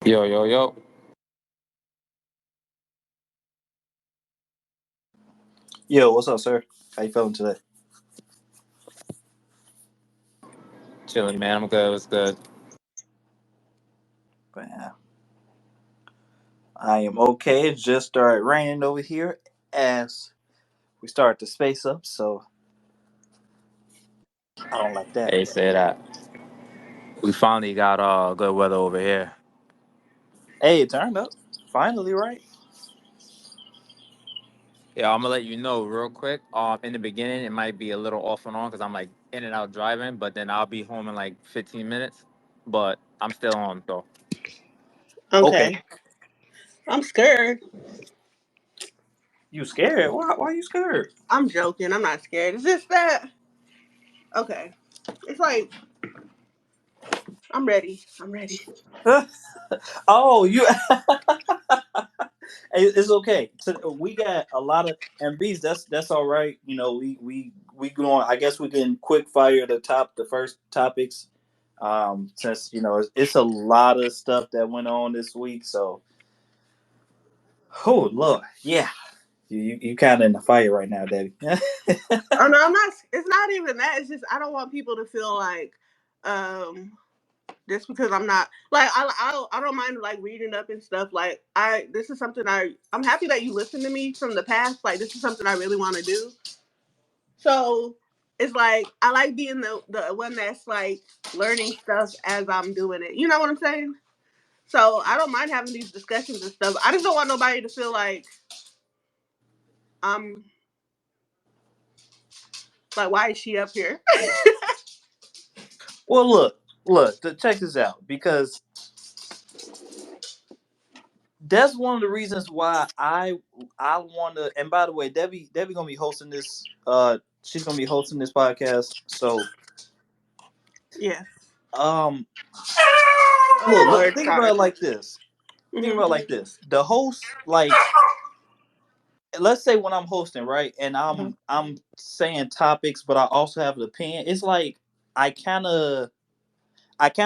Yo, yo, yo. Yo, what's up, sir? How you feeling today? Chilling, man. I'm good. What's good? Man, I am okay. It just started raining over here as we start to space up, so I don't like that. Hey, say that. We finally got good weather over here. Hey, it turned up. Finally, right? Yeah, I'm gonna let you know real quick. In the beginning, it might be a little off and on because I'm like in and out driving, but then I'll be home in like 15 minutes. But I'm still on though. Okay. Okay. I'm scared. You scared? Why are you scared? I'm joking. I'm not scared. It's just that. Okay. It's like, I'm ready. I'm ready. Oh, you. It's okay. So we got a lot of MBs. That's all right. You know, we going. I guess we can quick fire the first topics. Since it's a lot of stuff that went on this week. So, oh Lord, yeah, you kind of in the fire right now, Debbie. Oh, no, I'm not. It's not even that. It's just, I don't want people to feel like, um, just because I'm not like I don't mind like reading up and stuff. Like this is something I'm happy that you listened to me from the past. Like this is something I really want to do. So it's like I like being the one that's like learning stuff as I'm doing it. You know what I'm saying? So I don't mind having these discussions and stuff. I just don't want nobody to feel like I'm like, why is she up here? Well, check this out because that's one of the reasons why I want to. And by the way, Debbie gonna be hosting this. She's gonna be hosting this podcast. So, Yeah. um, Oh look, Lord, think about sorry. it like this. Think Mm-hmm. about it like this. The host, like, let's say when I'm hosting, right, and I'm saying topics, but I also have an opinion. It's like I kind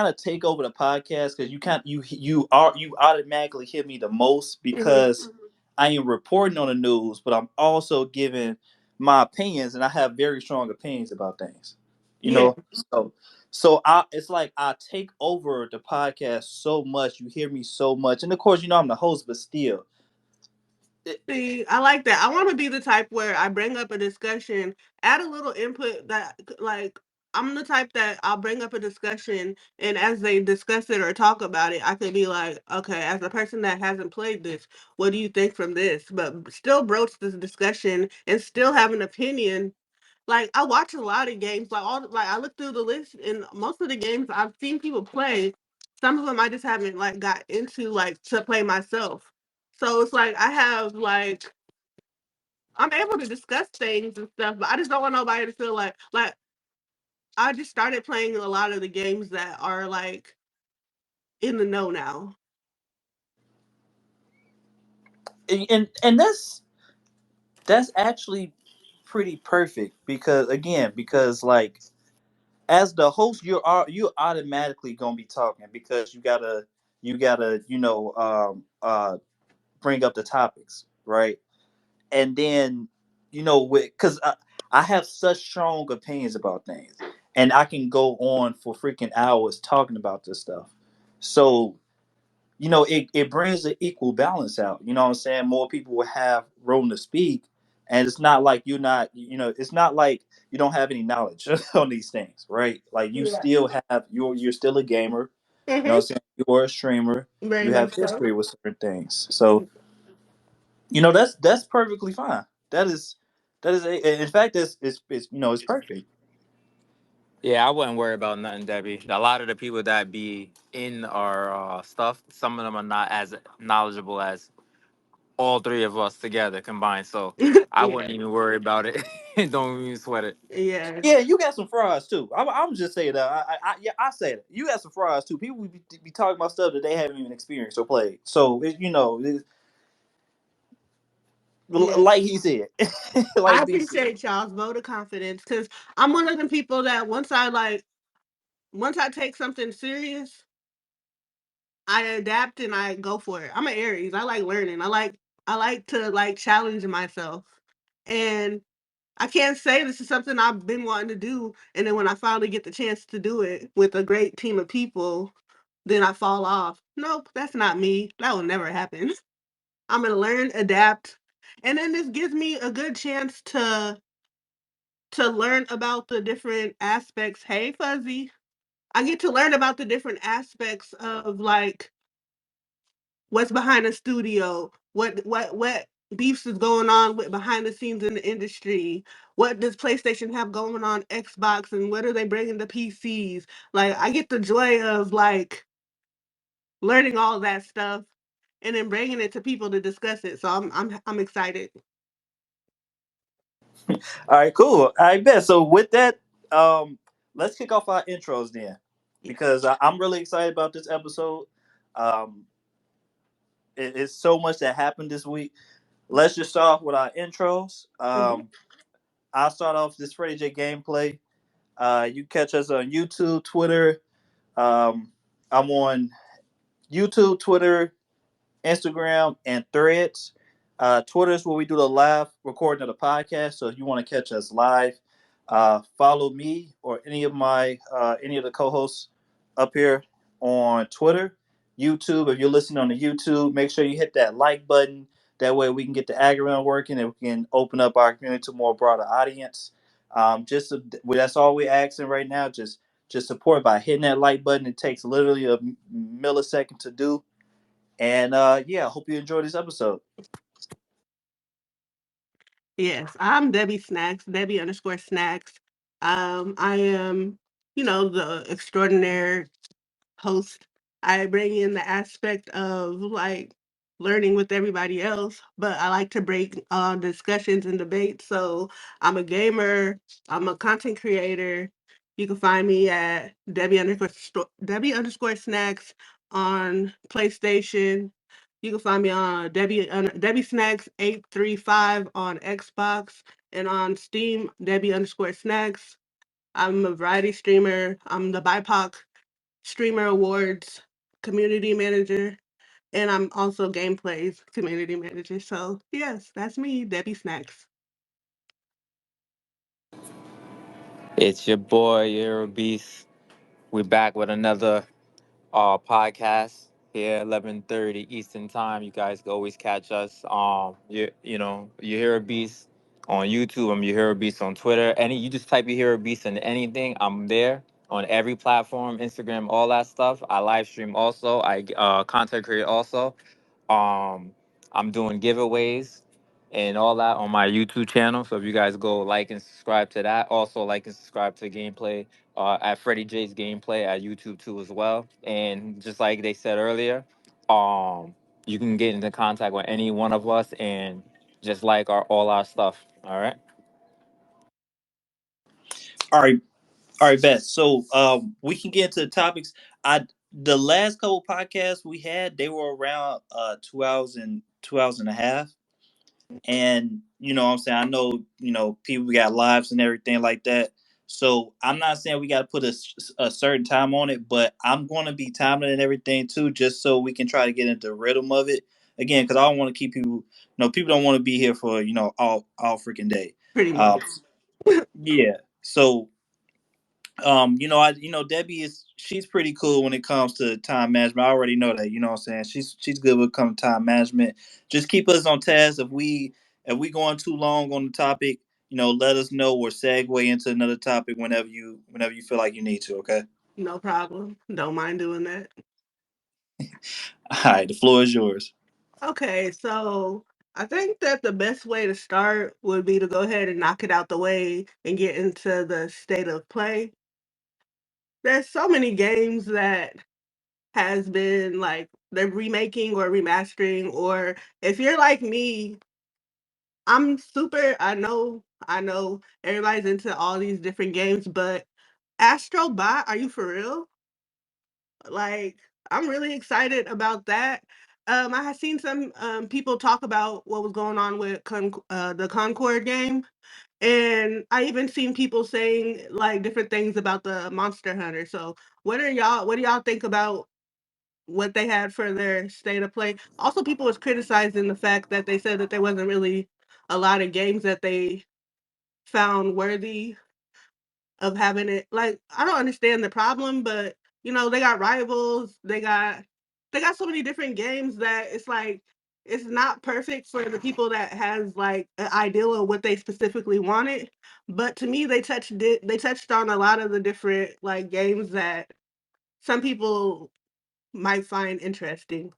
of take over the podcast because you automatically hit me the most Mm-hmm. because I am reporting on the news, but I'm also giving my opinions, and I have very strong opinions about things. You Yeah. know, so it's like I take over the podcast so much. You hear me so much, and of course, I'm the host, but still, See, I like that. I want to be the type where I bring up a discussion, add a little input that, like, I'm the type that I'll bring up a discussion, and as they discuss it or talk about it, I could be like, okay, as a person that hasn't played this, what do you think from this? But still broach this discussion and still have an opinion. Like, I watch a lot of games, like I look through the list, and most of the games I've seen people play, some of them I just haven't like got into like to play myself. So it's like I have like I'm able to discuss things and stuff, but I just don't want nobody to feel like I just started playing a lot of the games that are like in the know now. and that's actually pretty perfect because like as the host you're automatically gonna be talking because you gotta bring up the topics, right? And then because I have such strong opinions about things, and I can go on for freaking hours talking about this stuff. So it brings an equal balance out. You know what I'm saying? More people will have room to speak, and it's not like it's not like you don't have any knowledge on these things, right? Like you Yeah. still have you're still a gamer. You know what I'm Mhm. saying? You're a streamer. Very You have much so. history with certain things. So that's perfectly fine. In fact it's perfect. Yeah, I wouldn't worry about nothing, Debbie. A lot of the people that be in our stuff, some of them are not as knowledgeable as all three of us together combined. So I Yeah. wouldn't even worry about it. Don't even sweat it. Yeah. Yeah, you got some frauds too. I'm just saying that. I say that you got some frauds too. People be talking about stuff that they haven't even experienced or played. So Yeah. like he said, I like B said. appreciate y'all's vote of confidence because I'm one of them people that once I take something serious, I adapt and I go for it. I'm an Aries. I like learning. I like to like challenge myself. And I can't say this is something I've been wanting to do, and then when I finally get the chance to do it with a great team of people, then I fall off. Nope, that's not me. That will never happen. I'm gonna learn, adapt, and then this gives me a good chance to learn about the different aspects. Hey, Fuzzy. I get to learn about the different aspects of like what's behind the studio, what beefs is going on with behind the scenes in the industry. What does PlayStation have going on Xbox, and what are they bringing to PCs? Like I get the joy of like learning all that stuff and then bringing it to people to discuss it. So I'm excited. All right, cool. I bet. So with that, let's kick off our intros then, Yes. because I'm really excited about this episode. Um, it's so much that happened this week. Let's just start off with our intros. Hmm. I'll start off this Freddie J gameplay. You catch us on YouTube, Twitter. I'm on YouTube, Twitter, Instagram, and Threads. Twitter is where we do the live recording of the podcast. So if you want to catch us live, follow me or any of the co-hosts up here on Twitter, YouTube. If you're listening on the YouTube, make sure you hit that like button. That way we can get the algorithm working and we can open up our community to more broader audience. That's all we're asking right now. Just support by hitting that like button. It takes literally a millisecond to do, and yeah, I hope you enjoy this episode. Yes, I'm Debbie Snacks, Debbie underscore Snacks. I am, the extraordinaire host. I bring in the aspect of like learning with everybody else, but I like to break discussions and debates. So I'm a gamer, I'm a content creator. You can find me at Debbie underscore snacks on PlayStation. You can find me on Debbie Snacks 835 on Xbox and on Steam, Debbie underscore snacks. I'm a variety streamer. I'm the BIPOC Streamer Awards community manager, and I'm also Gameplays community manager. So yes, that's me, Debbie Snacks. It's your boy, you're a beast. We're back with another podcast here, 11:30 Eastern Time. You guys can always catch us. You hear a beast on YouTube. You hear a beast on Twitter. You just type you hear a beast in anything. I'm there on every platform, Instagram, all that stuff. I live stream also. I content create also. Um, I'm doing giveaways and all that on my YouTube channel. So if you guys go like and subscribe to that, also like and subscribe to Gameplay at Freddie J's Gameplay at YouTube too as well. And just like they said earlier, you can get into contact with any one of us and just like all our stuff. All right. All right, all right, best. So we can get into the topics. The last couple podcasts we had, they were around 2 hours and 2 hours and a half. And you know what I'm saying, I know, people got lives and everything like that. So I'm not saying we got to put a certain time on it, but I'm going to be timing it and everything too, just so we can try to get into the rhythm of it again, because I don't want to keep people. People don't want to be here for all freaking day. Pretty Um, much. yeah. So Debbie she's pretty cool when it comes to time management. I already know that, what I'm saying. She's good when it comes to time management. Just keep us on task. If we going too long on the topic, let us know or segue into another topic whenever you feel like you need to, okay? No problem. Don't mind doing that. All right, the floor is yours. Okay, so I think that the best way to start would be to go ahead and knock it out the way and get into the state of play. There's so many games that has been like they're remaking or remastering, or if you're like me, I know everybody's into all these different games, but Astrobot, are you for real? Like, I'm really excited about that. I had seen some people talk about what was going on with the Concord game, and I even seen people saying like different things about the Monster Hunter. So, what do y'all think about what they had for their state of play. Also, people was criticizing the fact that they said that there wasn't really a lot of games that they found worthy of having it. Like, I don't understand the problem, but they got rivals, they got so many different games that it's like it's not perfect for the people that has like an ideal of what they specifically wanted. But to me, they touched on a lot of the different like games that some people might find interesting.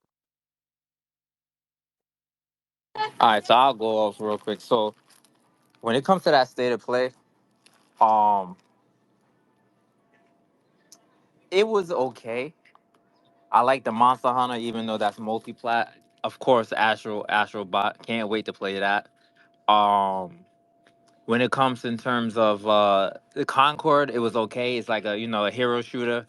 All right, so I'll go off real quick. So when it comes to that state of play, um, it was okay. I like the Monster Hunter, even though that's multi-plat. Of course, Astrobot. Can't wait to play that. Um, when it comes in terms of the Concord, it was okay. It's like a hero shooter.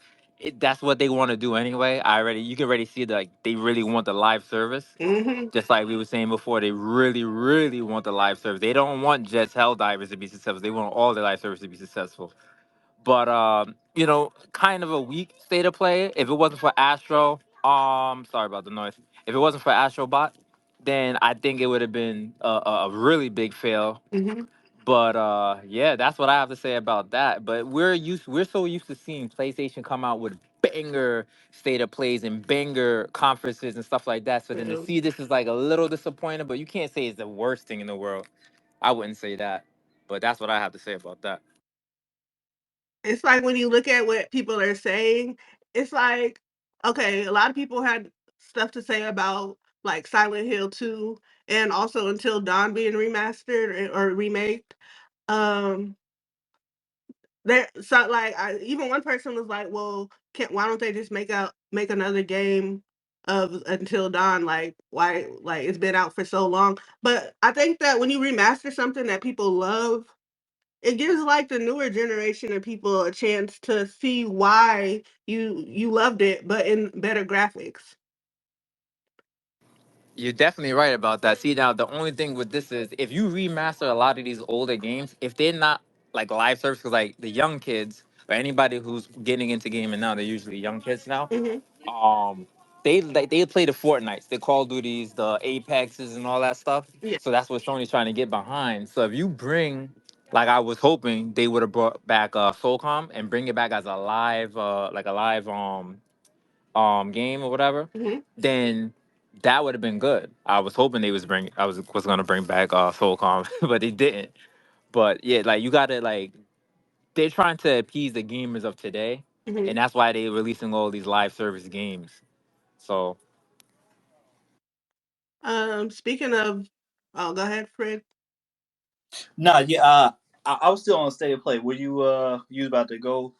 That's what they want to do anyway. You can already see that like, they really want the live service. Hmm. Just like we were saying before, they really, really want the live service. They don't want just Helldivers to be successful. They want all the live service to be successful. But kind of a weak state of play. If it wasn't for Astro, sorry about the noise. If it wasn't for Astrobot, then I think it would have been a really big fail. Hmm. But yeah, that's what I have to say about that. But we're so used to seeing PlayStation come out with banger state of plays and banger conferences and stuff like that. So then to see this is like a little disappointing, but you can't say it's the worst thing in the world. I wouldn't say that. But that's what I have to say about that. It's like when you look at what people are saying, it's like, okay, a lot of people had stuff to say about like Silent Hill 2 and also Until Dawn being remastered or remade. Um there so like even one person was like, well, can't why don't they just make another game of Until Dawn? Like why like it's been out for so long. But I think that when you remaster something that people love, it gives like the newer generation of people a chance to see why you loved it, but in better graphics. You're definitely right about that. See, now the only thing with this is if you remaster a lot of these older games, if they're not like live service, because like the young kids or anybody who's getting into gaming now, they're usually young kids now. Hmm. Um, they play the Fortnites, the Call of Duties, the Apexes, and all that stuff. Yeah. So that's what Sony's trying to get behind. So if you bring, like I was hoping they would have brought back Solcom and bring it back as a live, like a live game or whatever, Hmm. then that would have been good. I was hoping I was gonna bring back Solcom, but they didn't. But yeah, like you gotta like they're trying to appease the gamers of today, Hmm. and that's why they're releasing all these live service games. So Speaking of, oh, go ahead, Fred. Nah, yeah, I was still on state of play. Were you was about to go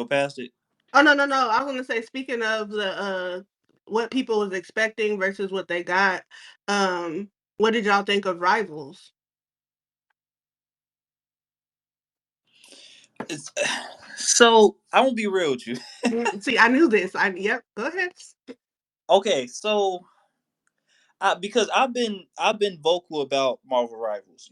past it? Oh, no, no, no. I was gonna say, speaking of the what people was expecting versus what they got. What did y'all think of Rivals? It's, so I won't be real with you. See, I knew this. Yep. Go ahead. Okay, so because I've been vocal about Marvel Rivals.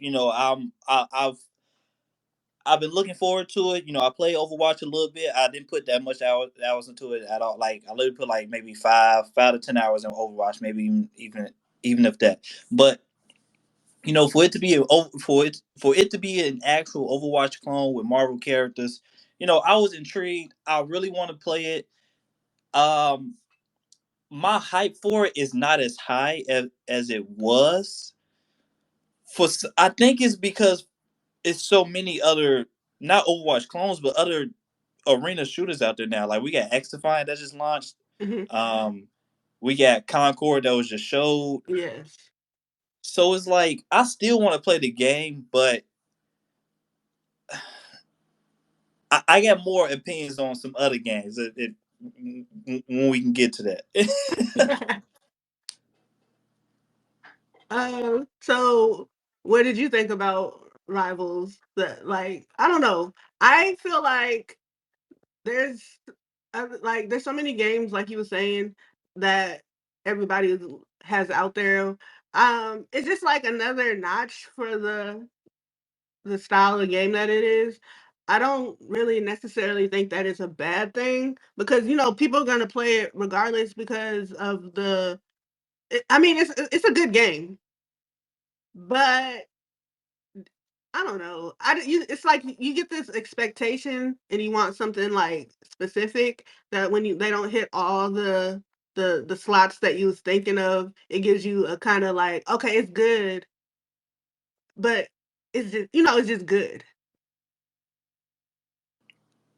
I've been looking forward to it. I played Overwatch a little bit. I didn't put that much hours into it at all. Like I literally put like maybe five to 10 hours in Overwatch, maybe even if that. But for it to be for it to be an actual Overwatch clone with Marvel characters, I was intrigued. I really want to play it. Um, my hype for it is not as high as it was. I think it's because it's so many other not Overwatch clones, but other arena shooters out there now. Like we got Xtify that just launched. Hmm. Um, we got Concord that was just showed. Yes. So it's like I still want to play the game, but I got more opinions on some other games. When we can get to that. So what did you think about Rivals? That like I don't know. I feel like there's there's so many games like you were saying that everybody has out there. It's just like another notch for the style of game that it is. I don't really necessarily think that it's a bad thing because people are gonna play it regardless because of the. I mean, it's a good game, but I don't know. It's like you get this expectation and you want something like specific that when they don't hit all the slots that you was thinking of, it gives you a kind of like, okay, it's good, but it's just good.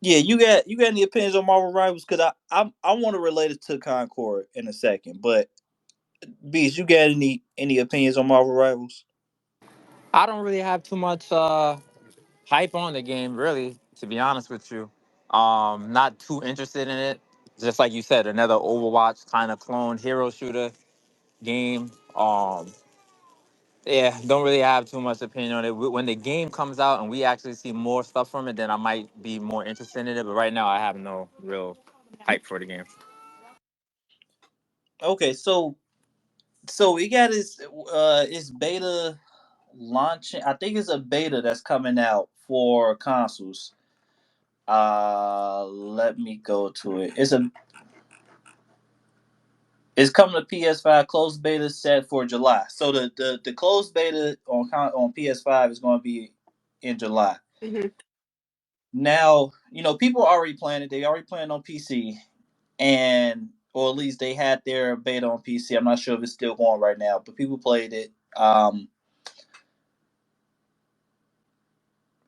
Yeah, you got any opinions on Marvel Rivals? Because I want to relate it to Concord in a second, but Beast, you got any opinions on Marvel Rivals? I don't really have too much hype on the game, really, to be honest with you. Not too interested in it. Just like you said, another Overwatch kind of clone hero shooter game. Yeah, don't really have too much opinion on it. When the game comes out and we actually see more stuff from it, then I might be more interested in it. But right now, I have no real hype for the game. Okay, so we got its beta launching. I think it's a beta that's coming out for consoles. Let me go to it. It's coming to PS5 closed beta set for July. So the closed beta on PS5 is going to be in July. Hmm. Now, people are already playing it. They already playing on PC, and or at least they had their beta on PC. I'm not sure if it's still going right now, but people played it.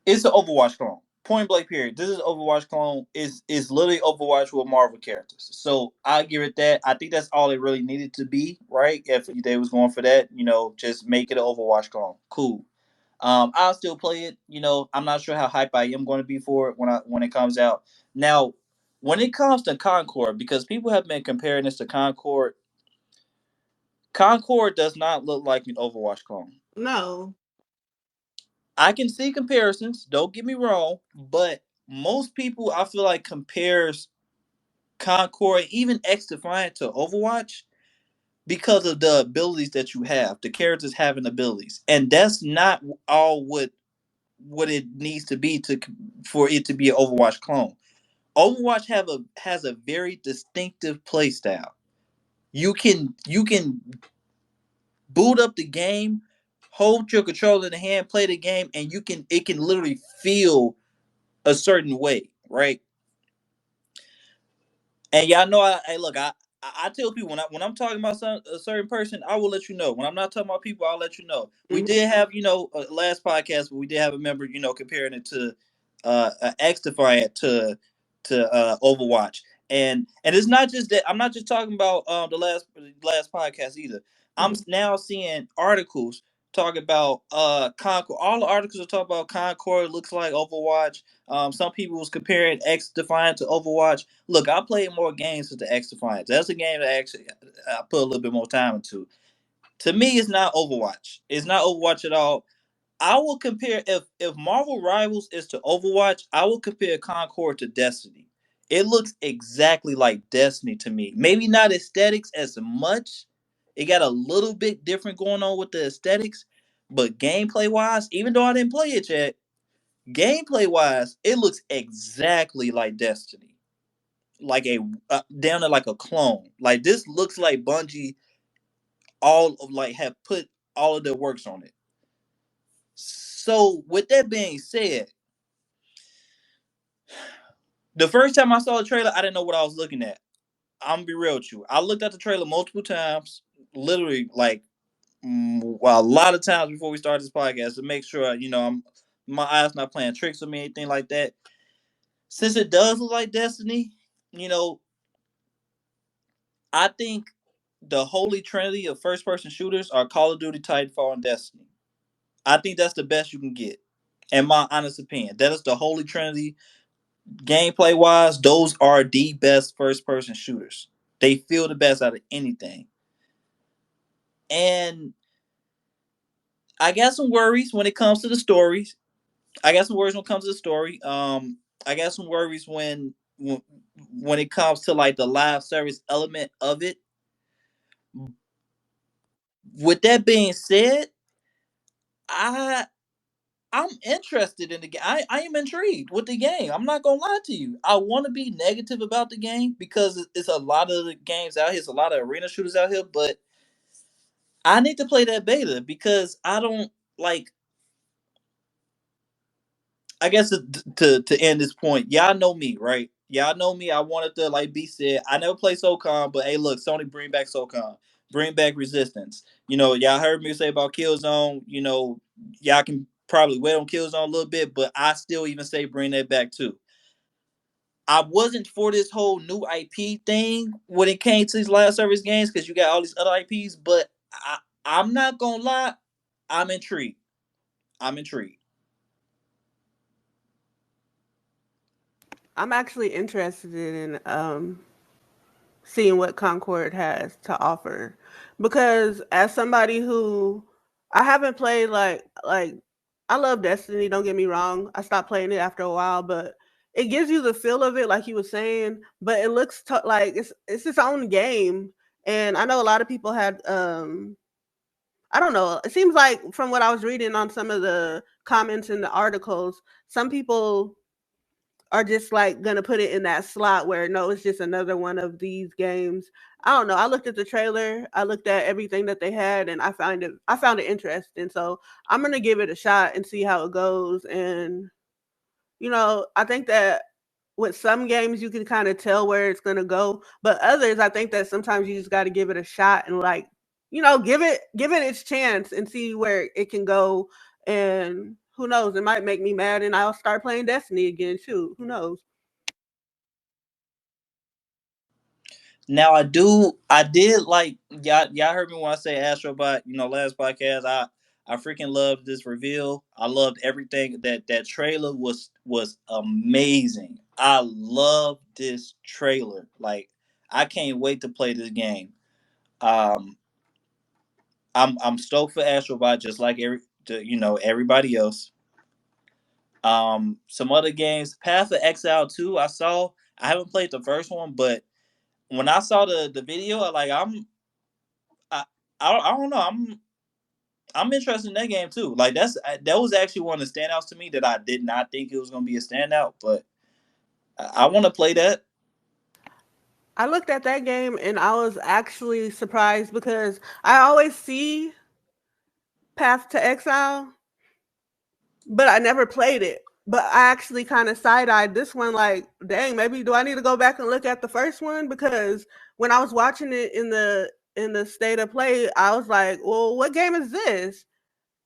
It's an Overwatch clone. Point blank period. This is Overwatch clone. Is literally Overwatch with Marvel characters. So I give it that. I think that's all it really needed to be, right? If they was going for that, just make it an Overwatch clone. Cool. I'll still play it. I'm not sure how hype I am going to be for it when it comes out. Now, when it comes to Concord, because people have been comparing this to Concord, Concord does not look like an Overwatch clone. No. I can see comparisons. Don't get me wrong, but most people I feel like compares Concord, even X Defiant, to Overwatch because of the abilities that you have, the characters having abilities, and that's not all what it needs to be to for it to be an Overwatch clone. Overwatch has a very distinctive play style. You can boot up the game, hold your controller in the hand, play the game, and it can literally feel a certain way, right? And y'all know, hey, look, I tell people when I'm talking about a certain person, I will let you know. When I'm not talking about people, I'll let you know. We Hmm. did have, last podcast, but we did have a member, comparing it to X Defiant to Overwatch, and it's not just that. I'm not just talking about the last podcast either. I'm Hmm. now seeing articles talk about Concord. All the articles are talking about Concord looks like Overwatch. Some people was comparing X Defiant to Overwatch. Look, I played more games with the X Defiant. That's a game that actually I put a little bit more time into. To me, it's not Overwatch. It's not Overwatch at all. I will compare if Marvel Rivals is to Overwatch, I will compare Concord to Destiny. It looks exactly like Destiny to me. Maybe not aesthetics as much. It got a little bit different going on with the aesthetics, but gameplay wise, even though I didn't play it yet, gameplay wise, it looks exactly like Destiny, like a down to like a clone. Like this looks like Bungie all of like have put all of their works on it. So with that being said, the first time I saw the trailer, I didn't know what I was looking at. I'm gonna be real with you. I looked at the trailer multiple times, literally like well, a lot of times before we started this podcast to make sure my eyes not playing tricks on me, anything like that. Since it does look like Destiny, you know, I think the holy trinity of first person shooters are Call of Duty, Titanfall, and Destiny. I think that's the best you can get. In my honest opinion, that is the holy trinity. Gameplay wise, those are the best first person shooters. They feel the best out of anything. And I got some worries when it comes to the stories. I got some worries when it comes to the story. I got some worries when it comes to like the live service element of it. With that being said, I I'm interested in the game. I am intrigued with the game. I'm not gonna lie to you. I want to be negative about the game because it's a lot of the games out here. It's a lot of arena shooters out here, but I need to play that beta because I don't like. I guess to end this point, y'all know me, right? Y'all know me. I wanted to, like B said, I never play SOCOM, but hey, look, Sony, bring back SOCOM, bring back Resistance. Y'all heard me say about Killzone. Y'all can probably wait on Killzone a little bit, but I still even say bring that back too. I wasn't for this whole new IP thing when it came to these live service games because you got all these other IPs, but I'm not gonna lie, I'm intrigued. I'm intrigued. I'm actually interested in seeing what Concord has to offer because as somebody who I haven't played like I love Destiny, don't get me wrong. I stopped playing it after a while, but it gives you the feel of it like you were saying, but it looks like it's its own game. And I know a lot of people had I don't know. It seems like from what I was reading on some of the comments in the articles, some people are just like gonna put it in that slot where no, it's just another one of these games. I don't know. I looked at the trailer, I looked at everything that they had, and I found it interesting. So I'm gonna give it a shot and see how it goes. And I think that with some games you can kind of tell where it's gonna go, but others I think that sometimes you just got to give it a shot and like give it its chance and see where it can go. And who knows, it might make me mad and I'll start playing Destiny again too. Who knows? Now I did like y'all heard me when I say Astrobot, last podcast. I freaking loved this reveal. I loved everything. That trailer was amazing. I love this trailer. Like I can't wait to play this game. Um I'm stoked for Astrobot just like everybody else. Some other games, Path of Exile 2, I haven't played the first one, but when I saw the video, I, I don't know. I'm interested in that game too. Like that was actually one of the standouts to me that I did not think it was gonna be a standout, but I want to play that. I looked at that game and I was actually surprised because I always see Path to Exile, but I never played it. But I actually kind of side eyed this one, like, dang, maybe do I need to go back and look at the first one? Because when I was watching it in the state of play, I was like, well, what game is this?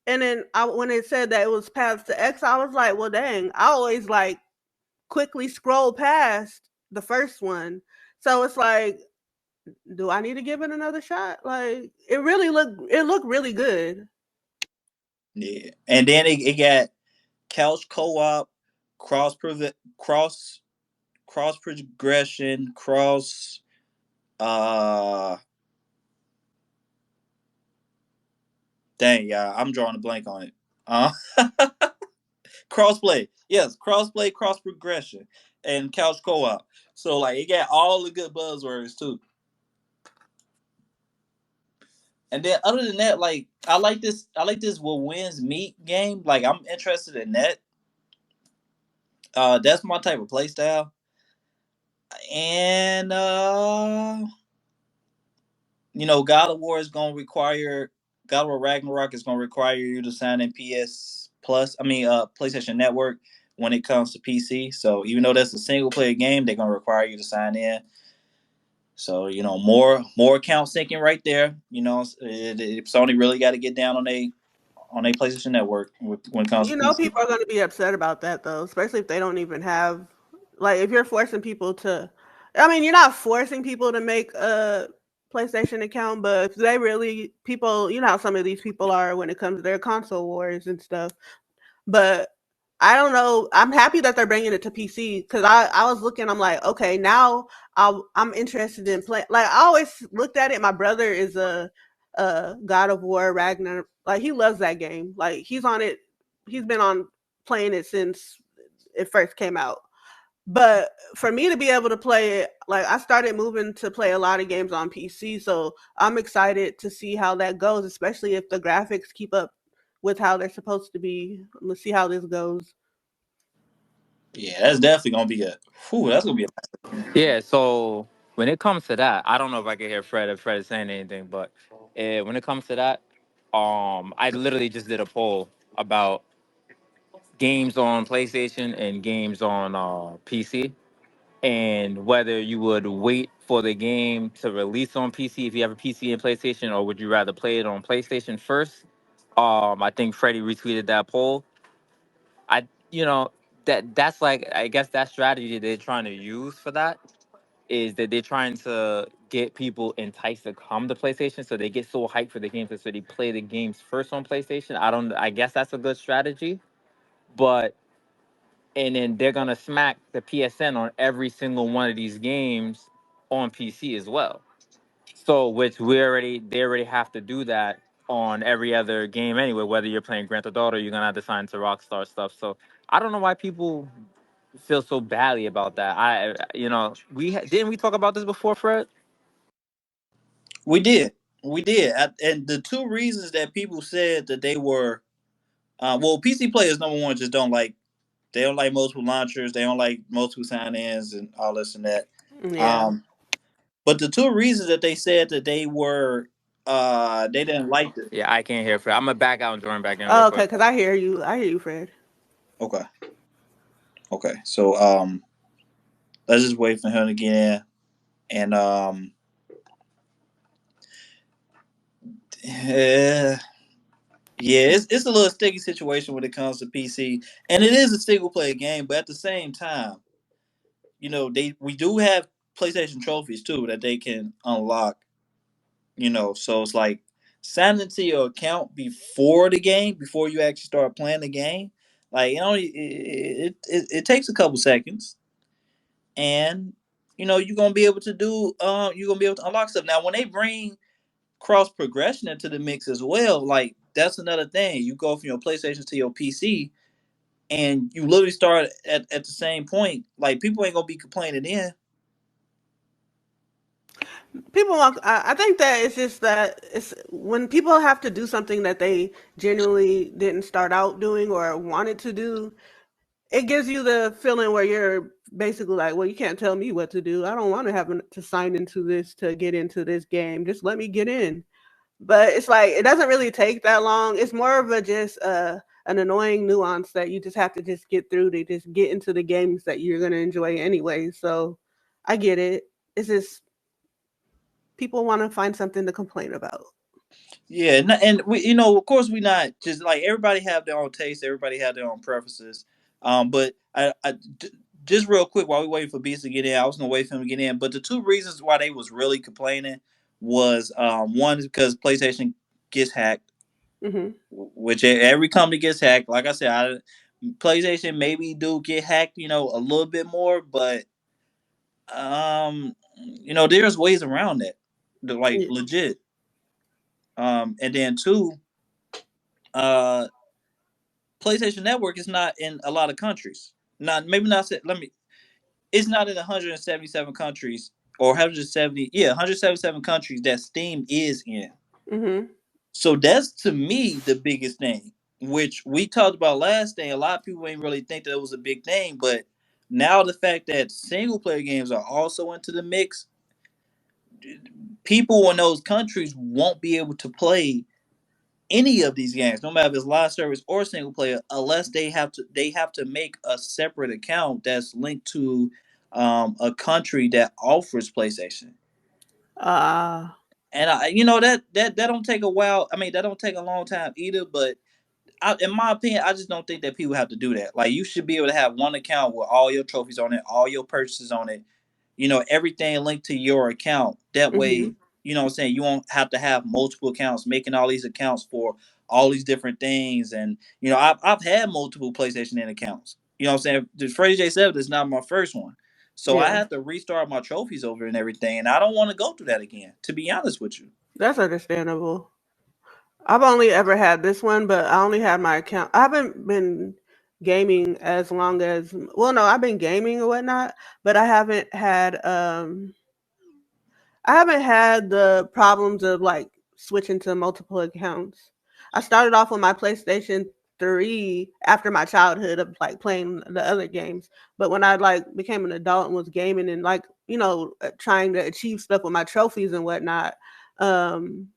And then when it said that it was Paths to X, I was like, well, dang, I always like quickly scroll past the first one. So it's like, do I need to give it another shot? Like, it looked really good. Yeah, and then it got couch co-op, cross cross progression, cross uh dang, yeah, I'm drawing a blank on it. Uh crossplay. Yes, crossplay, cross progression, and couch co-op. So like it got all the good buzzwords too. And then other than that, like I like this will wins meet game. Like I'm interested in that. That's my type of play style. And God of War is gonna require God of War Ragnarok is gonna require you to sign in PS Plus. I mean PlayStation Network when it comes to PC. So even though that's a single player game, they're gonna require you to sign in. So more account syncing right there. Sony really got to get down on a PlayStation Network when it comes to PC. People are going to be upset about that though, especially if they don't even have, like, if you're forcing people to. I mean, you're not forcing people to make a PlayStation account, but if they really people, how some of these people are when it comes to their console wars and stuff. But I don't know. I'm happy that they're bringing it to PC because I was looking. I'm like, okay, now I'm interested in playing. Like I always looked at it. My brother is a God of War Ragnar. Like he loves that game. Like he's on it. He's been on playing it since it first came out. But for me to be able to play it, like I started moving to play a lot of games on PC, so I'm excited to see how that goes, especially if the graphics with how they're supposed to be. Let's see how this goes. Yeah, that's definitely gonna be a. Whew, that's gonna be a. Yeah, so when it comes to that, I don't know if I can hear Fred if Fred is saying anything, but when it comes to that, I literally just did a poll about games on PlayStation and games on PC, and whether you would wait for the game to release on PC if you have a PC and PlayStation, or would you rather play it on PlayStation first? I think Freddie retweeted that poll. I, you know, that's like I guess that strategy they're trying to use for that is that they're trying to get people enticed to come to PlayStation, so they get so hyped for the games, so they play the games first on PlayStation. I guess that's a good strategy, but and then they're gonna smack the PSN on every single one of these games on PC as well. So which they already have to do that on every other game anyway. Whether you're playing Grand Theft Auto, you're gonna have to sign to Rockstar stuff. So I don't know why people feel so badly about that. Didn't we talk about this before, Fred? We did, we did, and the two reasons that people said that they were, well, PC players number one just don't like. They don't like multiple launchers. They don't like multiple sign-ins and all this and that. Yeah. Um, but the two reasons that they said that they didn't like it. Yeah, I can't hear Fred. I'm gonna back out and join back in real Oh, okay, quick. because I hear you. I hear you, Fred. Okay, okay. So let's just wait for him to get in, and yeah, yeah, it's a little sticky situation when it comes to PC, and it is a single player game, but at the same time, we do have PlayStation trophies too that they can unlock. So it's like sign into your account before the game, before you actually start playing the game. Like it takes a couple seconds, and you're gonna be able to you're gonna be able to unlock stuff. Now when they bring cross progression into the mix as well, like that's another thing. You go from your PlayStation to your PC, and you literally start at the same point. Like people ain't gonna be complaining then. People want, I think that it's just that it's when people have to do something that they genuinely didn't start out doing or wanted to do, it gives you the feeling where you're basically like, well, you can't tell me what to do. I don't want to to sign into this to get into this game. Just let me get in. But it's like it doesn't really take that long. It's more of a just an annoying nuance that you just have to just get through to just get into the games that you're gonna enjoy anyway. So I get it. It's just people want to find something to complain about. Yeah, and we, of course, we not just like everybody have their own taste, everybody have their own preferences. But just real quick while we waiting for Beast to get in, I was gonna wait for him to get in. But the two reasons why they was really complaining was one is because PlayStation gets hacked, Hmm. which every company gets hacked. Like I said, PlayStation maybe do get hacked, a little bit more, but there's ways around that, like Yeah. legit. And then two, uh PlayStation Network is not in a lot of countries. Not maybe not. Let me. It's not in 177 countries or 170. Yeah, 177 countries that Steam is in. Hmm. So that's to me the biggest thing, which we talked about last thing. A lot of people ain't really think that it was a big thing, but now the fact that single player games are also into the mix, people in those countries won't be able to play any of these games, no matter if it's live service or single player, unless they have to make a separate account that's linked to a country that offers PlayStation. Uh, And that don't take a while. I mean, that don't take a long time either. But in my opinion, I just don't think that people have to do that. Like you should be able to have one account with all your trophies on it, all your purchases on it, everything linked to your account. That hmm. way, what I'm saying, you won't have to have multiple accounts, making all these accounts for all these different things. And, I've had multiple PlayStation N accounts. You know what I'm saying? The Freddy J7 is not my first one. So I Yeah, have to restart my trophies over and everything. And I don't want to go through that again, to be honest with you. that's understandable. I've only ever had this one, but I only had my account. I haven't been gaming as long as, well, no, I've been gaming or whatnot, but I haven't had the problems of like switching to multiple accounts. I started off with my PlayStation 3 after my childhood of like playing the other games. But when I like became an adult and was gaming and like, trying to achieve stuff with my trophies and whatnot, um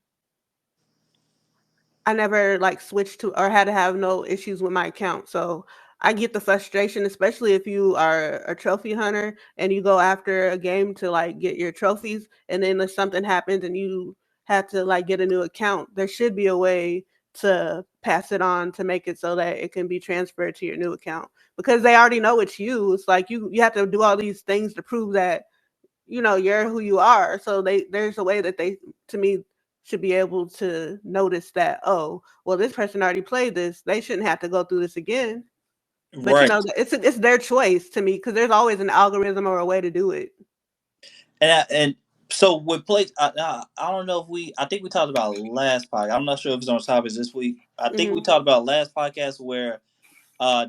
I never like switched to or had to have no issues with my account. So I get the frustration, especially if you are a trophy hunter and you go after a game to like get your trophies, and then if something happens and you have to like get a new account, there should be a way to pass it on to make it so that it can be transferred to your new account because they already know it's you. It's like you have to do all these things to prove that you're who you are. So there's a way that they, to me, should be able to notice that, oh, well, this person already played this, they shouldn't have to go through this again. But Right. it's their choice to me because there's always an algorithm or a way to do it. And so with play, I don't know if I think we talked about last podcast. I'm not sure if it's on topics this week. I think we Hmm. talked about last podcast where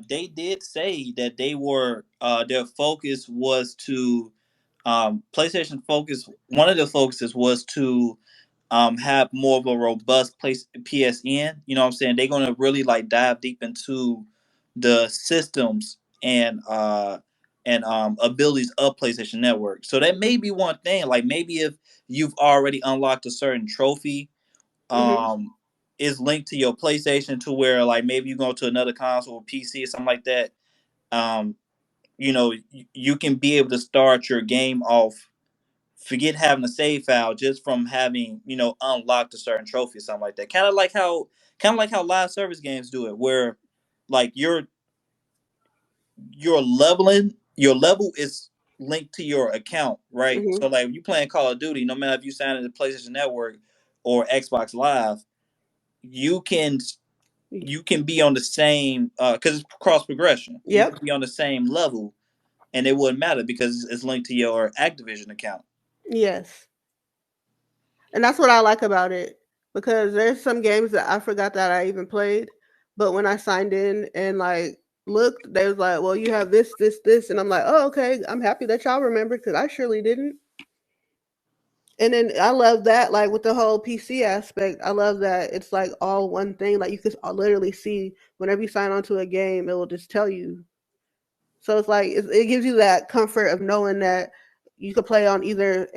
they did say that they were their focus was to PlayStation focus. One of the focuses was to have more of a robust place PSN. You know what I'm saying? They're gonna really like dive deep into the systems and abilities of PlayStation Network. So that may be one thing. Like maybe if you've already unlocked a certain trophy, Hmm. um, is linked to your PlayStation to where like maybe you go to another console or PC or something like that. Um, you can be able to start your game off, forget having a save file just from having unlocked a certain trophy or something like that. Kind of like how live service games do it, where like your leveling your level is linked to your account, right? Hmm. So like you playing Call of Duty, no matter if you sign into PlayStation Network or Xbox Live, you can you can be on the same because it's cross progression. You can Yep. be on the same level, and it wouldn't matter because it's linked to your Activision account. Yes. And that's what I like about it because there's some games that I forgot that I even played, but when I signed in and like looked, they was like, "Well, you have this, this, this," and I'm like, "Oh, okay. I'm happy that y'all remembered because I surely didn't." And then I love that, like with the whole PC aspect, I love that it's like all one thing. Like you can literally see whenever you sign onto a game, it will just tell you. So it's like it gives you that comfort of knowing that you could play on either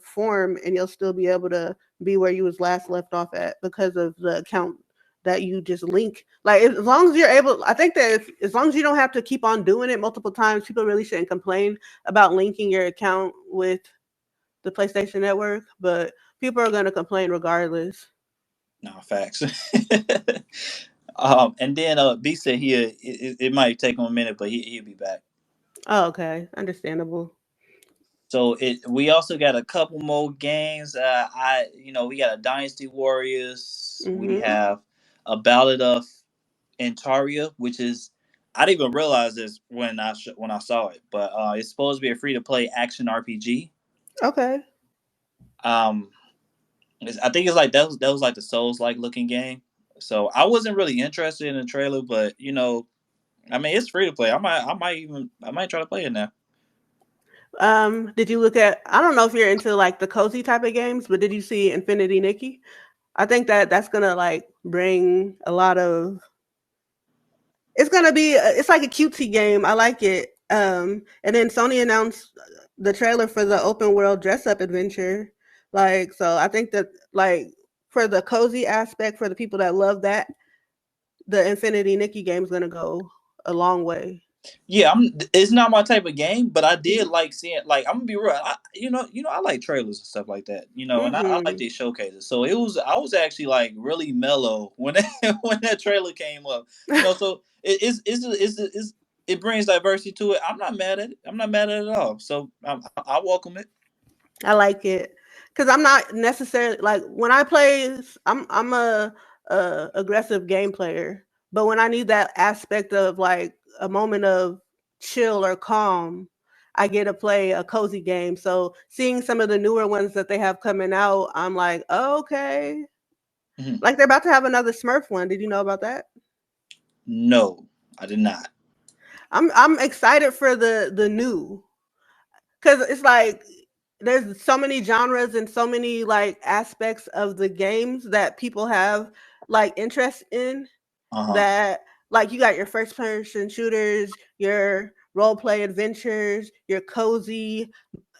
form, and you'll still be able to be where you was last left off at because of the account that you just link. Like as long as you're able, I think that as long as you don't have to keep on doing it multiple times, people really shouldn't complain about linking your account with the PlayStation Network. But people are going to complain regardless. No facts. And then B said it might take him a minute, but he'll be back. Oh, okay, understandable. So we also got a couple more games. We got a Dynasty Warriors. We Hmm. have a Ballad of Antaria, which is I didn't even realize this when I saw it, but it's supposed to be a free to play action RPG. Okay. Um, I think it's like that was like the Souls like looking game. So I wasn't really interested in the trailer, but I mean it's free to play. I might try to play it now. Did you look at? I don't know if you're into like the cozy type of games, but did you see Infinity Nikki? I think that that's gonna like bring a lot of. It's gonna be. It's like a cutesy game. I like it. And then Sony announced the trailer for the open world dress up adventure. Like, so I think that like for the cozy aspect for the people that love that, the Infinity Nikki game is gonna go a long way. Yeah, it's not my type of game, but I did Mhm. like seeing. Like I'm gonna be real. I like trailers and stuff like that. And I like Mhm. these showcases. So I was actually like really mellow when when that trailer came up. So it brings diversity to it. I'm not mad at it. I'm not mad at it at all. So I welcome it. I like it because I'm not necessarily like when I play. I'm a aggressive game player, but when I need that aspect of like a moment of chill or calm, I get to play a cozy game. So seeing some of the newer ones that they have coming out, I'm like, oh, okay. Mhm. Like they're about to have another Smurf one. Did you know about that? No, I did not. I'm excited for the new because it's like there's so many genres and so many like aspects of the games that people have like interest in. Uh-huh. That like you got your first person shooters, your role play adventures, your cozy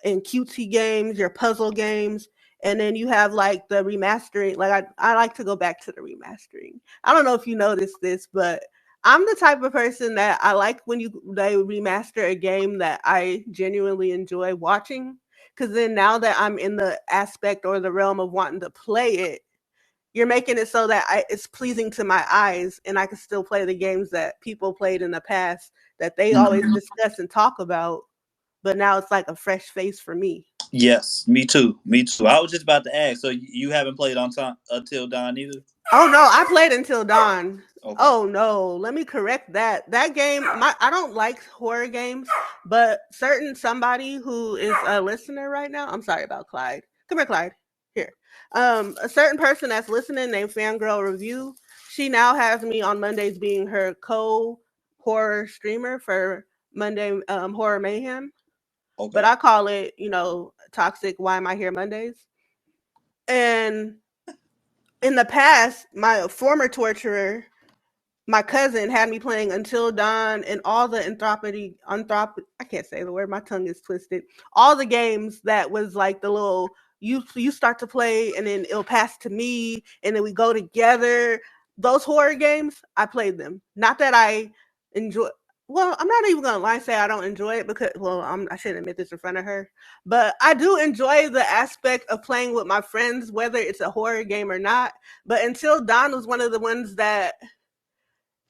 and cutesy games, your puzzle games, and then you have like the remastering. Like I like to go back to the remastering. I don't know if you noticed this, but I'm the type of person that I like when they remaster a game that I genuinely enjoy watching. Because then now that I'm in the aspect or the realm of wanting to play it, you're making it so that it's pleasing to my eyes, and I can still play the games that people played in the past that they always Mhm. discuss and talk about. But now it's like a fresh face for me. Yes, me too. Me too. I was just about to ask. So you haven't played on time until dawn either? Oh no, I played Until Dawn. Okay. Oh no, let me correct that. That game, I don't like horror games, but certain somebody who is a listener right now. I'm sorry about Clyde. Come here, Clyde. Here. A certain person that's listening named Fangirl Review. She now has me on Mondays being her co horror streamer for Monday Horror Mayhem. But Okay. I call it, toxic. Why am I here Mondays? And in the past, my former torturer, my cousin, had me playing Until Dawn and all the I can't say the word, my tongue is twisted. All the games that was like the little you start to play and then it'll pass to me and then we go together. Those horror games, I played them. Not that I enjoy well, I'm not even gonna lie and say I don't enjoy it because I shouldn't admit this in front of her. But I do enjoy the aspect of playing with my friends, whether it's a horror game or not. But Until Dawn was one of the ones that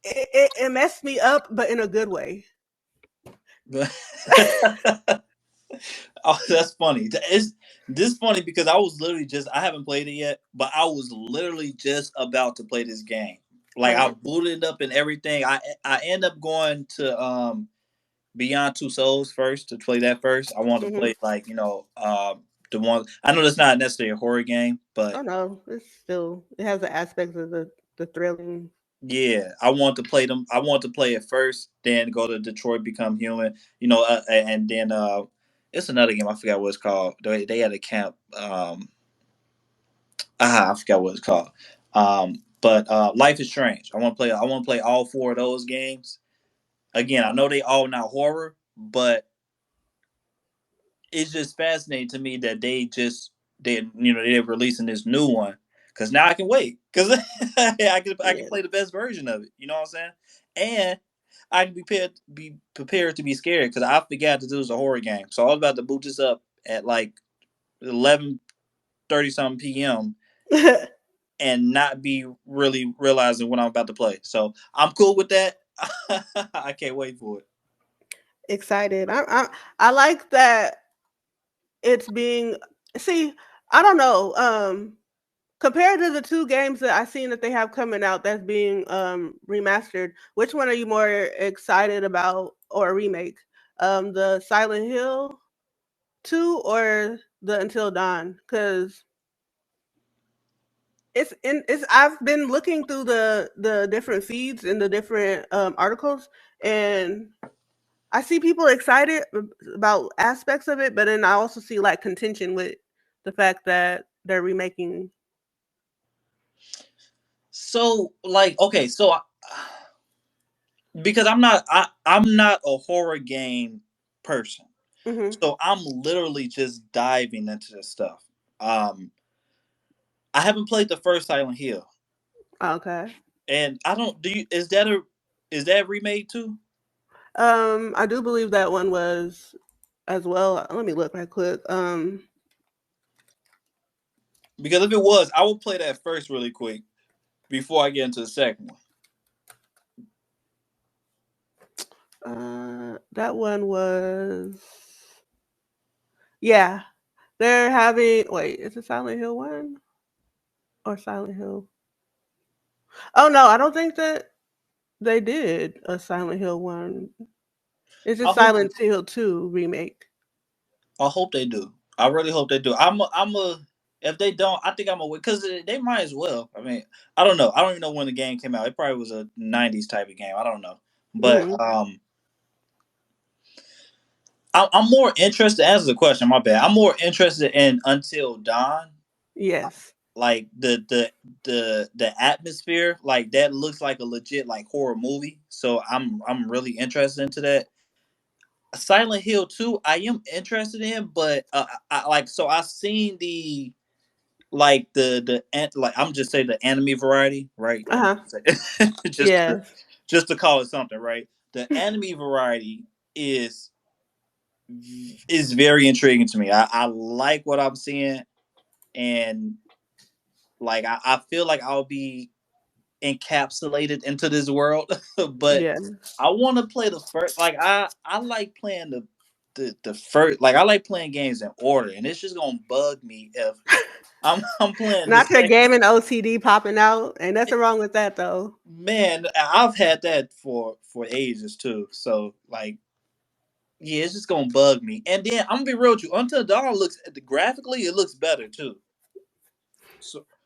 it messed me up, but in a good way. Oh, that's funny. It's this funny because I was literally just I haven't played it yet, but I was literally just about to play this game. Like I Right. booted it up and everything. I end up going to Beyond Two Souls first to play that first. I wanted to Mm-hmm. play like the one. I know that's not necessarily a horror game, but Oh no, it has the aspects of the thrilling. yeah, I want to play them. I want to play it first, then go to Detroit, Become Human. And then it's another game. I forgot what it's called. They had a camp. I forgot what it's called. But Life is Strange. I want to play. I want to play all four of those games. Again, I know they all not horror, but it's just fascinating to me that they're releasing this new one because now I can wait because I can Yeah. play the best version of it. You know what I'm saying? And I can be prepared to be scared because I forgot that this was a horror game. So I was about to boot this up at like 11:30 something p.m. and not be really realizing what I'm about to play. So I'm cool with that. I can't wait for it. Excited. I like that it's being see. I don't know. Compared to the two games that I've seen that they have coming out that's being remastered, which one are you more excited about or a remake? The Silent Hill 2 or the Until Dawn? Because it's I've been looking through the different feeds and the different articles, and I see people excited about aspects of it, but then I also see like contention with the fact that they're remaking. So like okay, so because I'm not a horror game person. Hmm. So I'm literally just diving into this stuff. Um I haven't played the first Silent Hill. Okay. And I don't do you is that remade too? I do believe that one was as well. Let me look right quick. Because if it was, I will play that first really quick before I get into the second one. That one was yeah. They're having wait, is it Silent Hill 1 or Silent Hill? Oh no, I don't think that they did a Silent Hill 1. It's I just hope Silent Hill 2 remake. I hope they do. I really hope they do. If they don't, I think I'm a because they might as well. I mean, I don't know. I don't even know when the game came out. It probably was a '90s type of game. I don't know, but Mhm. I'm more interested. Answer the question. My bad. I'm more interested in Until Dawn. Yes. like the atmosphere, like that looks like a legit like horror movie. So I'm really interested into that. Silent Hill 2, I am interested in, but I like so I've seen the like like I'm just say the anime variety, right? I'm Uh-huh. say, Yes. just to call it something, right? The anime variety is very intriguing to me. I like what I'm seeing, and like I feel like I'll be encapsulated into this world. But Yeah. I want to play the first. Like I like playing the first. Like I like playing games in order, and it's just gonna bug me if I'm playing the Not your second. gaming OCD popping out. Ain't nothing wrong with that though. Man, I've had that for ages too. So like, yeah, it's just gonna bug me. And then I'm gonna be real with you. Until Dawn looks graphically, it looks better too.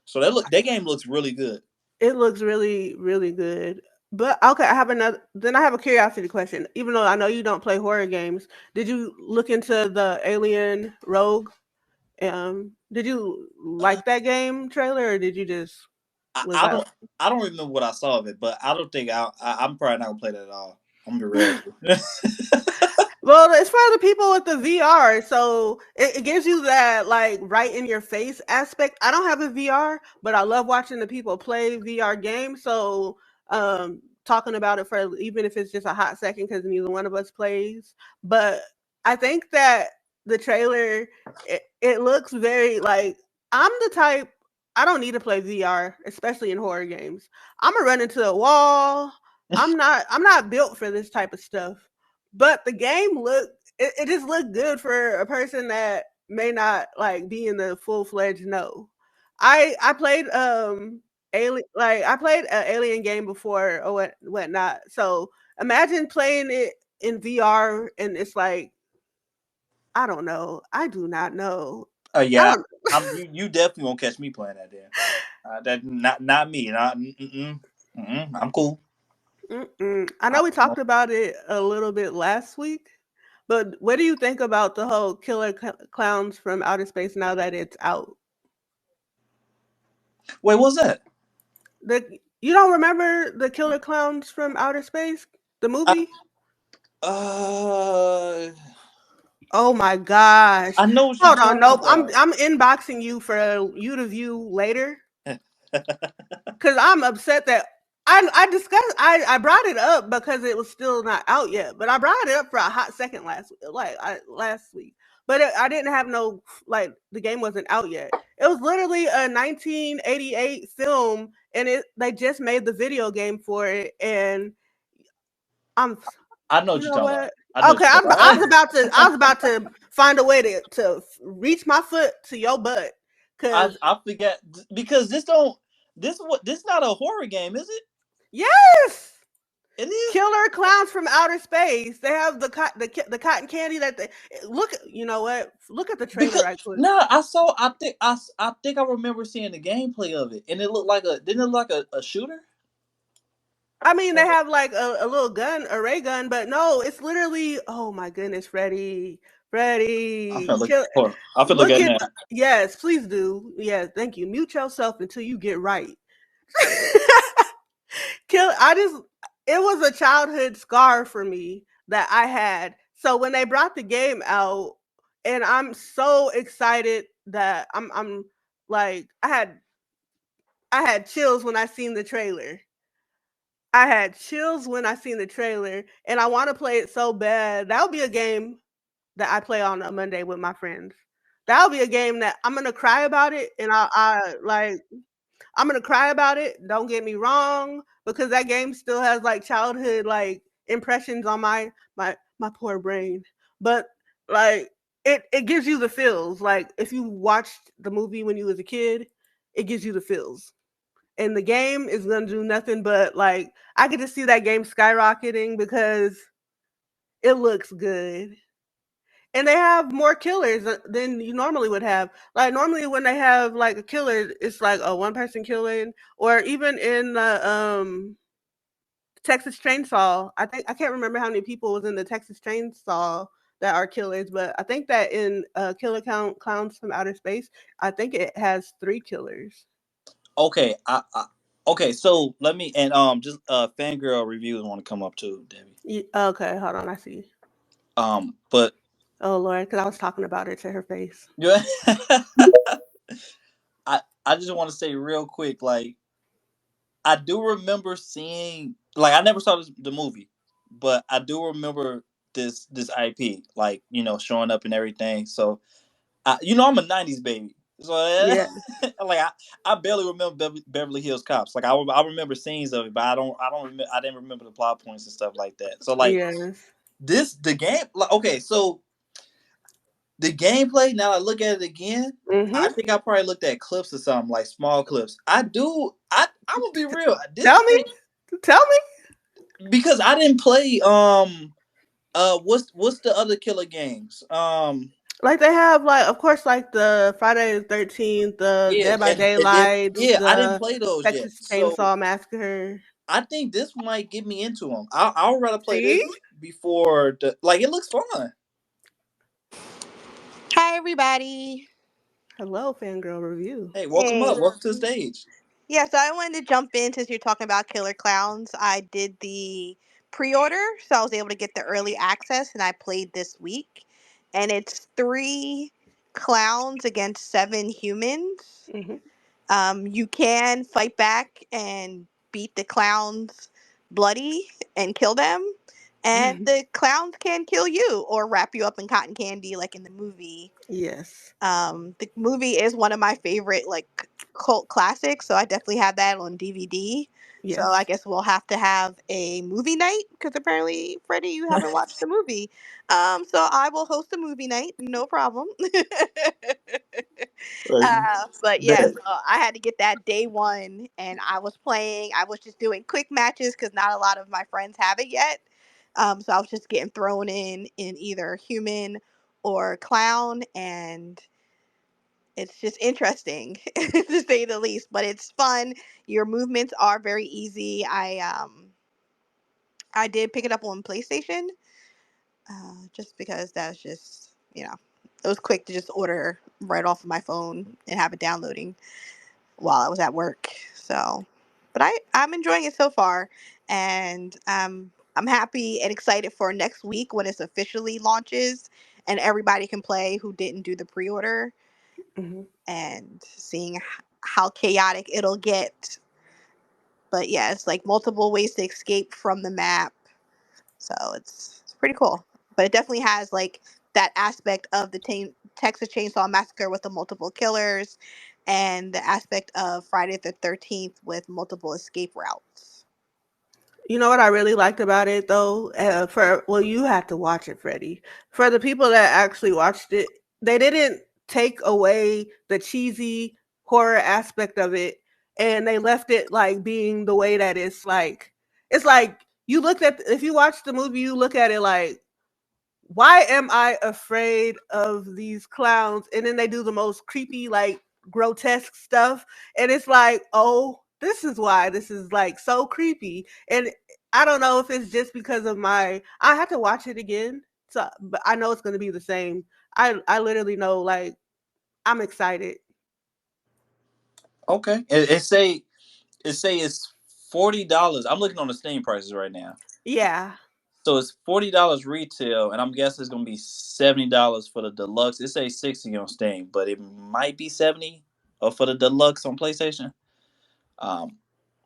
So that game looks really good. It looks really, really good. But okay, I have another. Then I have a curiosity question. Even though I know you don't play horror games, did you look into the Alien Rogue? Did you Uh, like that game trailer, or did you just I, was I out? don't I don't even know what I saw of it, but I don't think I'm probably not gonna play that at all. I'm gonna be real with you. Well, it's for the people with the VR, so it gives you that like right in your face aspect. I don't have a VR, but I love watching the people play VR games. So, talking about it for even if it's just a hot second because neither one of us plays. But I think that the trailer it looks very like I'm the type. I don't need to play VR, especially in horror games. I'm gonna run into a wall. I'm not built for this type of stuff. But the game it just looked good for a person that may not like be in the full fledged no. I played I played an alien game before or whatnot. So imagine playing it in VR and it's like I don't know. I do not know. I Yeah, don't you definitely won't catch me playing that then. That not me. I'm cool. mm-mm. I I, know we talked about it a little bit last week, but what do you think about the whole clowns from outer space now that it's out? wait, what's that? You don't remember the Killer Clowns from Outer Space, the I, movie? uh, Oh my gosh! I know what you're Hold on, talking nope. about. I'm inboxing you for you to view later because I'm upset that I discussed I brought it up because it was still not out yet, but I brought it up for a hot second last week. But I didn't have no like the game wasn't out yet. It was literally a 1988 film, and they just made the video game for it, and I'm I know you what you're know talking about. what? I know what Okay, you're talking I was about. about to find a way to reach my foot to your butt because I forget because this not a horror game, is it? yes, It is killer clowns from outer space. They have the cotton candy that they look. You know what? Look at the trailer because right quick. no, I saw. I think I remember seeing the gameplay of it, and it looked like a didn't it look like a shooter. I mean, they have like a little gun, a ray gun, but no, it's literally. Oh my goodness, I'm finna Freddy, look. kill. Hold on. I'm finna look Look at it at now. yes, please do. Yeah, thank you. Mute yourself until you get right. Kill I just it was a childhood scar for me that I had. So when they brought the game out and I'm so excited that I'm like I had chills when I seen the trailer. I had chills when I seen the trailer and I want to play it so bad. That would be a game that I play on a Monday with my friends. That would be a game that I'm gonna cry about it, and I like I'm gonna cry about it. Don't get me wrong, because that game still has like childhood like impressions on my poor brain. But like it gives you the feels. Like if you watched the movie when you was a kid, it gives you the feels. And the game is gonna do nothing but like I get to see that game skyrocketing because it looks good and they have more killers than you normally would have. Like normally when they have like a killer, it's like a one person killing, or even in the Texas Chainsaw. I think I can't remember how many people was in the Texas Chainsaw that are killers, but I think that in Killer Clowns from Outer Space, I think it has 3 killers. Okay, okay. So let me and just fangirl reviews want to come up too, Debbie. Okay, hold on, I see. But Oh Lord, because I was talking about it to her face. yeah, I just want to say real quick, like I do remember seeing, like I never saw the movie, but I do remember this IP, like showing up and everything. So I'm a '90s baby, so Yeah. like I barely remember Beverly Hills Cops. Like I remember scenes of it, but I didn't remember the plot points and stuff like that. So like Yes. the game, like, okay, so the gameplay. Now I look at it again. I Mhm. think I probably looked at clips or something, like small clips. I do. I'm gonna be real. This Tell me. game, Tell me. because I didn't play what's the other killer games? Like they have like of course like the Friday the 13th, the Yeah, Dead by and then Daylight, yeah, I didn't the play those yet. Texas So Chainsaw Massacre. I think this might get me into them. I'll rather play See? this before the, like, it looks fun. Hi, everybody. Hello, Fangirl Review. Hey, welcome up. Hey. Welcome to the stage. Yeah, so I wanted to jump in since you're talking about Killer Clowns. I did the pre order, so I was able to get the early access, and I played this week. And it's 3 clowns against 7 humans. Hmm. You can fight back and beat the clowns bloody and kill them. And the clowns can kill you or wrap you up in cotton candy, like in the movie. Yes. The movie is one of my favorite like cult classics, so I definitely have that on DVD. So I Yes. guess we'll have to have a movie night because apparently, Freddie, you haven't watched the movie. So I will host a movie night, no problem. Like, But yeah, bet. so I had to get that day one, and I was playing. I was just doing quick matches because not a lot of my friends have it yet. So I was just getting thrown in either human or clown, and it's just interesting to say the least. But it's fun. Your movements are very easy. I did pick it up on PlayStation, just because that's just it was quick to just order right off of my phone and have it downloading while I was at work. So, but I'm enjoying it so far, and I'm happy and excited for next week when it officially launches and everybody can play who didn't do the pre-order, Hmm. and seeing how chaotic it'll get. But yeah, it's like multiple ways to escape from the map, so it's pretty cool. But it definitely has like that aspect of the Texas Chainsaw Massacre with the multiple killers, and the aspect of Friday the 13th with multiple escape routes. You know what I really liked about it though? You had to watch it, Freddie. For the people that actually watched it, they didn't take away the cheesy horror aspect of it, and they left it like being the way that it's like you looked at if you watch the movie, you look at it like, why am I afraid of these clowns? And then they do the most creepy, like grotesque stuff. And it's like, oh, this is why this is like so creepy. And I don't know if it's just because of I have to watch it again. So, but I know it's going to be the same. I literally know, like, I'm excited. Okay. It say it's $40. I'm looking on the Steam prices right now. Yeah. So it's $40 retail, and I'm guessing it's gonna be $70 for the deluxe. It says 60 on Steam, but it might be 70 for the deluxe on PlayStation. Um,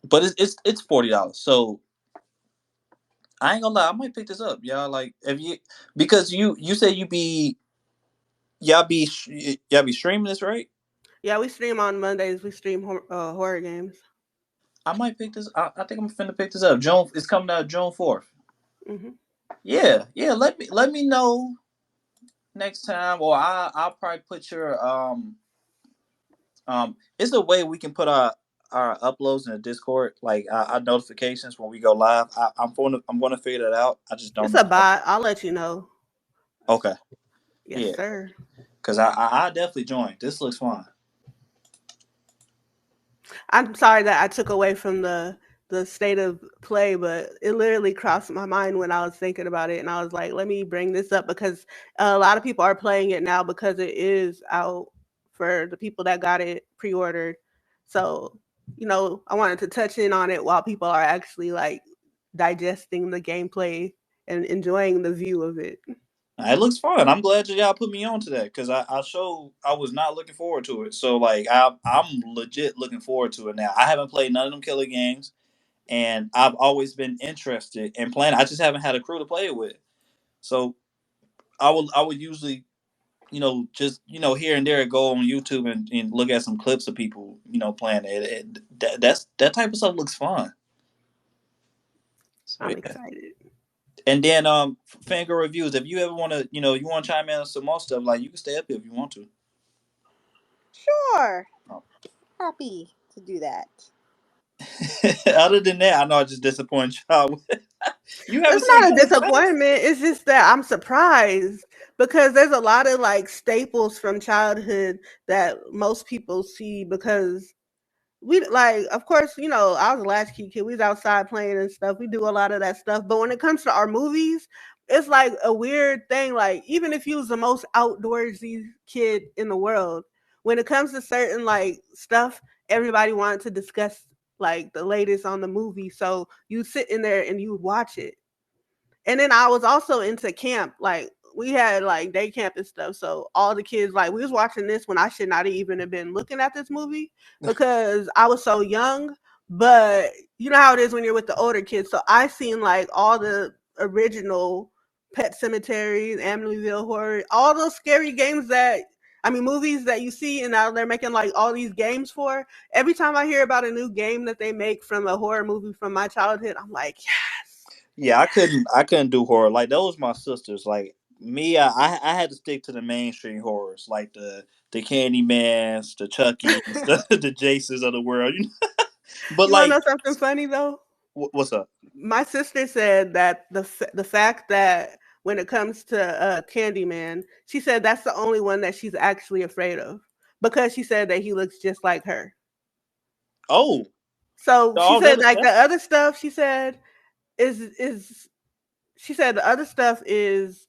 but it's $40. So I ain't gonna lie, I might pick this up, y'all. Like, if you, because you say y'all be streaming this, right? Yeah, we stream on Mondays. We stream horror games. I might pick this. I think I'm finna pick this up. June, it's coming out June 4th. Hmm. Yeah, yeah. Let me know next time, or I'll probably put your It's a way we can put our uploads in the Discord, like our notifications when we go live. I'm gonna figure that out. I just don't It's know a how. bot. I'll let you know. Okay, Yes, yeah, sir. because I definitely joined. This looks fun. I'm sorry that I took away from the state of play, but it literally crossed my mind when I was thinking about it, and I was like, let me bring this up because a lot of people are playing it now because it is out for the people that got it pre-ordered. So, I wanted to touch in on it while people are actually like digesting the gameplay and enjoying the view of it. It looks fun. I'm glad that y'all put me on to that because I was not looking forward to it. So like I'm legit looking forward to it now. I haven't played none of them killer games, and I've always been interested in playing. I just haven't had a crew to play it with. So I would usually just here and there go on YouTube and look at some clips of people playing it. That type of stuff looks fun. So I'm yeah. excited. And then fangirl reviews. If you ever want to you want to chime in on some more stuff, like you can stay up here if you want to. Sure. Happy to do that. Other than that, I know I just disappointed y'all. You haven't It's seen not a Killer Clowns? disappointment. It's just that I'm surprised because there's a lot of like staples from childhood that most people see because we like, of course, I was a latchkey kid. We was outside playing and stuff. We do a lot of that stuff. But when it comes to our movies, it's like a weird thing. Like, even if you was the most outdoorsy kid in the world, when it comes to certain like stuff, everybody wanted to discuss like the latest on the movie. So you sit in there and you watch it. And then I was also into camp. Like we had like day camp and stuff. So all the kids like we was watching this when I should not even have been looking at this movie because I was so young. But you know how it is when you're with the older kids. So I seen like all the original Pet Cemeteries, Amityville Horror, all those scary games that movies that you see and now they're making like all these games for. Every time I hear about a new game that they make from a horror movie from my childhood, I'm like, yes. Yeah, I couldn't do horror. Like those my sisters. Like me, I had to stick to the mainstream horrors, like the Candymans, the Chuckies, the Jasons of the world. But You want to like, know something funny though? what's up? My sister said that the fact that when it comes to Candyman, she said that's the only one that she's actually afraid of because she said that he looks just like her. Oh, So she all said that. like the other stuff she said is she said the other stuff is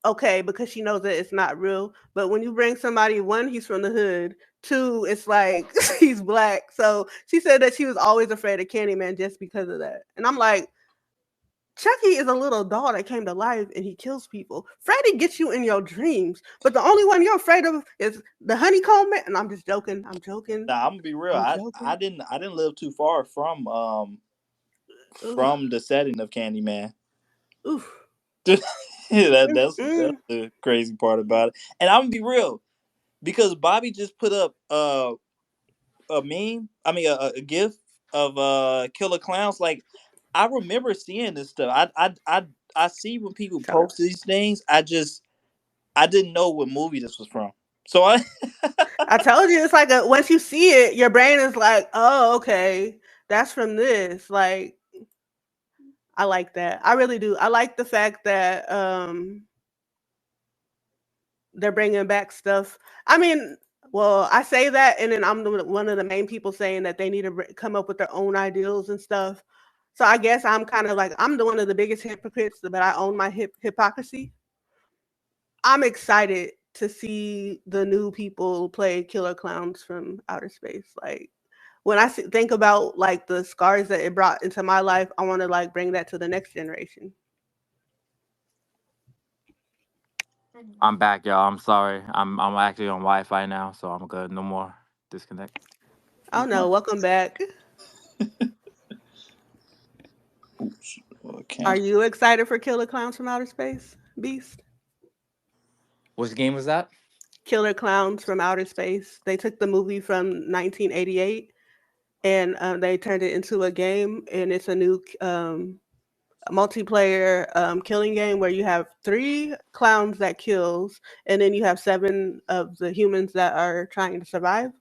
okay because she knows that it's not real. But when you bring somebody, one, he's from the hood. Two, it's like he's black. So she said that she was always afraid of Candyman just because of that. And I'm like, Chucky is a little doll that came to life and he kills people. Freddy gets you in your dreams, but the only one you're afraid of is the honeycomb man. And I'm just joking. I'm joking. Nah, I'm gonna be real. I'm I joking. didn't live too far Ooh, from the setting of Candyman. oof. That's Mm-mm. the crazy part about it. And I'm gonna be real because Bobby just put up a meme. I mean a gif of killer clowns. Like I remember seeing this stuff. I see when people Shut up. post these things. I didn't know what movie this was from. So I I told you it's like once you see it, your brain is like, oh, okay, that's from this. Like, I like that. I really do. I like the fact that they're bringing back stuff. I mean, well, I say that, and then I'm one of the main people saying that they need to come up with their own ideals and stuff. So I guess I'm kind of like I'm the one of the biggest hypocrites, but I own my hypocrisy. I'm excited to see the new people play killer clowns from outer space. Like when I think about like the scars that it brought into my life, I want to like bring that to the next generation. I'm back, y'all. I'm sorry. I'm actually on Wi-Fi now, so I'm good. No more disconnect. Oh no, welcome back. oops, Are cancel. you excited for Killer Clowns from Outer Space, Beast? Which game was that? Killer Clowns from Outer Space. They took the movie from 1988 and they turned it into a game, and it's a new multiplayer killing game where you have three clowns that kills, and then you have seven of the humans that are trying to survive.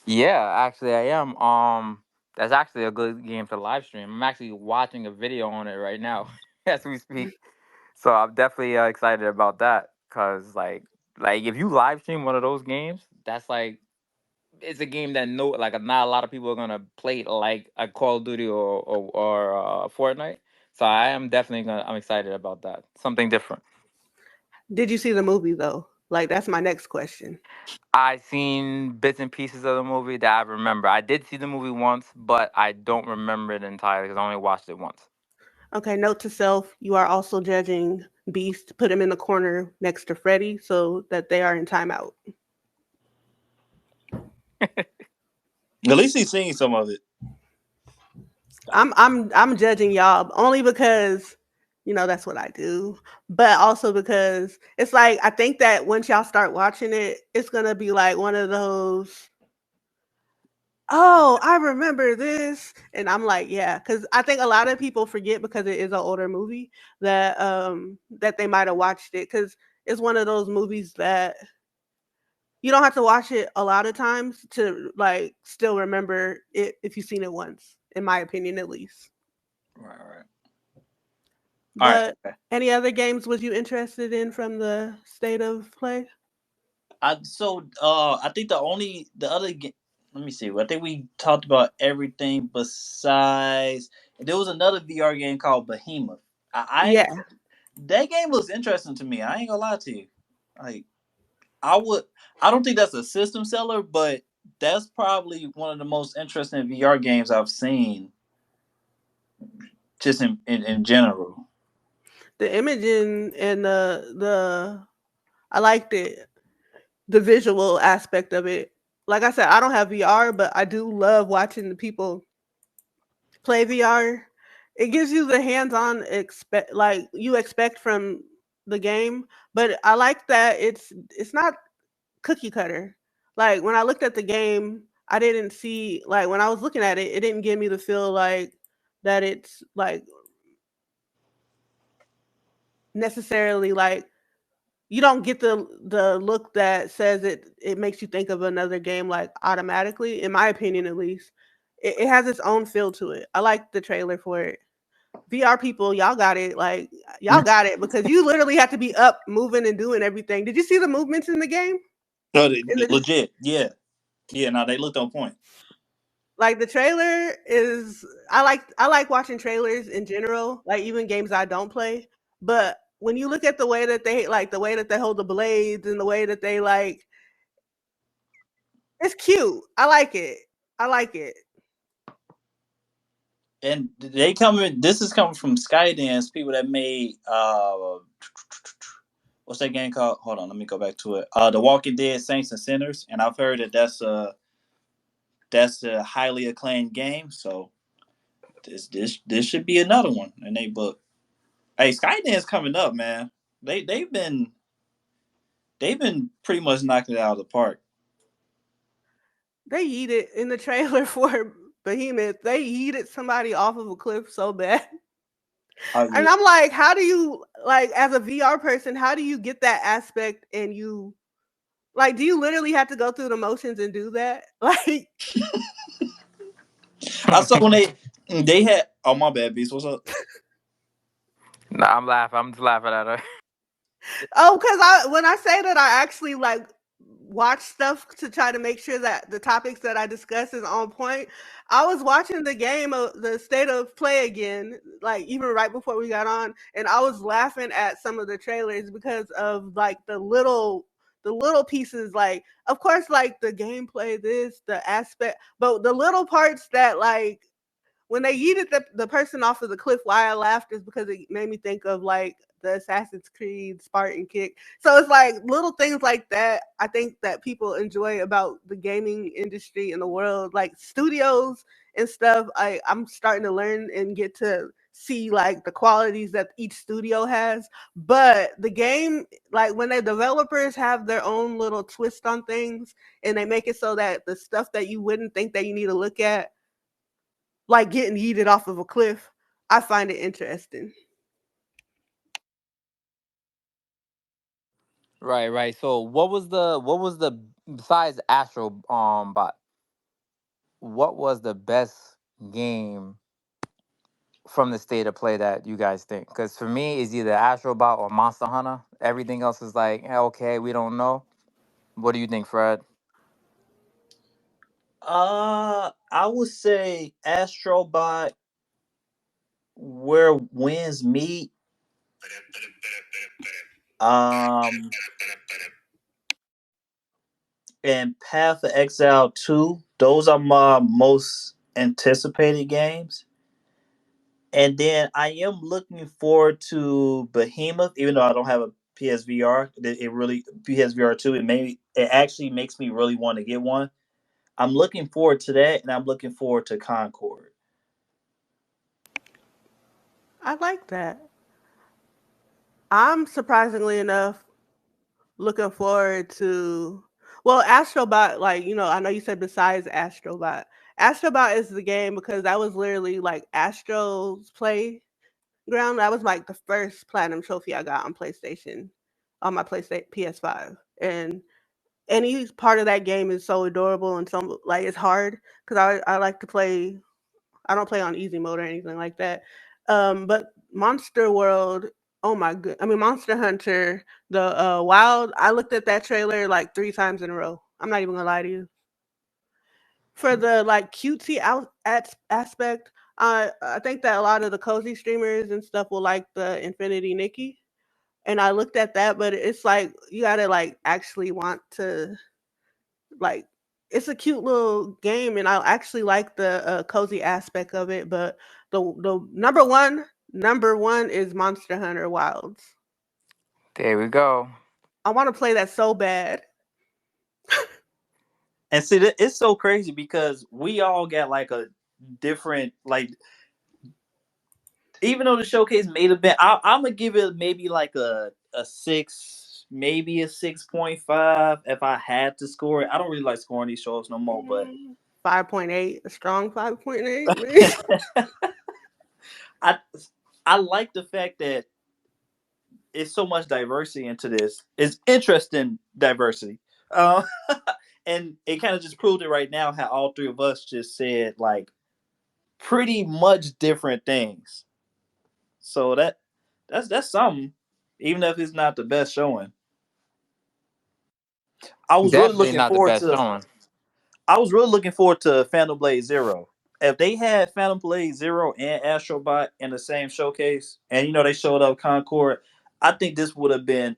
Yeah, actually, I am. That's actually a good game to live stream. I'm actually watching a video on it right now as we speak. So I'm definitely excited about that because, like if you live stream one of those games, that's like it's a game that not a lot of people are gonna play it like a Call of Duty or Fortnite. So I am definitely gonna. I'm excited about that. Something different. Did you see the movie though? Like that's my next question. I seen bits and pieces of the movie that I remember. I did see the movie once, but I don't remember it entirely because I only watched it once. Okay, note to self, you are also judging Beast, put him in the corner next to Freddy so that they are in timeout. At least he's seen some of it. I'm judging y'all only because that's what I do, but also because it's like I think that once y'all start watching it, it's gonna be like one of those. Oh, I remember this, and I'm like, yeah, because I think a lot of people forget because it is an older movie that they might have watched it because it's one of those movies that you don't have to watch it a lot of times to like still remember it if you've seen it once, in my opinion, at least. Right, right. All right. But Okay. any other games was you interested in from the state of play? I think the other game. Let me see. I think we talked about everything besides there was another VR game called Behemoth. I Yeah, That game looks interesting to me. I ain't gonna lie to you. Like I would I don't think that's a system seller, but that's probably one of the most interesting VR games I've seen just in general. the imaging and the I liked it, the visual aspect of it. Like I said, I don't have VR, but I do love watching the people play VR. It gives you the hands-on expect like you expect from the game, but I like that it's not cookie cutter. Like when I looked at the game, I didn't see like when I was looking at it, it didn't give me the feel like that it's like necessarily like you don't get the look that says it makes you think of another game like automatically, in my opinion at least. It has its own feel to it. I like the trailer for it. VR people, y'all got it. Like y'all got it because you literally have to be up, moving, and doing everything. Did you see the movements in the game? No, In the legit. Yeah. Yeah, no, they looked on point. like the trailer is I like watching trailers in general, like even games I don't play. But when you look at the way that they like the way that they hold the blades and the way that they like it's cute. I like it. I like it. And they coming. This is coming from Skydance, people that made what's that game called? Hold on, let me go back to it. The Walking Dead Saints and Sinners, and I've heard that that's a highly acclaimed game. So this should be another one in they book. Hey, Skydance coming up, man. They've been pretty much knocking it out of the park. They yeeted in the trailer for Behemoth. They yeeted somebody off of a cliff so bad. Oh And yeah. I'm like, how do you like as a VR person, how do you get that aspect and you like do you literally have to go through the motions and do that? Like I saw when they had. Oh my bad, Beast. What's up? Nah, I'm laughing. I'm just laughing at her. oh, because I when I say that I actually like watch stuff to try to make sure that the topics that I discuss is on point. I was watching the game of the state of play again, like even right before we got on, and I was laughing at some of the trailers because of like the little pieces, like of course like the gameplay, this, the aspect, but the little parts that like when they yeeted the person off of the cliff, why I laughed is because it made me think of like the Assassin's Creed Spartan kick. So it's like little things like that. I think that people enjoy about the gaming industry in the world, like studios and stuff. I'm starting to learn and get to see like the qualities that each studio has. But the game, like when the developers have their own little twist on things and they make it so that the stuff that you wouldn't think that you need to look at like getting yeeted off of a cliff. I find it interesting. Right, right. So what was the besides Astro bot? What was the best game from the state of play that you guys think? Because for me, it's either Astrobot or Monster Hunter. Everything else is like, okay, we don't know. What do you think, Fred? I would say Astrobot, where winds meet. Um, and Path of Exile 2. Those are my most anticipated games. And then I am looking forward to Behemoth, even though I don't have a PSVR. It really PSVR 2. It actually makes me really want to get one. I'm looking forward to that, and I'm looking forward to Concord. I like that. I'm surprisingly enough looking forward to well, Astrobot, like, I know you said besides Astrobot. Astrobot is the game because that was literally like Astro's playground. That was like the first platinum trophy I got on PlayStation, on my PlayStation PS5. And any part of that game is so adorable and so like it's hard because I like to play. I don't play on easy mode or anything like that. But Monster World, oh my good, I mean Monster Hunter, the Wild. I looked at that trailer like 3 times in a row. I'm not even gonna lie to you. For the like cutesy aspect, I think that a lot of the cozy streamers and stuff will like the Infinity Nikki. And I looked at that, but it's like you gotta like actually want to like it's a cute little game and I actually like the cozy aspect of it, but the number one is Monster Hunter Wilds. There we go. I want to play that so bad. And see, it's so crazy because we all got like a different like. Even though the showcase may have been, I'm gonna give it maybe like a six, maybe a 6.5 if I had to score it. I don't really like scoring these shows no more, but 5.8, a strong 5.8 maybe. I I like the fact that it's so much diversity into this. It's interesting diversity. Uh, and it kind of just proved it right now how all three of us just said like pretty much different things. So that's something, even if it's not the best showing. I was really Definitely looking not the forward best to. showing. I was really looking forward to Phantom Blade Zero. If they had Phantom Blade Zero and Astrobot in the same showcase, and they showed up Concord, I think this would have been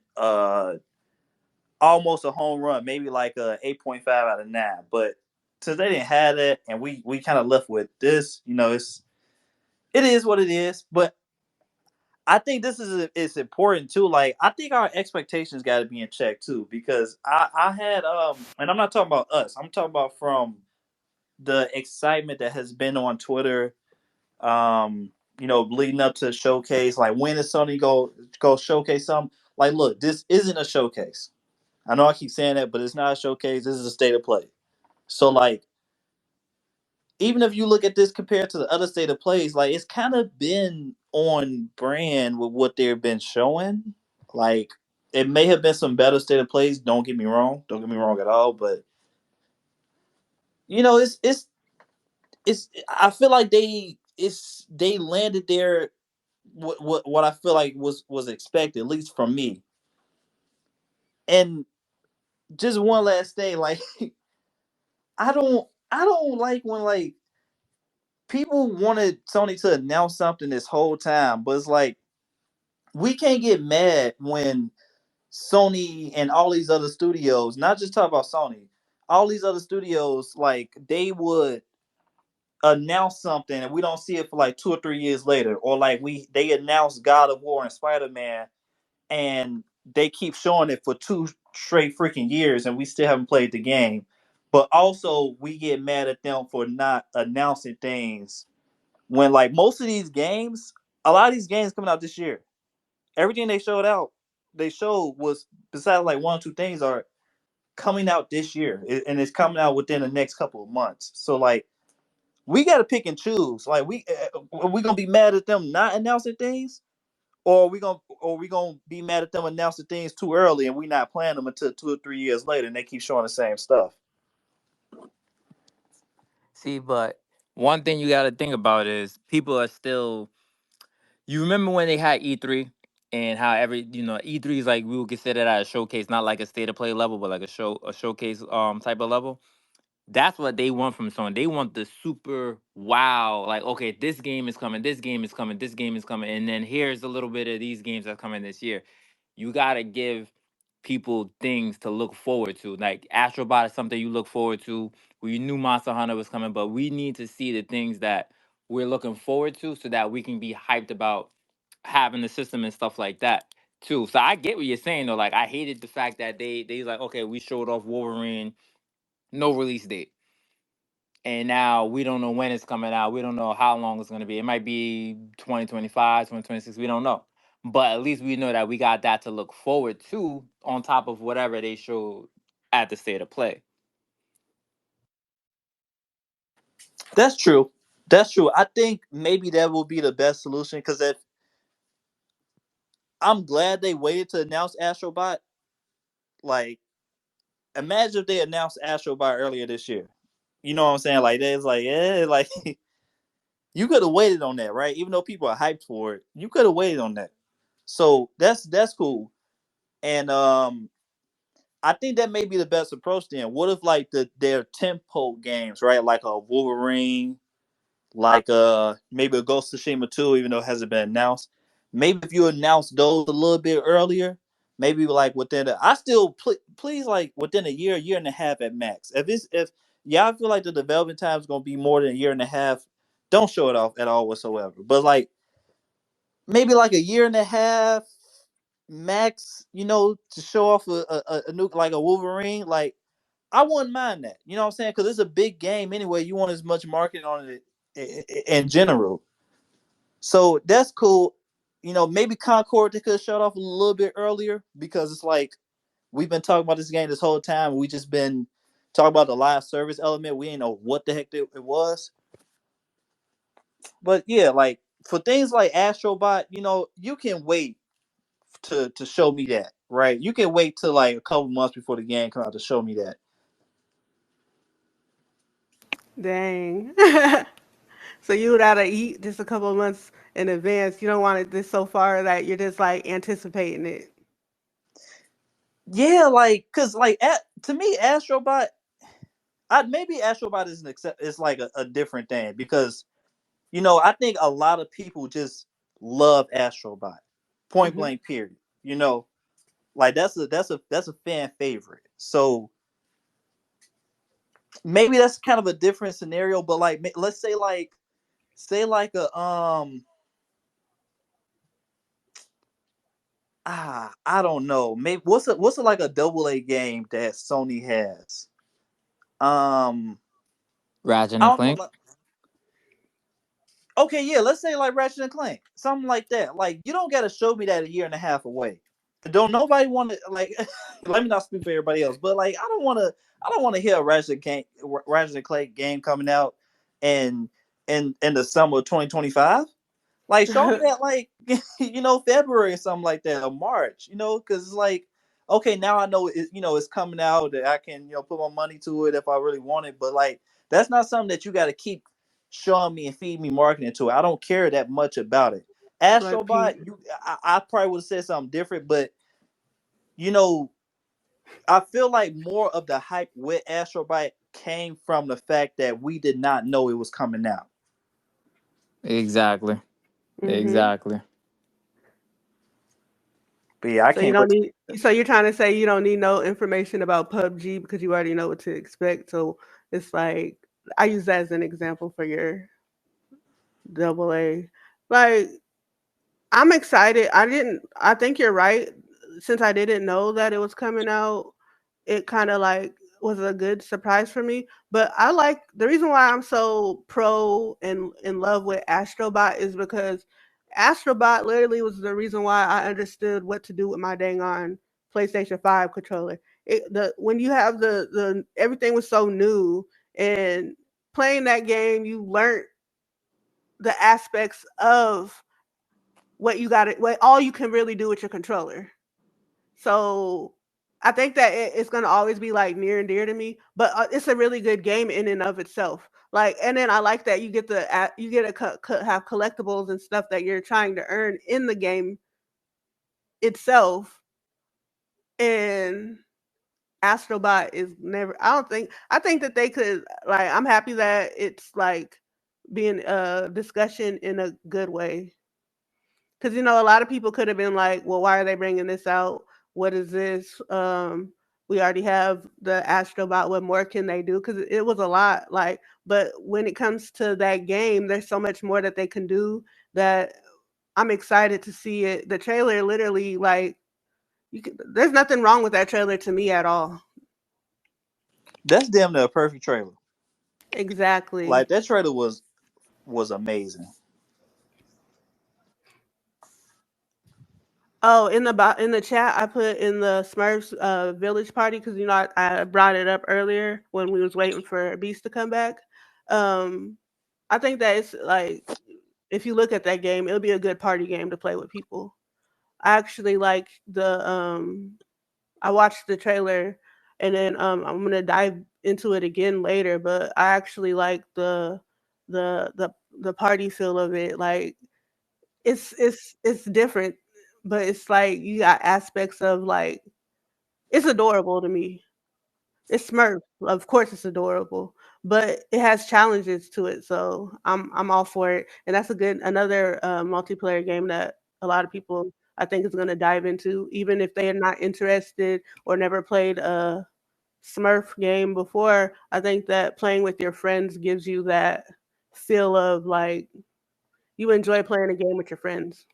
almost a home run, maybe like a 8.5 out of 9. But since they didn't have that, and we kind of left with this, it is what it is. But I think this is it's important too. Like I think our expectations got to be in check too, because I had and I'm not talking about us. I'm talking about from the excitement that has been on Twitter. Leading up to the showcase. Like when is Sony go showcase something? Like, look, this isn't a showcase. I know I keep saying that, but it's not a showcase. This is a state of play. So like, even if you look at this compared to the other state of plays, like it's kind of been on brand with what they've been showing. Like it may have been some better state of plays. Don't get me wrong. Don't get me wrong at all. But it's. I feel like they landed there. What I feel like was expected, at least from me. And just one last thing, like I don't like when like people wanted Sony to announce something this whole time, but it's like we can't get mad when Sony and all these other studios, not just talk about Sony, all these other studios, like they would announce something and we don't see it for like 2 or 3 years later, or like they announced God of War and Spider Man, and they keep showing it for 2 straight freaking years, and we still haven't played the game. But also, we get mad at them for not announcing things when like most of these games, a lot of these games coming out this year. Everything they showed was besides like 1 or 2 things are coming out this year, and it's coming out within the next couple of months. So like we got to pick and choose. Like are we gonna be mad at them not announcing things, or are we gonna be mad at them announcing things too early and we not playing them until 2 or 3 years later and they keep showing the same stuff. See, but one thing you got to think about is people are still. You remember when they had E3 and how E3 is like we would consider that a showcase, not like a state of play level, but like a showcase type of level. That's what they want from Sony. They want the super wow, like, okay, this game is coming, this game is coming, this game is coming, and then here's a little bit of these games that are coming this year. You gotta give people things to look forward to. Like Astrobot is something you look forward to. We knew Monster Hunter was coming, but we need to see the things that we're looking forward to so that we can be hyped about having the system and stuff like that too. So I get what you're saying though. Like I hated the fact that they like, okay, we showed off Wolverine, no release date, and now we don't know when it's coming out. We don't know how long it's going to be. It might be 2025, 2026. We don't know. But at least we know that we got that to look forward to on top of whatever they showed at the state of play. That's true. That's true. I think maybe that will be the best solution because if I'm glad they waited to announce Astrobot. Like, imagine if they announced Astrobot earlier this year. You know what I'm saying? Like, it's like, yeah, like you could have waited on that, right? Even though people are hyped for it, you could have waited on that. So that's cool. And I think that may be the best approach. Then, what if like their tempo games, right? Like a Wolverine, like maybe a Ghost of Tsushima 2, even though it hasn't been announced. Maybe if you announce those a little bit earlier, maybe like within I still please like within a year and a half at max. If y'all feel like the development time is gonna be more than a year and a half, don't show it off at all whatsoever. But like maybe like a year and a half max, to show off a new like a Wolverine, like I wouldn't mind that. You know what I'm saying? Because it's a big game anyway. You want as much marketing on it in general. So that's cool. Maybe Concord they could have shut off a little bit earlier because it's like we've been talking about this game this whole time. We just been talking about the live service element. We didn't know what the heck it was. But yeah, like for things like Astrobot, you can wait to show me that, right? You can wait till like a couple months before the game comes out to show me that. Dang. So you would rather eat just a couple of months in advance. You don't want it this so far that you're just like anticipating it. Yeah, like cause like to me, Astrobot, maybe Astrobot is is like a different thing because I think a lot of people just love Astrobot, point Hmm. blank. Period. Like that's a fan favorite. So maybe that's kind of a different scenario. But like, let's say like a I don't know. Maybe what's like a double A game that Sony has? Um, Ratchet I and don't know. Clank. Like, okay, yeah, let's say like Ratchet and Clank, something like that. Like you don't gotta show me that a year and a half away. Don't nobody want to like. Let me not speak for everybody else, but like I don't want to. I don't want to hear a Ratchet and Clank game coming out in in the summer of 2025. Like show me that like February or something like that or March. Because it's like okay now I know it's coming out that I can put my money to it if I really want it. But like that's not something that you got to keep showing me and feed me marketing to it. I don't care that much about it. Like Astrobot, Pete. I probably would have said something different, but you know I feel like more of the hype with Astrobot came from the fact that we did not know it was coming out. Exactly. Hmm. Exactly. But yeah, I So you can't don't wait. need. So you're trying to say you don't need no information about PUBG because you already know what to expect. So it's like I use that as an example for your double A. Like I'm excited. I didn't. I think you're right. Since I didn't know that it was coming out, it kind of like was a good surprise for me. But I like the reason why I'm so pro and in love with Astrobot is because Astrobot literally was the reason why I understood what to do with my dang on PlayStation 5 controller. When you have the everything was so new and playing that game, you learned the aspects of what you got what all you can really do with your controller. So I think that it's gonna always be like near and dear to me. But it's a really good game in and of itself. Like, and then I like that you get you get to have collectibles and stuff that you're trying to earn in the game itself. And Astrobot is never. I don't think. I think that they could. Like, I'm happy that it's like being a discussion in a good way. Because a lot of people could have been like, "Well, why are they bringing this out? What is this? We already have the Astrobot. What more can they do?" Because it was a lot. Like, but when it comes to that game, there's so much more that they can do that I'm excited to see it. The trailer literally like there's nothing wrong with that trailer to me at all. That's damn near a perfect trailer. Exactly. Like that trailer was amazing. Oh, in the chat, I put in the Smurfs village party because I brought it up earlier when we was waiting for Beast to come back. Um, I think that it's like if you look at that game, it'll be a good party game to play with people. I actually like the I watched the trailer and then I'm gonna dive into it again later, but I actually like the the the party feel of it. Like it's different, but it's like you got aspects of like it's adorable to me. It's Smurf, of course it's adorable, but it has challenges to it, so I'm all for it. And that's another multiplayer game that a lot of people I think is gonna dive into, even if they are not interested or never played a Smurf game before. I think that playing with your friends gives you that feel of like you enjoy playing a game with your friends.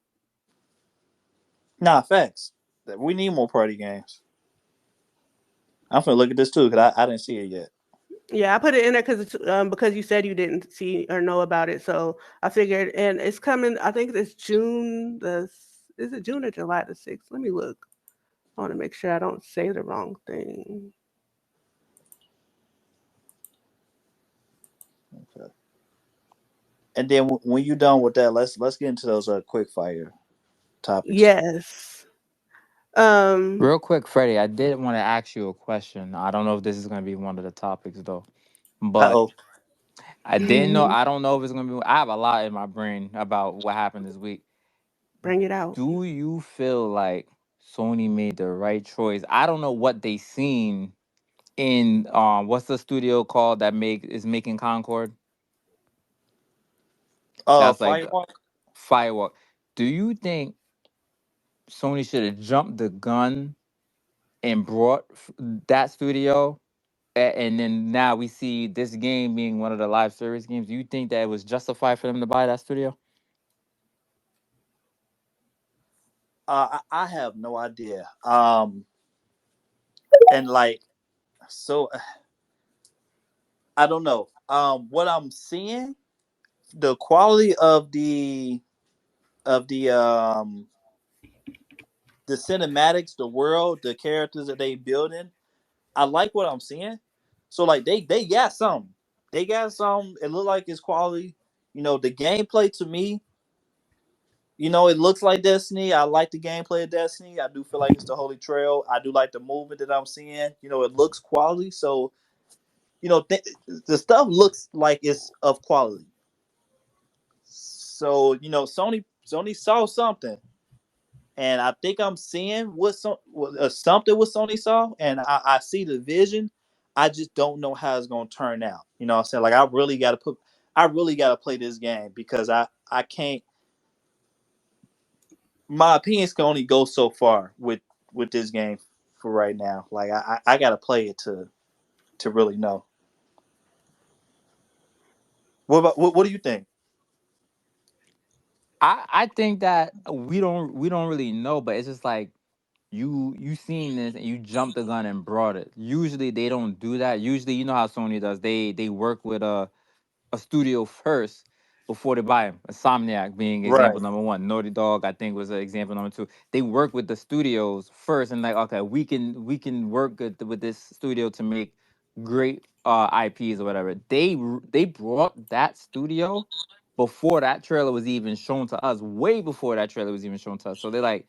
Nah, facts. We need more party games. I'm gonna look at this too because I didn't see it yet. Yeah, I put it in there because you said you didn't see or know about it, so I figured, and it's coming. I think it's June is it June or July the 6th? Let me look. I want to make sure I don't say the wrong thing. Okay. And then when you're done with that, let's get into those quick fire topics. Yes. Um. Real quick, Freddie, I did want to ask you a question. I don't know if this is going to be one of the topics though, Uh but oh. I didn't know. I don't know if it's going to be. I have a lot in my brain about what happened this week. Bring it out. Do you feel like Sony made the right choice? I don't know what they seen in what's the studio called that make is making Concord? That's like Firewalk. Firework. Do you think Sony should have jumped the gun and brought that studio? And then now we see this game being one of the live service games. Do you think that it was justified for them to buy that studio? I have no idea. And like so, I don't know. What I'm seeing, the quality of the cinematics, the world, the characters that they building. I like what I'm seeing. So like they got some. They got some. It look like it's quality. The gameplay to me, it looks like Destiny. I like the gameplay of Destiny. I do feel like it's the Holy Trail. I do like the movement that I'm seeing. It looks quality. So, the stuff looks like it's of quality. So, Sony saw something. And I think I'm seeing something what Sony saw, and I see the vision. I just don't know how it's gonna turn out. You know what I'm saying? Like I really gotta play this game because I can't. My opinions can only go so far with this game for right now. Like I gotta play it to really know. What do you think? I think that we don't really know, but it's just like you seen this and you jumped the gun and brought it. Usually they don't do that. Usually you know how Sony does. They work with a studio first before they buy them. Insomniac being example Right. number one. Naughty Dog, I think, was example number two. They work with the studios first and like, okay, we can work with this studio to make great IPs or whatever. They brought that studio before that trailer was even shown to us, way before that trailer was even shown to us. So they're like,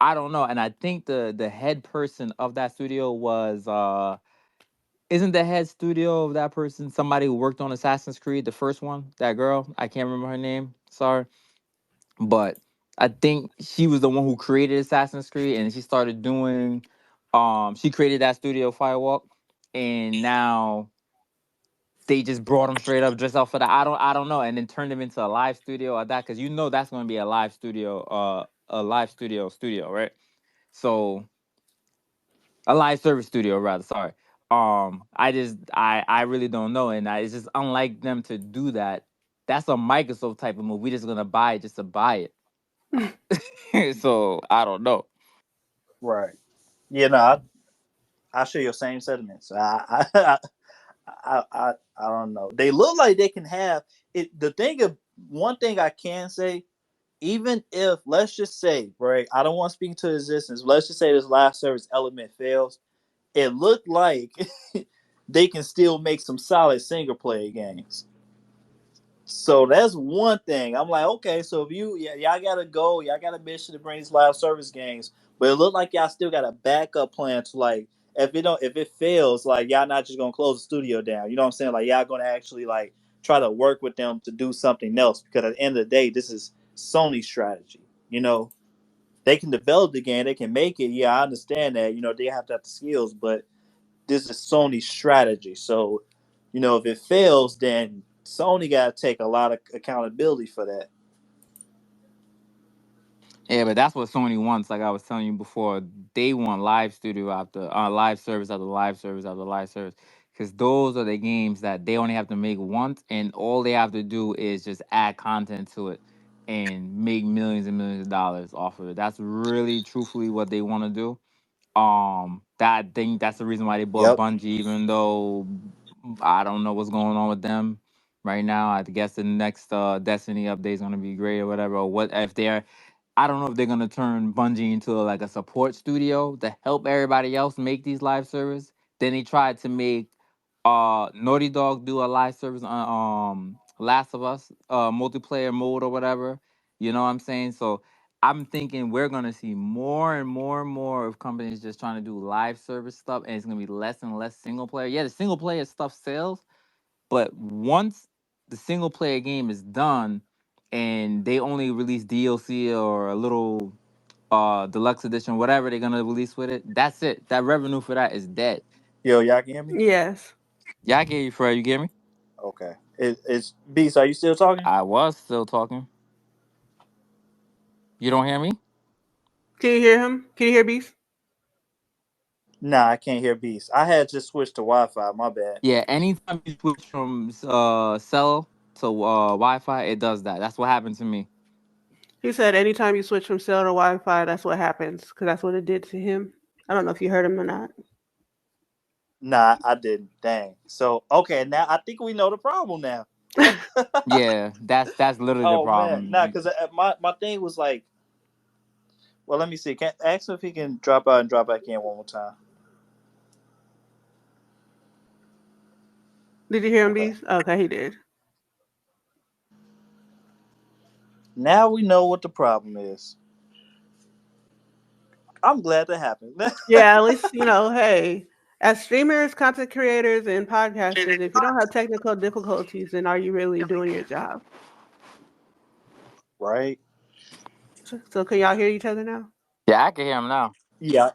I don't know. And I think the head person of that studio was isn't the head studio of that person somebody who worked on Assassin's Creed, the first one? That girl, I can't remember her name. Sorry, but I think she was the one who created Assassin's Creed, and she started doing. She created that studio Firewalk, and now they just brought him straight up dressed up for that. I don't know, and then turned him into a live studio or that, because that's going to be a live studio, right? So a live service studio rather. Sorry. I really don't know, and it's just unlike them to do that. That's a Microsoft type of move. We just gonna buy it just to buy it. So I don't know. Right. Yeah, no, I share your same sentiments. I don't know. They look like they can have it. The thing of one thing I can say, even if let's just say, right, I don't want to speak to existence. Let's just say this live service element fails. It looked like they can still make some solid single player games. So that's one thing. I'm like, okay, so if y'all gotta go, y'all got a mission to bring these live service games, but it looked like y'all still got a backup plan to like if it fails, like y'all not just gonna close the studio down. You know what I'm saying? Like y'all gonna actually like try to work with them to do something else because at the end of the day, this is Sony's strategy. You know, they can develop the game, they can make it. Yeah, I understand that. You know, they have to have the skills, but this is Sony's strategy. So, you know, if it fails, then Sony got to take a lot of accountability for that. Yeah, but that's what Sony wants. Like I was telling you before, they want live studio after live service after live service after live service, because those are the games that they only have to make once, and all they have to do is just add content to it and make millions and millions of dollars off of it. That's really, truthfully, what they want to do. That I think that's the reason why they bought Yep. Bungie, even though I don't know what's going on with them right now. I guess the next Destiny update is gonna be great or whatever. Or what if they're I don't know if they're gonna turn Bungie into like a support studio to help everybody else make these live servers. Then they tried to make Naughty Dog do a live service on Last of Us multiplayer mode or whatever. You know what I'm saying? So I'm thinking we're gonna see more and more and more of companies just trying to do live service stuff, and it's gonna be less and less single player. Yeah, the single player stuff sells, but once the single player game is done and they only release DLC or a little deluxe edition, whatever they're gonna release with it, that's it. That revenue for that is dead. Yo, y'all can hear me? Yes. Yeah, I get you, Fred. You get me? Okay. It's Beast. Are you still talking? I was still talking. You don't hear me? Can you hear him? Can you hear Beast? Nah, I can't hear Beast. I had just switched to Wi-Fi. My bad. Yeah, anytime you switch from cell to Wi-Fi, it does that. That's what happened to me. He said anytime you switch from cell to Wi-Fi, that's what happens because that's what it did to him. I don't know if you heard him or not. Nah, I didn't. Dang. So okay, now I think we know the problem now. Yeah, that's literally the Oh man, problem. nah, because my thing was like, well, let me see. Can ask him if he can drop out and drop back in one more time. Did you hear him, Okay. Beast? Okay, he did. Now we know what the problem is. I'm glad that happened. Yeah, at least, hey, as streamers, content creators, and podcasters, if you don't have technical difficulties, then are you really doing your job? Right? So can y'all hear each other now? Yeah, I can hear him now. Yeah.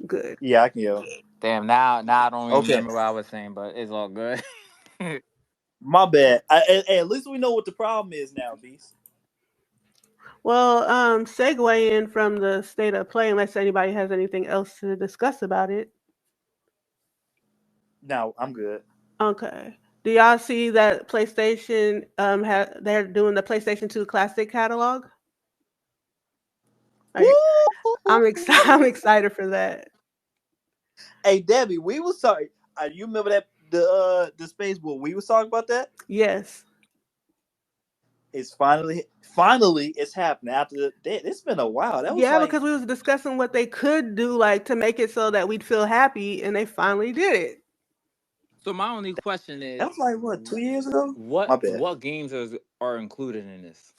Good. Yeah, I can hear. Damn, now I don't even Okay. remember what I was saying, but it's all good. My bad. At least we know what the problem is now, Beast. Well, segue in from the state of play, unless anybody has anything else to discuss about it. No, I'm good. Okay. Do y'all see that PlayStation they're doing the PlayStation 2 Classic catalog? Like, Woo! I'm excited for that. Hey Debbie, we was sorry. You remember that the space where we was talking about that? Yes. It's finally it's happening after it's been a while. That was Yeah, like because we was discussing what they could do, like to make it so that we'd feel happy, and they finally did it. So my only question that is, was like what 2 years ago? what My bad. what games are included in this?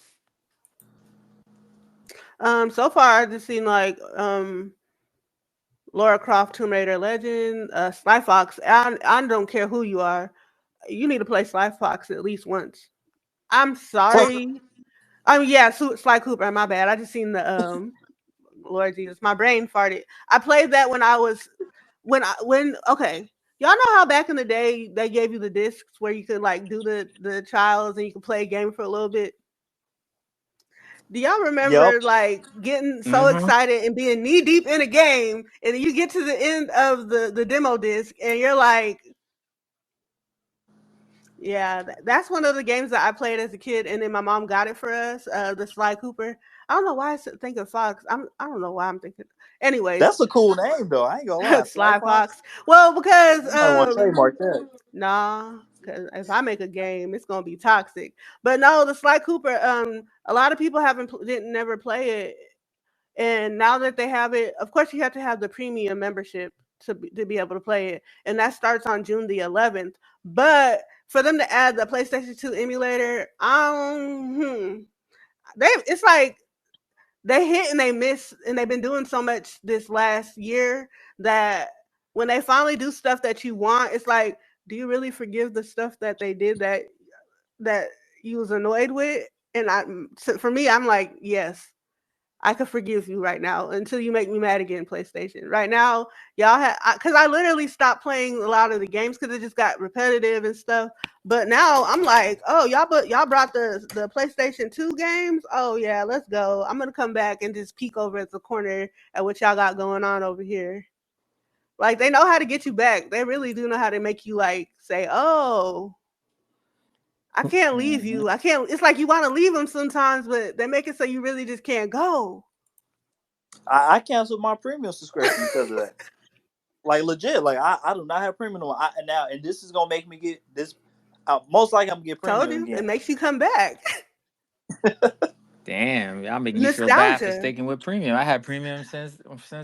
So far I just seen like Laura Croft, Tomb Raider Legend, Sly Fox. I don't care who you are, you need to play Sly Fox at least once. I'm Fuck. sorry. I mean, yeah, Sly Cooper. My bad. I just seen the Lord Jesus, my brain farted. I played that when I was when okay. Y'all know how back in the day they gave you the discs where you could like do the trials and you could play a game for a little bit. Do y'all Yep. remember like getting so Mm-hmm. excited and being knee deep in a game and then you get to the end of the demo disc and you're like, yeah, that's one of the games that I played as a kid, and then my mom got it for us. The Sly Cooper. I don't know why I think of Fox. I don't know why I'm thinking. Anyways, That's a cool name though. I ain't gonna lie. Sly Sly Fox. Fox. Well, because You might want to trademark that. nah, because if I make a game, it's gonna be toxic. But no, the Sly Cooper. A lot of people didn't never play it, and now that they have it, of course, you have to have the premium membership to be able to play it, and that starts on June the 11th. But for them to add the PlayStation 2 emulator, it's like they hit and they miss, and they've been doing so much this last year that when they finally do stuff that you want, it's like, do you really forgive the stuff that they did that you was annoyed with? And for me, I'm like, yes, I could forgive you right now until you make me mad again, PlayStation. Right now, y'all have because I literally stopped playing a lot of the games because it just got repetitive and stuff. But now I'm like, oh, y'all brought the PlayStation 2 games. Oh yeah, let's go. I'm gonna come back and just peek over at the corner at what y'all got going on over here. Like they know how to get you back. They really do know how to make you like say, oh, I can't leave Mhm. you. I can't. It's like you want to leave them sometimes, but they make it so you really just can't go. I canceled my premium subscription because of that. Like legit. Like I do not have premium no more. Now and this is gonna make me get this. Most likely I'm gonna get Told premium you, it again. makes you come back. Damn, y'all making me feel bad for Nostalgia. sticking with premium. I had premium since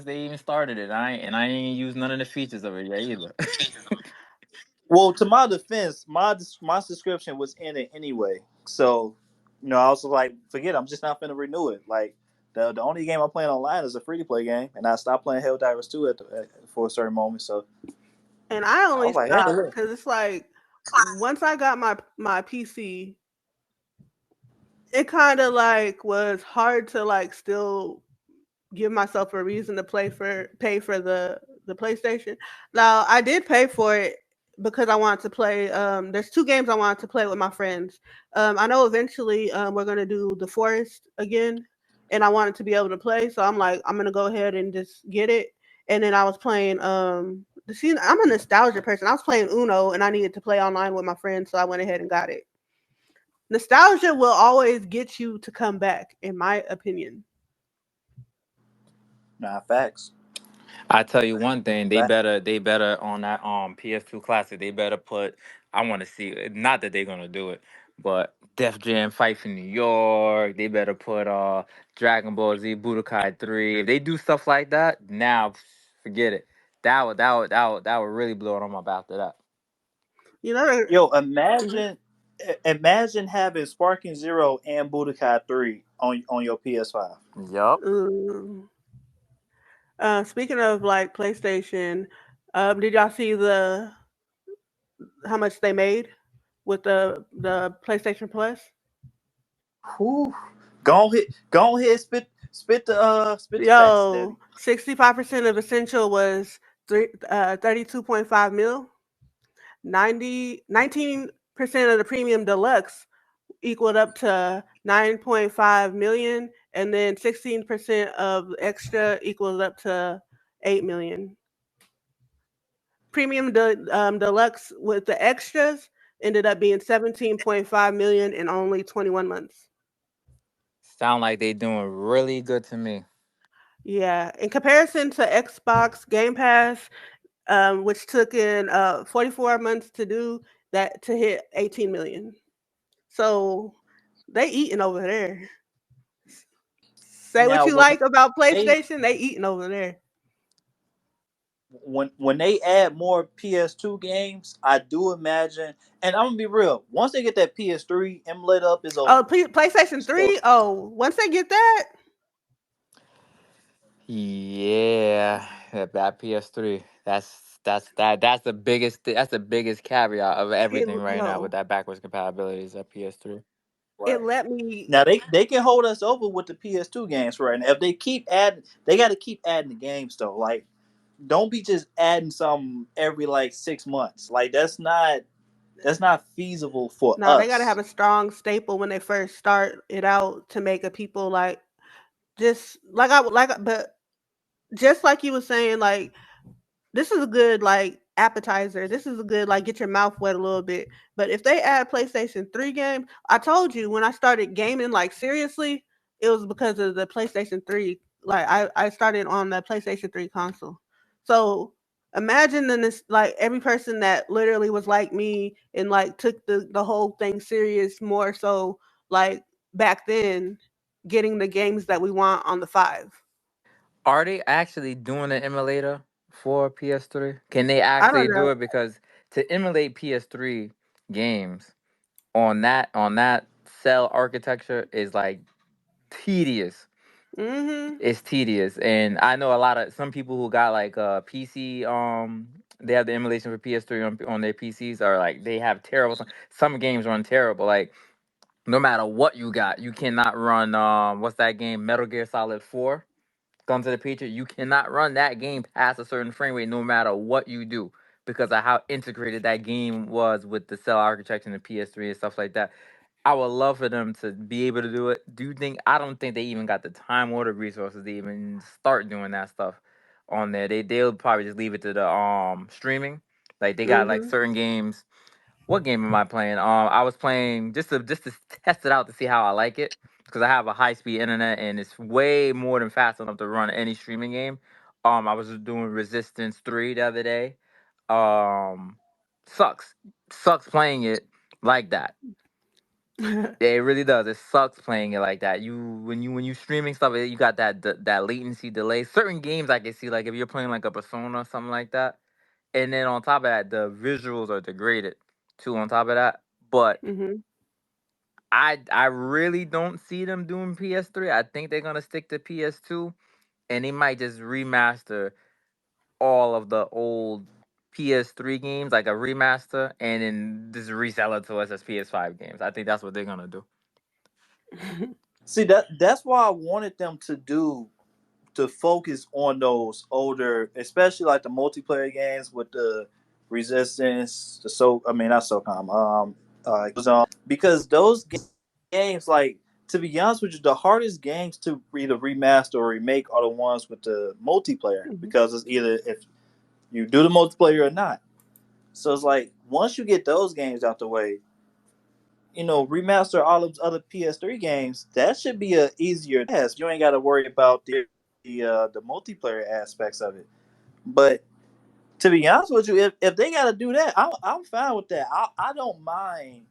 they even started it. I ain't used none of the features of it yet either. Well, to my defense, my subscription was in it anyway. So, I was like, forget it, I'm just not gonna renew it. Like the only game I'm playing online is a free to play game, and I stopped playing Helldivers 2 for a certain moment. So And I I only was like, hey, stopped look. because it's like once I got my PC, it kind of like was hard to like still give myself a reason to pay for the PlayStation. Now I did pay for it because I wanted to play. There's two games I wanted to play with my friends. I know eventually we're gonna do The Forest again, and I wanted to be able to play. So I'm like, I'm gonna go ahead and just get it. And then I was playing. See, I'm a nostalgia person. I was playing Uno, and I needed to play online with my friends, so I went ahead and got it. Nostalgia will always get you to come back, in my opinion. Nah, facts. I tell you one thing, Facts. they better on that PS2 classic, they better put, I want to see, not that they're gonna do it, but Def Jam Fight for New York. They better put Dragon Ball Z Budokai 3. If they do stuff like that, now forget it. That would really blow it on my back after that. You know, Yo, mhm. imagine having Sparking Zero and Budokai 3 on your PS5. Yup. Mm. Speaking of like PlayStation, did y'all see the how much they made with the PlayStation Plus? Whew. Go ahead, spit the facts, Yo, Debbie. 65% of Essential was 32.5 mil. 19% of the Premium Deluxe equaled up to 9.5 million, and then 16% of Extra equals up to 8 million. Deluxe with the extras ended up being 17.5 million in only 21 months. Sound like they doing really good to me. Yeah, in comparison to Xbox Game Pass, which took in 44 months to do that to hit 18 million. So they eating over there. Say what Now you like about PlayStation, they eating over there. when they add more PS2 games, I do imagine, and I'm gonna be real. Once they get that PS3 emulator up, is over Oh, with. PlayStation So 3. Oh, once they get that, Yeah, that PS3. That's the biggest caveat of everything right now with yo, that backwards compatibility is that PS3. it Right. let me. Now they can hold us over with the PS2 games right now. If they keep adding, they got to keep adding the games though. Like, don't be just adding some every like 6 months. Like that's not feasible for No, they gotta have us. a strong staple when they first start it out to make a people like just like I would like, but just like you were saying, like this is a good like appetizer. This is a good like get your mouth wet a little bit. But if they add PlayStation 3 games, I told you when I started gaming like seriously, it was because of the PlayStation 3. Like I started on the PlayStation 3 console. So imagine then this like every person that literally was like me and like took the whole thing serious more so like back then getting the games that we want on the 5. Are they actually doing an emulator for PS3? Can they I don't actually do know. it? Because to emulate PS3 games on that cell architecture is like tedious. Mhm. It's tedious, and I know a lot of some people who got like PC. They have the emulation for PS3 on their PCs are like they have terrible. Some games run terrible. Like no matter what you got, you cannot run. What's that game? Metal Gear Solid 4. Guns of the Patriot, you cannot run that game past a certain frame rate no matter what you do because of how integrated that game was with the cell architecture and the PS3 and stuff like that. I would love for them to be able to do it. Do you think? I don't think they even got the time or the resources to even start doing that stuff on there. They'll probably just leave it to the streaming. Like they got like Mhm. certain games. What game am I playing? I was playing just to test it out to see how I like it because I have a high speed internet and it's way more than fast enough to run any streaming game. I was doing Resistance 3 the other day. Um, sucks, sucks playing it like that. Yeah, it really does. It sucks playing it like that. When you streaming stuff, you got that latency delay. Certain games I can see, like if you're playing like a Persona or something like that, and then on top of that, the visuals are degraded too. On top of that, but Mhm. I really don't see them doing PS3. I think they're gonna stick to PS2, and they might just remaster all of the old PS3 games, like a remaster, and then just resell it to us as PS5 games. I think that's what they're gonna do. See that's why I wanted them to focus on those older, especially like the multiplayer games with the Resistance, the so I mean not SOCOM, because those games like to be honest with you, the hardest games to either remaster or remake are the ones with the multiplayer Mhm. because it's either if you do the multiplayer or not. So it's like once you get those games out the way, remaster all of those other PS3 games. That should be a easier task. You ain't got to worry about the multiplayer aspects of it. But to be honest with you, if they got to do that, I'm fine with that. I don't mind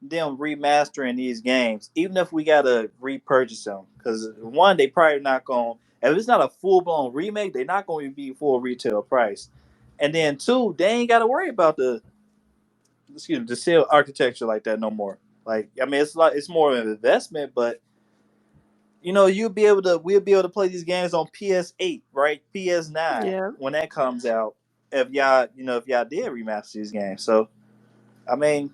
them remastering these games, even if we got to repurchase them. Because one, they probably not going. If it's not a full blown remake, they're not going to be full retail price. And then two, they ain't got to worry about the sale architecture like that no more. Like I mean, it's more of an investment, but we'll be able to play these games on PS8, right? PS9 Yeah. when that comes out. If y'all did remaster these games, so I mean,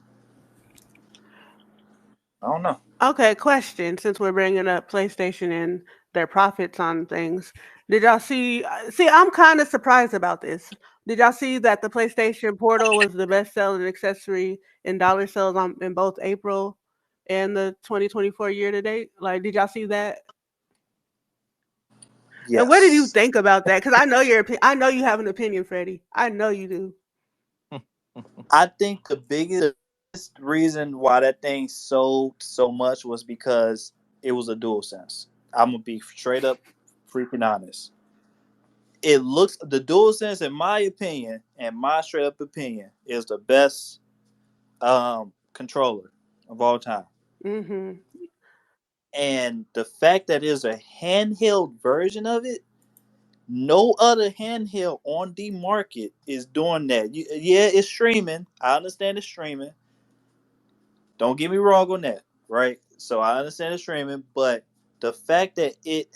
I don't know. Okay, question. Since we're bringing up PlayStation and their profits on things, did y'all see? See, I'm kind of surprised about this. Did y'all see that the PlayStation Portal was the best-selling accessory in dollar sales in both April and the 2024 year to date? Like, did y'all see that? And what did you Yes, think about that? Because I know I know you have an opinion, Freddie. I know you do. I think the biggest reason why that thing sold so much was because it was a dual sense. I'm gonna be straight up freaking honest. The dual sense, in my opinion, and my straight up opinion, is the best controller of all time. Mm-hmm. And the fact that there's a handheld version of it, no other handheld on the market is doing that. Yeah, it's streaming. I understand it's streaming. Don't get me wrong on that, right? So I understand it's streaming, but the fact that it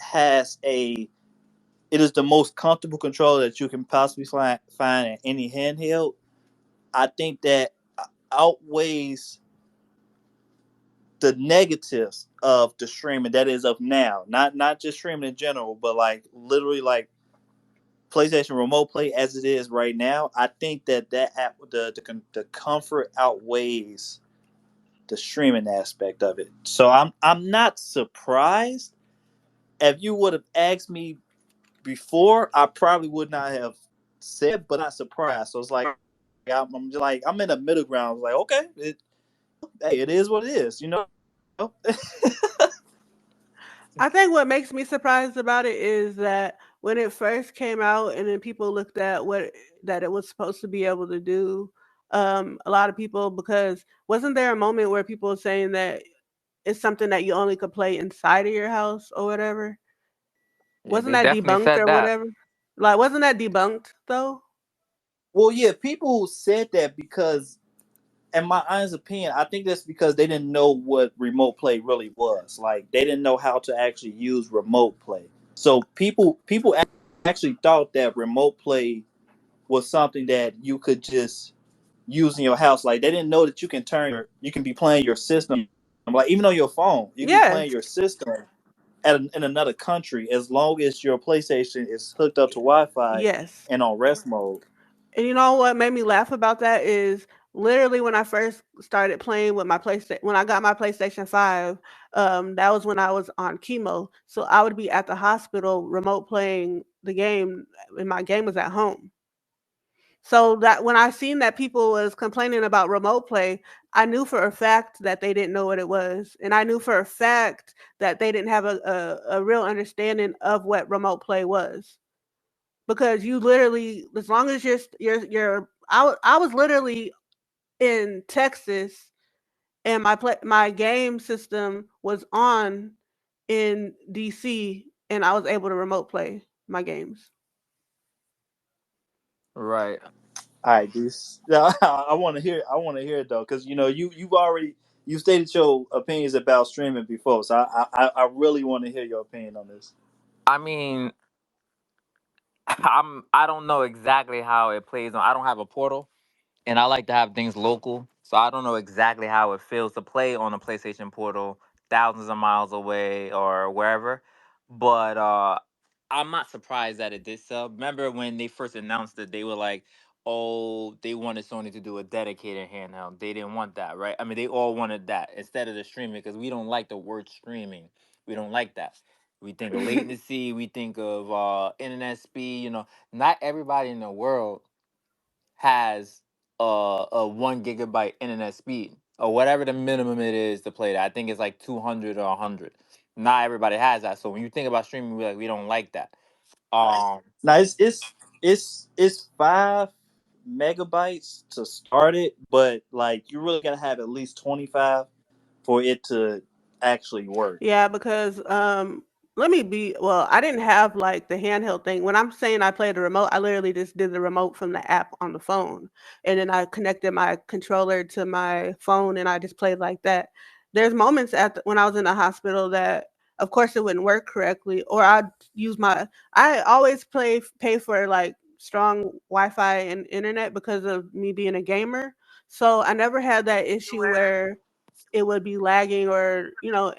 is the most comfortable controller that you can possibly find in any handheld. I think that outweighs the negatives of the streaming that is of now, not just streaming in general, but like literally like PlayStation Remote Play as it is right now. I think that app, the comfort outweighs the streaming aspect of it. So I'm not surprised. If you would have asked me before, I probably would not have said, but not surprised. So it's like I'm just like I'm in the middle ground. Like okay, hey, it is what it is. You know. I think what makes me surprised about it is that when it first came out and then people looked at what that it was supposed to be able to do, a lot of people, because wasn't there a moment where people were saying that it's something that you only could play inside of your house or whatever? Yeah, Wasn't they that definitely debunked said or that. whatever? Like, wasn't that debunked though? Well, yeah, people said that because, in my honest opinion, I think that's because they didn't know what remote play really was. Like they didn't know how to actually use remote play. So people actually thought that remote play was something that you could just use in your house. Like they didn't know that you can be playing your system, like even on your phone, you can be playing Yes, your system in another country as long as your PlayStation is hooked up to Wi-Fi yes. and on rest mode. And you know what made me laugh about that is literally when I first started playing with my PlayStation, when I got my PlayStation 5, that was when I was on chemo. So I would be at the hospital remote playing the game, and my game was at home. So that when I seen that people was complaining about remote play, I knew for a fact that they didn't know what it was. And I knew for a fact that they didn't have a real understanding of what remote play was. Because you literally, as long as I was literally in Texas, and my game system was on in DC, and I was able to remote play my games. Right. All right, this I want to hear. I want to hear it though, because you know you've already you stated your opinions about streaming before, so I really want to hear your opinion on this. I mean, I don't know exactly how it plays on. I don't have a portal, and I like to have things local. So I don't know exactly how it feels to play on a PlayStation Portal thousands of miles away or wherever. But I'm not surprised that it did sell. Remember when they first announced it, they were like, "Oh, they wanted Sony to do a dedicated handheld. They didn't want that, right? I mean, they all wanted that instead of the streaming because we don't like the word streaming. We don't like that. We think of latency. We think of internet speed. You know, not everybody in the world has a 1 gigabyte internet speed or whatever the minimum it is to play that. I think it's like 200 or 100. Not everybody has that. So when you think about streaming, we don't like that. Um, Now it's 5 megabytes to start it, but like you really gotta have at least 25 for it to actually work. Yeah, because let me be well, I didn't have like the handheld thing. When I'm saying I played the remote, I literally just did the remote from the app on the phone. And then I connected my controller to my phone and I just played like that. There's moments when I was in the hospital that of course it wouldn't work correctly, or I'd use my I always pay for like strong Wi-Fi and internet because of me being a gamer. So I never had that issue where it would be lagging or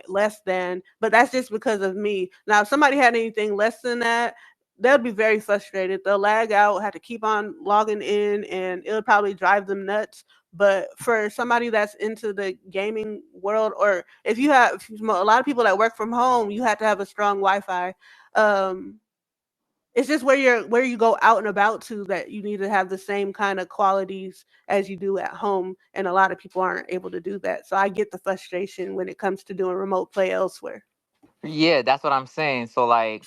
less than, but that's just because of me. Now if somebody had anything less than that, they'll be very frustrated. They'll lag out, have to keep on logging in, and it'll probably drive them nuts. But for somebody that's into the gaming world, or if you have a lot of people that work from home, you have to have a strong Wi-Fi. um it's just where you go out and about to that you need to have the same kind of qualities as you do at home, and a lot of people aren't able to do that. So I get the frustration when it comes to doing remote play elsewhere. yeah, that's what I'm saying. So like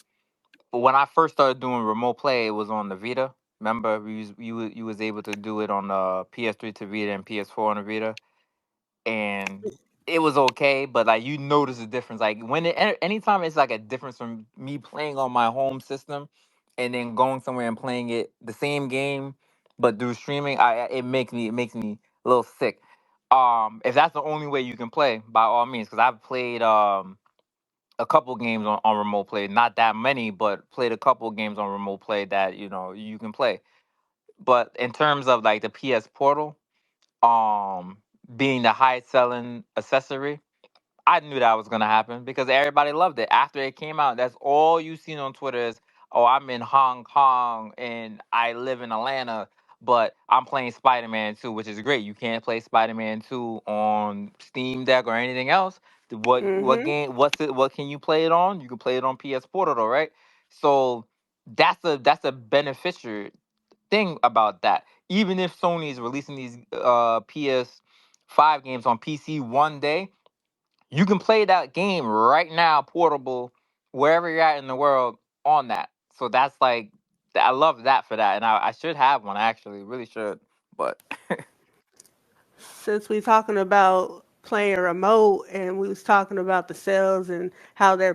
when I first started doing remote play, it was on the Vita. Remember, you was able to do it on the PS3 to Vita and PS4 on the Vita, and it was okay. But like you notice the difference. Like anytime it's like a difference from me playing on my home system, and then going somewhere and playing it the same game, but through streaming, it makes me a little sick. If that's the only way you can play, by all means, because I've played a couple games on remote play, not that many, but played a couple games on remote play that you can play. But in terms of like the PS Portal, um, being the highest selling accessory, I knew that was gonna happen because everybody loved it. After it came out, that's all you seen on Twitter is, "Oh, I'm in Hong Kong and I live in Atlanta, but I'm playing Spider-Man 2," which is great. You can't play Spider-Man 2 on Steam Deck or anything else. What Mhm. game? What's it? What can you play it on? You can play it on PS Portal, though, right? So that's a beneficial thing about that. Even if Sony is releasing these PS5 games on PC one day, you can play that game right now, portable, wherever you're at in the world on that. So that's like, I love that for that, and I should have one actually, really should. But Since we talking about playing remote and we was talking about the sales and how their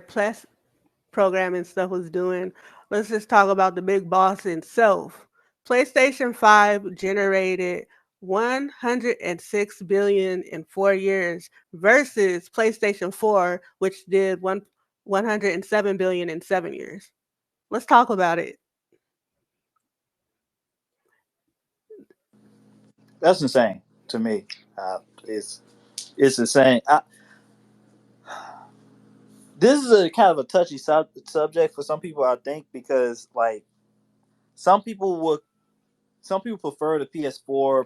programming stuff was doing, let's just talk about the big boss itself. PlayStation 5 generated 106 billion in 4 years versus PlayStation 4 which did 107 billion in 7 years. Let's talk about it. That's insane to me. It's insane. This is a kind of a touchy subject for some people, I think, because like some people would some people prefer the PS4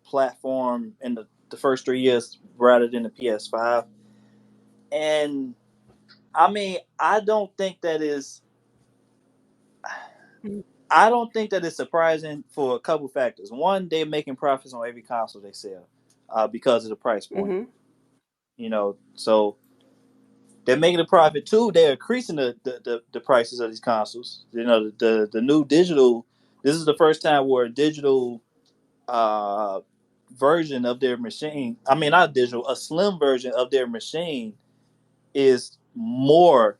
platform in the first 3 years rather than the PS5. And I mean, I don't think that is surprising for a couple factors. One, they're making profits on every console they sell because of the price point. Mm-hmm. So they're making a profit. Two, they're increasing the prices of these consoles. The new digital. This is the first time where a digital uh, version of their machine. I mean, not digital, a slim version of their machine is more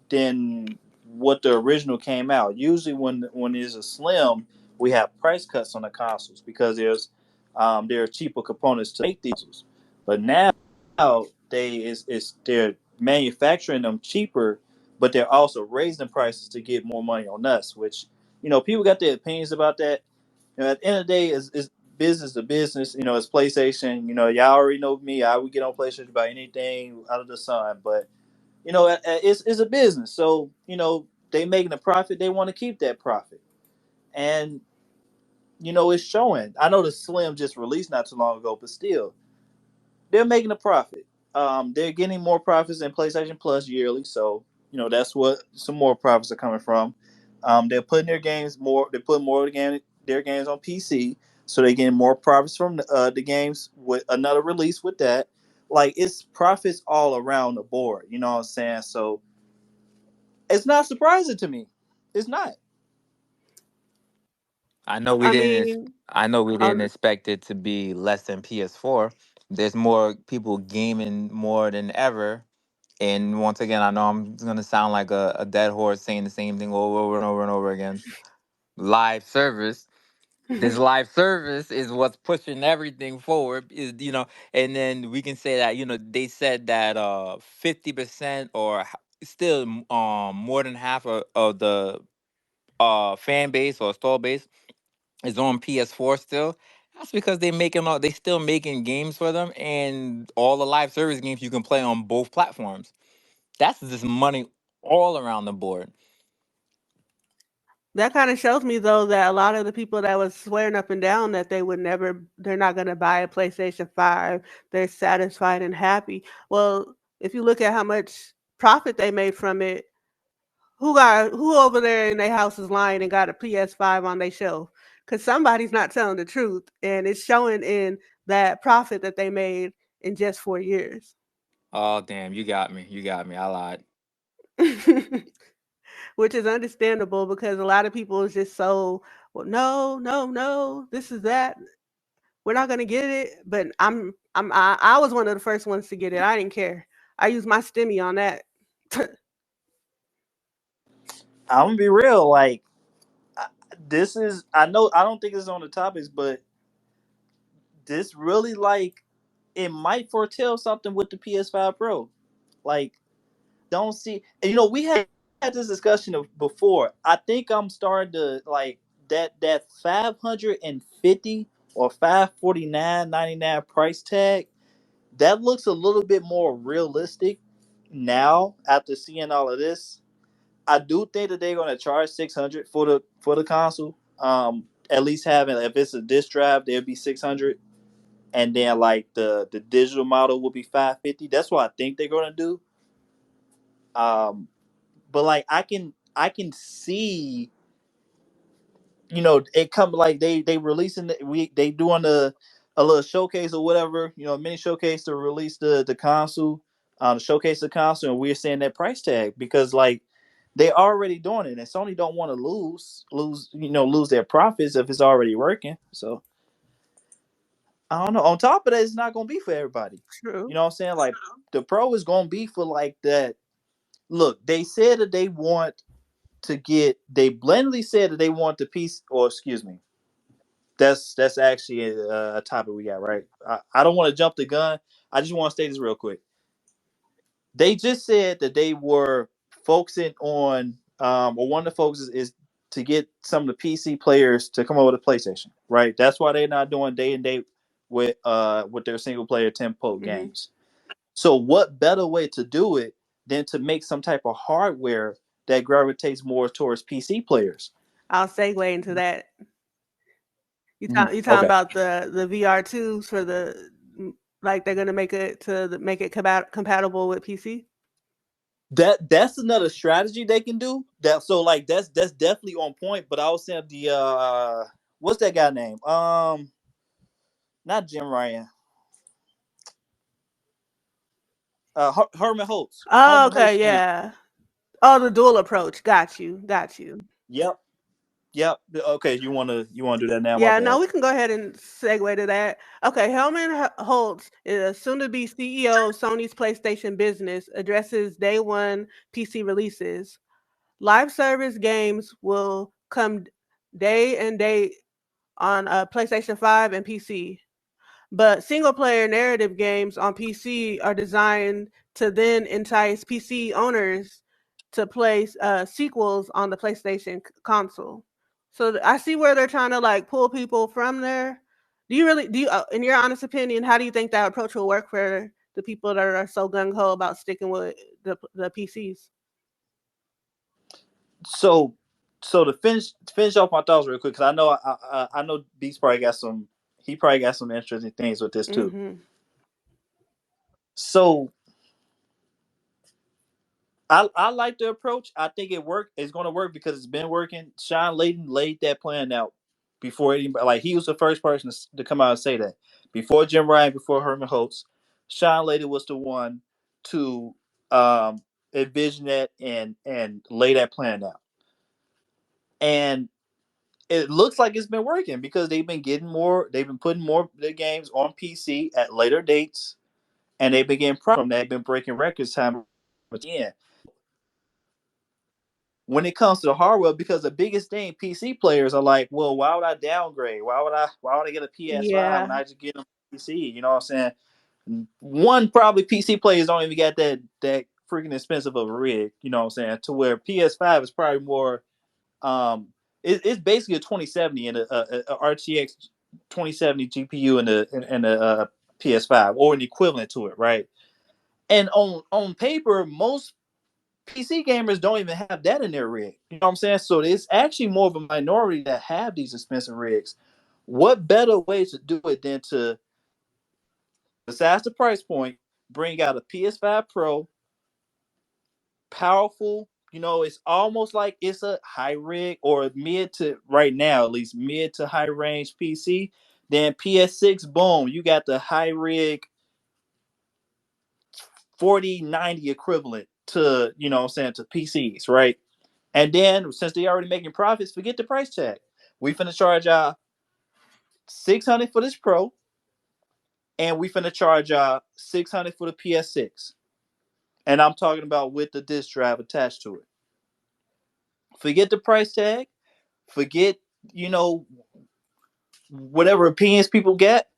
than what the original came out. Usually, when there's a slim, we have price cuts on the consoles because there are cheaper components to make these consoles. But now they're manufacturing them cheaper, but they're also raising prices to get more money on us. Which people got their opinions about that. At the end of the day, is business to business. It's PlayStation. Y'all already know me. I would get on PlayStation about anything out of the sun. But it's a business. So they making a profit. They want to keep that profit, and it's showing. I know the Slim just released not too long ago, but still, they're making a profit. They're getting more profits than PlayStation Plus yearly. So that's what some more profits are coming from. They're putting their games more. They're putting more of their games on PC, so they're getting more profits from the games with another release with that. Like it's profits all around the board. You know what I'm saying? So it's not surprising to me. It's not. I know we I didn't. mean, I know we didn't um, expect it to be less than PS4. There's more people gaming more than ever. And once again, I know I'm gonna sound like a dead horse saying the same thing over and over and over again. Live service. This live service is what's pushing everything forward. Is and then we can say that they said that 50% or still more than half of the fan base or install base is on PS4 still. That's because they still making games for them, and all the live service games you can play on both platforms. That's just money all around the board. that kind of shows me though that a lot of the people that was swearing up and down that they're not going to buy a PlayStation 5, they're satisfied and happy. Well, if you look at how much profit they made from it, who over there in their house is lying and got a PS5 on their shelf? Because somebody's not telling the truth, and it's showing in that profit that they made in just 4 years. Oh damn, you got me. You got me. I lied. Which is understandable because a lot of people is just so, well, no, no, no, this is that. We're not gonna get it. But I was one of the first ones to get it. I didn't care. I used my stimmy on that. I'm gonna be real. Like this is. I know. I don't think it's on the topics, but this really like it might foretell something with the PS5 Pro. Like don't see. We had this discussion before. I think I'm starting to like that 550 or 549.99 price tag. that looks a little bit more realistic now after seeing all of this. I do think that they're going to charge 600 for the console. At least having, if it's a disc drive, there'll be 600, and then like the digital model will be 550. That's what I think they're going to do. But like I can see, it come like they releasing they doing a little showcase or whatever, mini showcase to release the console, showcase the console, and we're seeing that price tag because like they already doing it, and Sony don't want to lose their profits if it's already working. So I don't know. On top of that, it's not gonna be for everybody. You True. know what I'm saying? Like the Pro is gonna be for like that. Look, they said that they want to get. They blatantly said that they want the piece, or excuse me, that's actually a topic we got, right? I don't want to jump the gun. I just want to state this real quick. They just said that they were focusing on, or one of the focuses is to get some of the PC players to come over to PlayStation, right? That's why they're not doing day and date with their single player tempo Hmm. games. So what better way to do it than to make some type of hardware that gravitates more towards PC players? I'll segue into that. You talking Okay. about the VR2s for like they're gonna make it make it compatible with PC? That's another strategy they can do. That so like that's definitely on point. But I was saying the what's that guy name? Not Jim Ryan. Herman Holtz. Oh, Herman Holtz okay, made. yeah. Oh, the dual approach. Got you. Got you. Yep. Yep. Okay, you wanna do that now? My Yeah, no, bad. we can go ahead and segue to that. Okay, Herman Holtz, soon to be CEO of Sony's PlayStation business, addresses day one PC releases. Live service games will come day and date on PlayStation 5 and PC. But single player narrative games on PC are designed to then entice PC owners to play sequels on the PlayStation console. So I see where they're trying to like pull people from there. In your honest opinion, how do you think that approach will work for the people that are so gung ho about sticking with the PCs? So to finish off my thoughts real quick, because I know Beats probably got some. He probably got some interesting things with this too. Mm-hmm. So I like the approach. I think it worked. It's going to work because it's been working. Sean Layden laid that plan out before anybody. Like he was the first person to come out and say that before Jim Ryan, before Herman Holtz. Sean Layden was the one to envision that and lay that plan out. And it looks like it's been working because they've been getting more. They've been putting more of their games on PC at later dates, and they've been getting profit from that. They've been breaking records time again. When it comes to the hardware, because the biggest thing PC players are like, well, why would I downgrade? Why would I get a PS5 when Yeah. I just get a PC? You know what I'm saying? One, probably PC players don't even get that freaking expensive of a rig, you know what I'm saying? To where PS5 is probably more it's basically a 2070 and a RTX 2070 GPU and a PS5 or an equivalent to it, right? And on paper, most PC gamers don't even have that in their rig. You know what I'm saying? So it's actually more of a minority that have these expensive rigs. What better way to do it than to, besides the price point, bring out a PS5 Pro, powerful. It's almost like it's a high rig or mid to right now, at least mid to high range PC. Then PS6, boom, you got the high rig 4090 equivalent to, what I'm saying, to PCs, right? And then since they already making profits, forget the price tag. We finna charge 600 for this Pro, and we finna charge 600 for the PS6. And I'm talking about with the disc drive attached to it. Forget the price tag. Forget, you know, whatever opinions people get.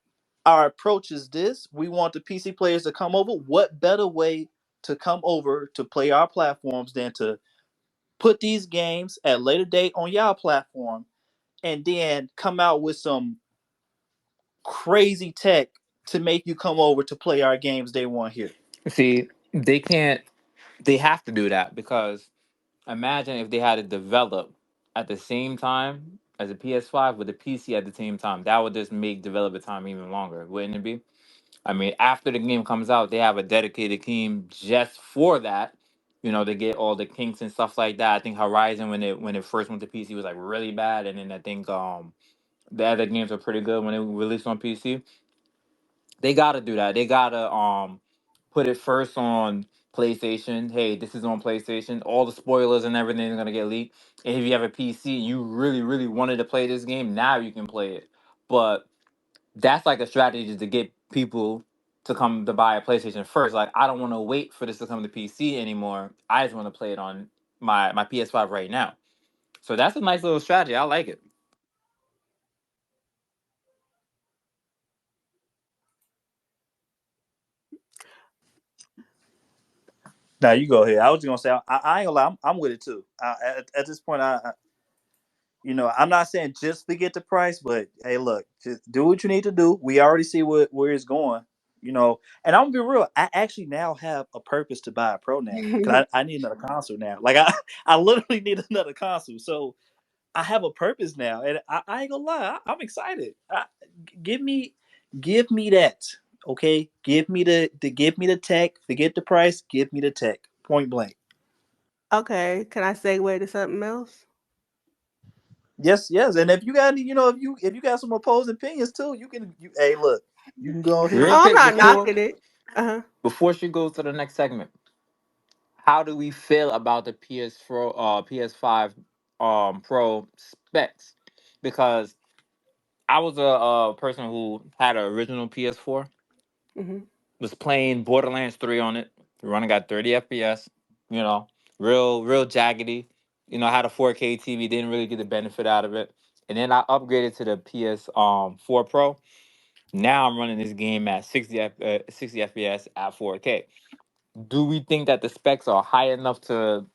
Our approach is this: we want the PC players to come over. What better way to come over to play our platforms than to put these games at a later date on y'all platform and then come out with some crazy tech to make you come over to play our games day one here. See, they can't. They have to do that because imagine if they had to develop at the same time as a PS5 with a PC at the same time. That would just make developer time even longer, wouldn't it be? I mean, after the game comes out, they have a dedicated team just for that. You know, to get all the kinks and stuff like that. I think Horizon when it first went to PC was like really bad, and then I think the other games were pretty good when it released on PC. They gotta do that. They gotta put it first on PlayStation. Hey, this is on PlayStation. All the spoilers and everything is gonna get leaked. And if you have a PC, you really, really wanted to play this game, now you can play it. But that's like a strategy to get people to come to buy a PlayStation first. Like I don't want to wait for this to come to PC anymore. I just want to play it on my PS5 right now. So that's a nice little strategy. I like it. Now you go ahead. I was just gonna say I ain't gonna lie. I'm with it too. At this point, I'm not saying just forget the price, but hey, look, just do what you need to do. We already see where it's going. And I'm gonna be real. I actually now have a purpose to buy a pro now because I need another console now. Like I literally need another console. So I have a purpose now, and I ain't gonna lie. I'm excited. Give me, give me that. Okay, give me give me the tech. Forget the price. Give me the tech. Point blank. Okay, can I segue to something else? Yes, yes. And if you got any, if you got some opposing opinions too, hey, look, you can go Real ahead. Oh, I'm quick not knocking it. Uh-huh. before she goes to the next segment, how do we feel about the PS4 PS5 Pro specs? Because I was a person who had an original PS4, Hmm. was playing Borderlands 3 on it, running at 30 FPS, you know, real jaggedy. You know, I had a 4K TV, didn't really get the benefit out of it. And then I upgraded to the PS 4 Pro. Now I'm running this game at 60 FPS at 4K. Do we think that the specs are high enough to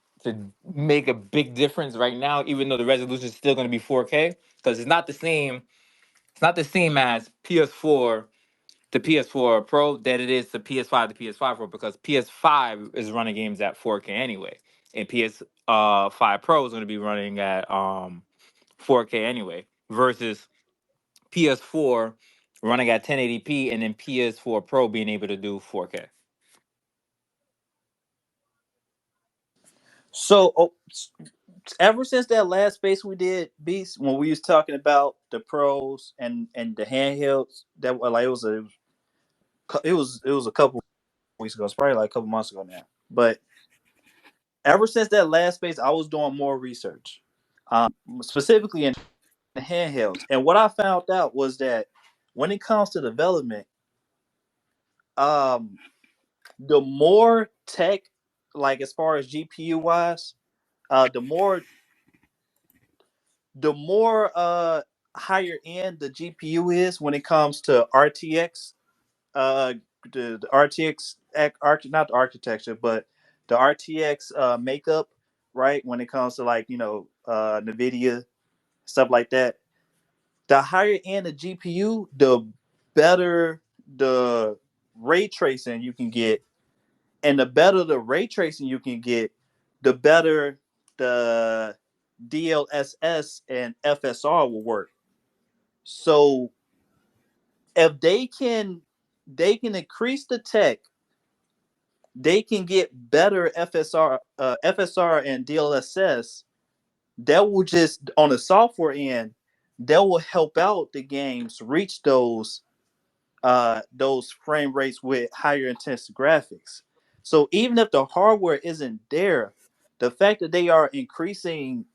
make a big difference right now, even though the resolution is still going to be 4K? Because it's not the same. It's not the same as PS4 the PS4 Pro that it is the PS5 to PS5 Pro because PS5 is running games at 4K anyway, and PS 5 Pro is going to be running at 4K anyway versus PS4 running at 1080p and then PS4 Pro being able to do 4K. So, ever since that last space we did, Beast, when we was talking about the pros and the handhelds, that like it was a couple weeks ago. It's probably like a couple months ago now. But ever since that last space, I was doing more research, specifically in handhelds. And what I found out was that when it comes to development, um, the more tech, like as far as GPU wise, the more higher end the GPU is when it comes to RTX, uh, the RTX, not the architecture, but the RTX makeup, right? When it comes to like NVIDIA stuff like that, the higher end the GPU, the better the ray tracing you can get, and the better the ray tracing you can get, the better the DLSS and FSR will work. So if they can increase the tech, they can get better FSR and DLSS. That will just on the software end, that will help out the games reach those frame rates with higher intense graphics. So even if the hardware isn't there, the fact that they are increasing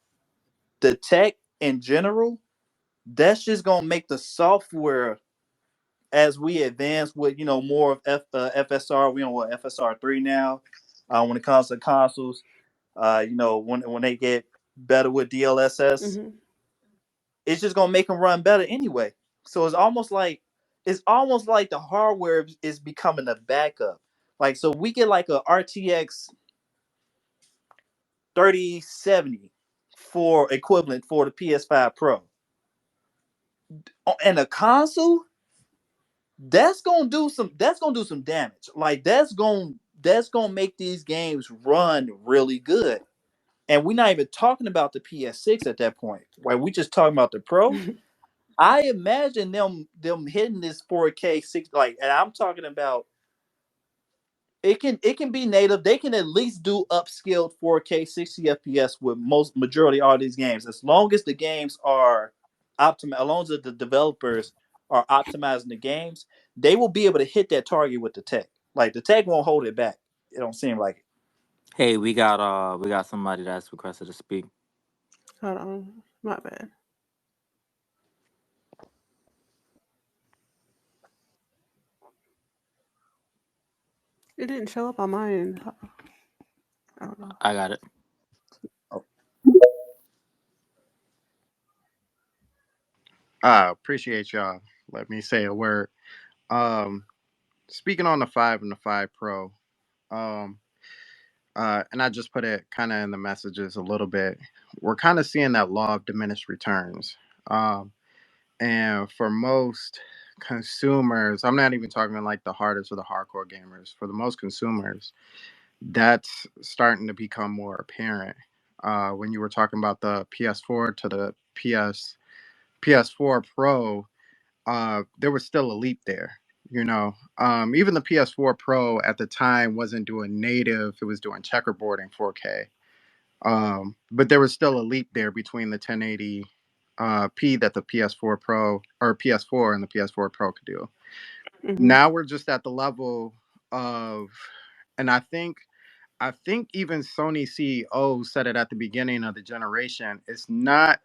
the tech in general, that's just gonna make the software as we advance with more of FSR. We on what FSR 3 now. When it comes to consoles, when they get better with DLSS, Hmm. it's just gonna make them run better anyway. So it's almost like the hardware is becoming a backup. Like so, we get like a RTX 3070 for equivalent for the PS5 Pro, and a console That's gonna do some damage. Like that's gonna make these games run really good. And we're not even talking about the PS6 at that point. Right? We just talking about the Pro. I imagine them hitting this 4K six, like, and I'm talking about it can be native. They can at least do upscaled 4K 60 FPS with most majority of all these games, as long as the games are optimized. As long as the developers are optimizing the games, they will be able to hit that target with the tech. Like the tech won't hold it back. It don't seem like it. Hey, we got somebody that's requested to speak. Hold on, my bad. It didn't show up on mine. I don't know. I got it. Oh, Appreciate y'all. Let me say a word. Um, Speaking on the 5 and the 5 Pro, um, and I just put it kind of in the messages a little bit. We're kind of seeing that law of diminished returns. Um, and for most consumers, I'm not even talking about like the hardest or the hardcore gamers. For the most consumers, that's starting to become more apparent. When you were talking about the PS4 to the PS4 Pro, there was still a leap there. Even the PS4 Pro at the time wasn't doing native; it was doing checkerboard in 4K. But there was still a leap there between the 1080 p that the PS4 Pro or PS4 and the PS4 Pro could do. Mm-hmm. Now we're just at the level of, and I think even Sony CEO said it at the beginning of the generation. It's not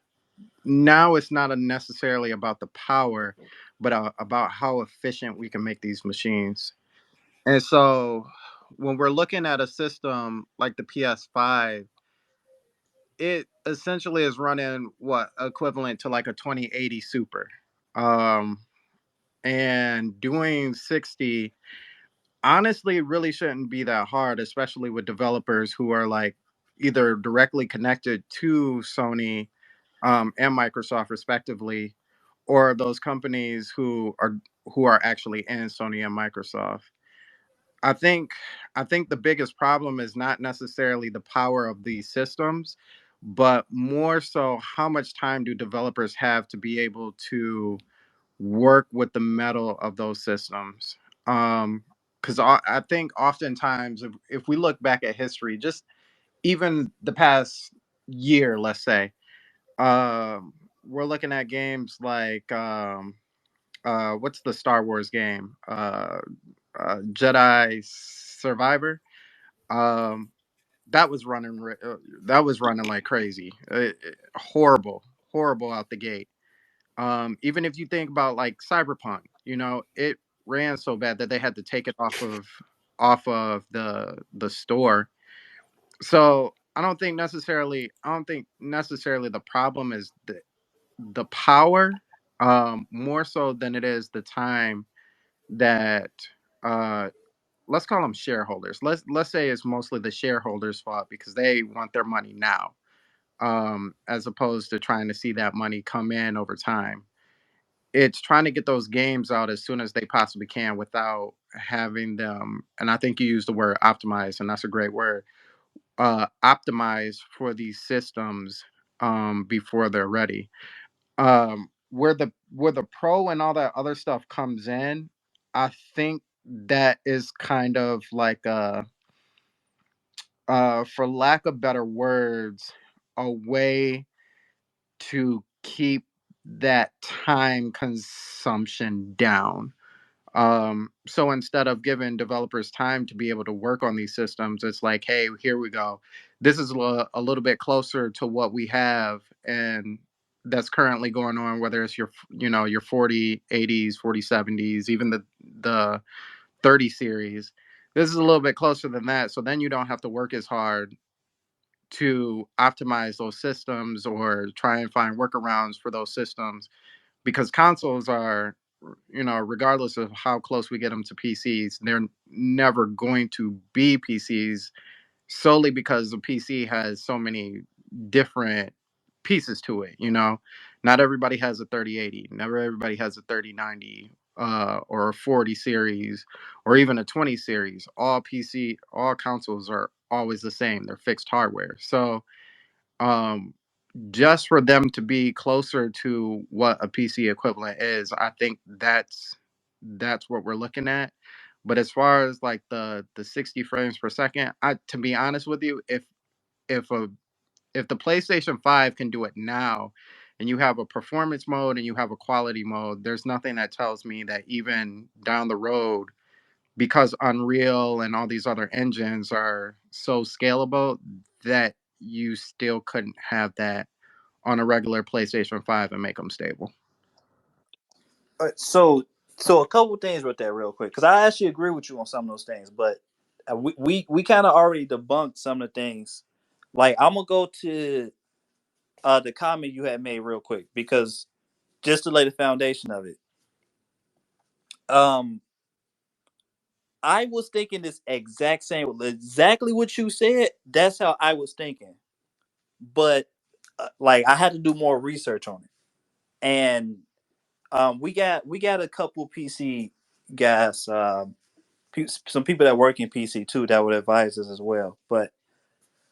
necessarily about the power, but about how efficient we can make these machines. And so when we're looking at a system like the PS5, it essentially is running what equivalent to like a 2080 Super. Um, and doing 60 honestly really shouldn't be that hard, especially with developers who are like either directly connected to Sony and Microsoft respectively, or those companies who are actually in Sony and Microsoft. I think I think the biggest problem is not necessarily the power of these systems, but more so how much time do developers have to be able to work with the metal of those systems. Because I think oftentimes if we look back at history, just even the past year, let's say, we're looking at games like what's the Star Wars game? Jedi Survivor. Um, that was running that was running like crazy. Horrible, horrible out the gate. Even if you think about like Cyberpunk, it ran so bad that they had to take it off of the store. So I don't think necessarily the problem is the power, more so than it is the time that uh let's call them shareholders. Let's say it's mostly the shareholders' fault because they want their money now, as opposed to trying to see that money come in over time. It's trying to get those games out as soon as they possibly can without having them. And I think you used the word optimize, and that's a great word. Optimize for these systems before they're ready. Where the pro and all that other stuff comes in, I think that is kind of like for lack of better words, a way to keep that time consumption down. So instead of giving developers time to be able to work on these systems, it's like, hey, here we go. This is a little bit closer to what we have, and that's currently going on. Whether it's your 4080s, 4070s, even the 30 series. This is a little bit closer than that. So then you don't have to work as hard to optimize those systems or try and find workarounds for those systems, because consoles are, regardless of how close we get them to PCs, they're never going to be PCs, solely because the PC has so many different pieces to it. Not everybody has a 3080, never everybody has a 3090, or a 40 series or even a 20 series. All consoles are always the same. They're fixed hardware. So um, just for them to be closer to what a PC equivalent is, I think that's what we're looking at. But as far as like the 60 frames per second, I to be honest with you, if a if the PlayStation 5 can do it now and you have a performance mode and you have a quality mode, there's nothing that tells me that even down the road, because Unreal and all these other engines are so scalable, that you still couldn't have that on a regular PlayStation 5 and make them stable. So a couple things with that real quick, because I actually agree with you on some of those things, but we kind of already debunked some of the things. Like I'm gonna go to the comment you had made real quick because just to lay the foundation of it. Um, I was thinking this exact same, exactly what you said. That's how I was thinking, but like I had to do more research on it, and we got a couple PC guys, some people that work in PC too that would advise us as well. But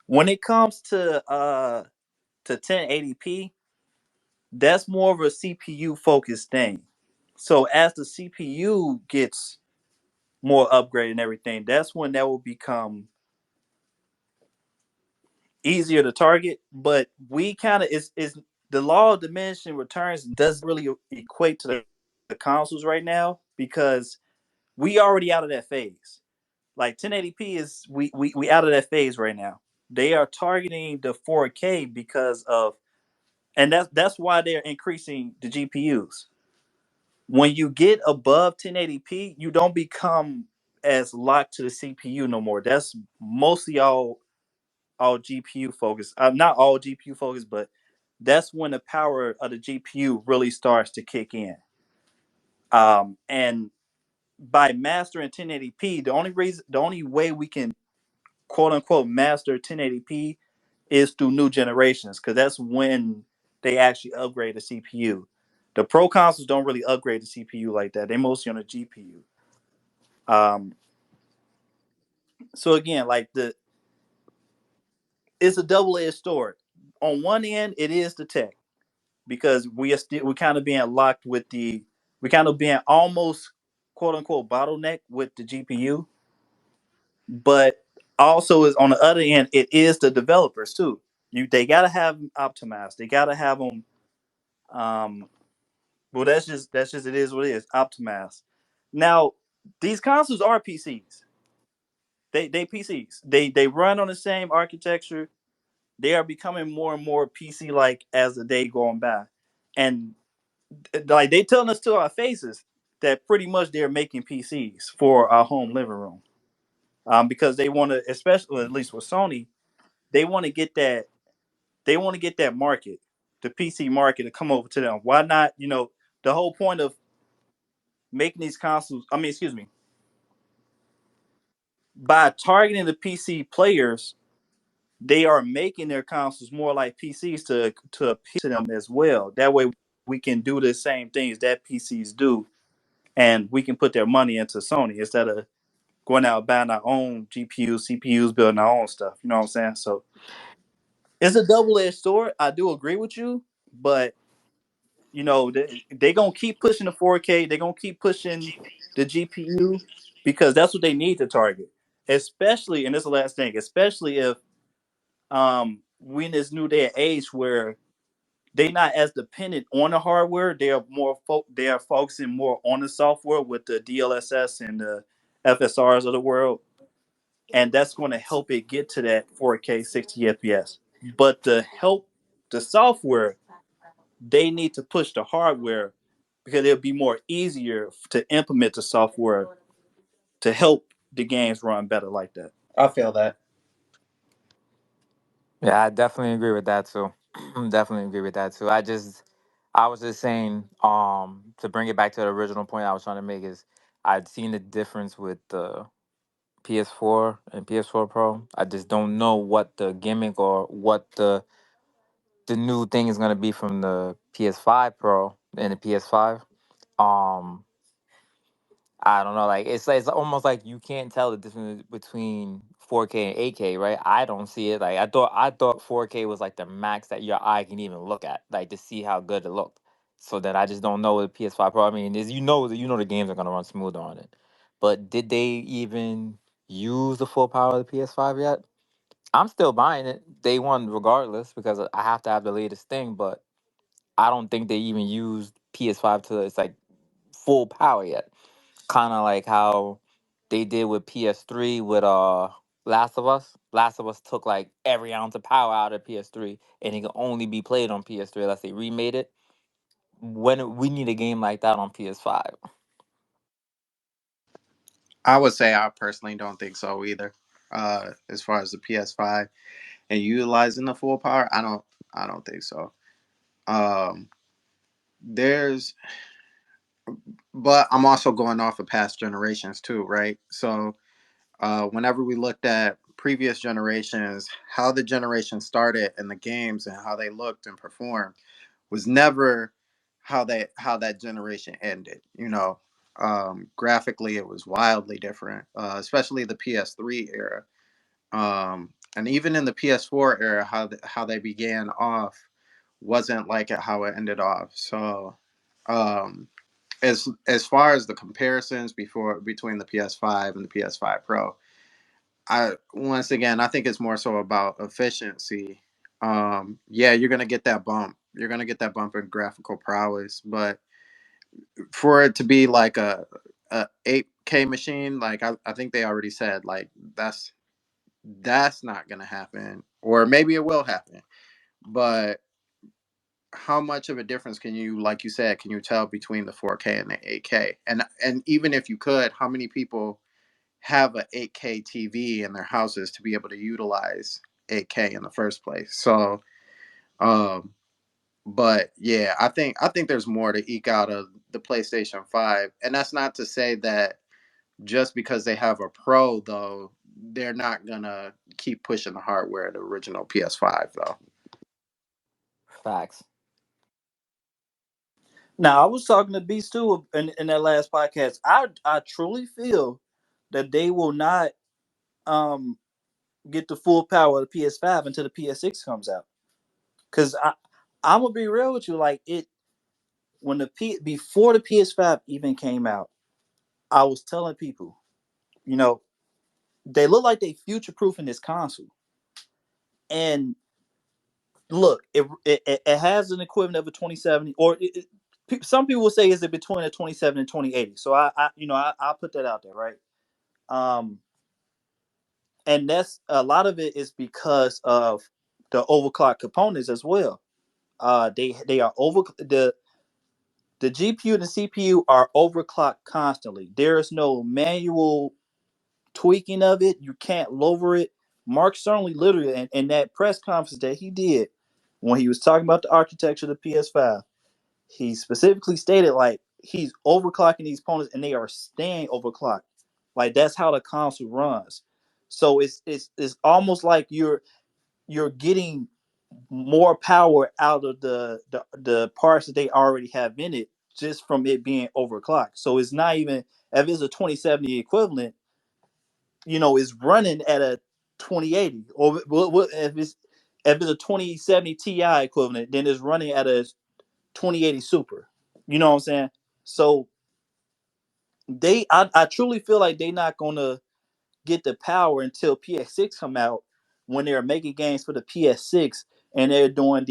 when it comes to 1080p, that's more of a CPU focused thing. So as the CPU gets more upgraded and everything, that's when that will become easier to target. But we kind of is the law of diminishing returns doesn't really equate to the consoles right now because we already out of that phase. Like 1080p is we out of that phase right now. They are targeting the 4K because of, and that's why they're increasing the GPUs. When you get above 1080p, you don't become as locked to the CPU no more. That's mostly all GPU focused. Not all GPU focused, but that's when the power of the GPU really starts to kick in. And by mastering 1080p, the only way we can quote unquote master 1080p is through new generations because that's when they actually upgrade the CPU. The pro consoles don't really upgrade the CPU like that. They mostly on the GPU. Um, so again, like it's a double-edged sword. On one end, it is the tech because we're kind of being locked with we kind of being almost quote unquote bottleneck with the GPU, but also is on the other end, it is the developers too. They gotta have them optimized. They gotta have them. Um, well, that's just it is what it is. Optimized. Now, these consoles are PCs. They PCs. They run on the same architecture. They are becoming more and more PC like as the day going by, and like they telling us to our faces that pretty much they're making PCs for our home living room. Because they want to, especially at least with Sony, they want to get that market, the PC market, to come over to them. Why not? The whole point of making these consoles. I mean, excuse me, by targeting the PC players, they are making their consoles more like PCs to appeal to them as well. That way, we can do the same things that PCs do, and we can put their money into Sony instead of going out buying our own GPUs, CPUs, building our own stuff. You know what I'm saying? So it's a double-edged sword. I do agree with you, but they gonna keep pushing the 4K. They gonna keep pushing the GPU because that's what they need to target. Especially, and this is the last thing, especially if we in this new day and age where they not as dependent on the hardware. They are they are focusing more on the software with the DLSS and the FSRs of the world, and that's going to help it get to that 4K 60 FPS. But to help the software, they need to push the hardware because it'll be more easier to implement the software to help the games run better like that. I feel that. Yeah, I definitely agree with that too. Definitely agree with that too. I was just saying, to bring it back to the original point I was trying to make is I'd seen the difference with the PS4 and PS4 Pro. I just don't know what the gimmick or what the new thing is gonna be from the PS5 Pro and the PS5. Um, I don't know. Like it's almost like you can't tell the difference between 4K and 8K, right? I don't see it. Like I thought 4K was like the max that your eye can even look at, like to see how good it looked. So then I just don't know with PS5 Pro. I mean, is the games are gonna run smoother on it, but did they even use the full power of the PS5 yet? I'm still buying it day one regardless because I have to have the latest thing, but I don't think they even used PS5 to its like full power yet. Kind of like how they did with PS3 with Last of Us. Last of Us took like every ounce of power out of PS3 and it can only be played on PS3 unless they remade it. We need a game like that on PS5. I would say I personally don't think so either. As far as the PS5 and utilizing the full power, I don't think so. Um, there's, but I'm also going off of past generations too, right? So whenever we looked at previous generations, how the generation started and the games and how they looked and performed was never how that generation ended. Graphically, it was wildly different, especially the PS3 era, and even in the PS4 era, how they began off wasn't like how it ended off. So, um, as far as the comparisons between the PS5 and the PS5 Pro, I think it's more so about efficiency. Yeah, you're gonna get that bump. You're gonna get that bump in graphical prowess, but for it to be like a 8K machine, like I think they already said, like that's not gonna happen, or maybe it will happen. But how much of a difference can you, like you said, can you tell between the 4K and the 8K? And even if you could, how many people have a 8K TV in their houses to be able to utilize 8K in the first place? So, um, but yeah, I think there's more to eke out of the PlayStation 5, and that's not to say that just because they have a Pro though, they're not gonna keep pushing the hardware of the original PS5 though. Facts. Now I was talking to Beast too in that last podcast. I truly feel that they will not um get the full power of the PS5 until the PS6 comes out. Cause I'm gonna be real with you, like it when before the PS5 even came out, I was telling people, you know, they look like they future proofing this console. And look, it has an equivalent of a 2070, or some people will say is it between a 2070 and 2080. So I'll put that out there, right? Um, and that's a lot of it is because of the overclock components as well. They are over the GPU and the CPU are overclocked constantly. There is no manual tweaking of it. You can't lower it. Mark Cerny literally in that press conference that he did when he was talking about the architecture of the PS5, he specifically stated like he's overclocking these components and they are staying overclocked. Like that's how the console runs. So it's almost like you're getting more power out of the parts that they already have in it just from it being overclocked. So it's not even if it's a 2070 equivalent, is running at a 2080, or if it's a 2070 Ti equivalent, then it's running at a 2080 Super. You know what I'm saying? So I truly feel like they're not gonna get the power until PS6 come out when they're making games for the PS6 and they're doing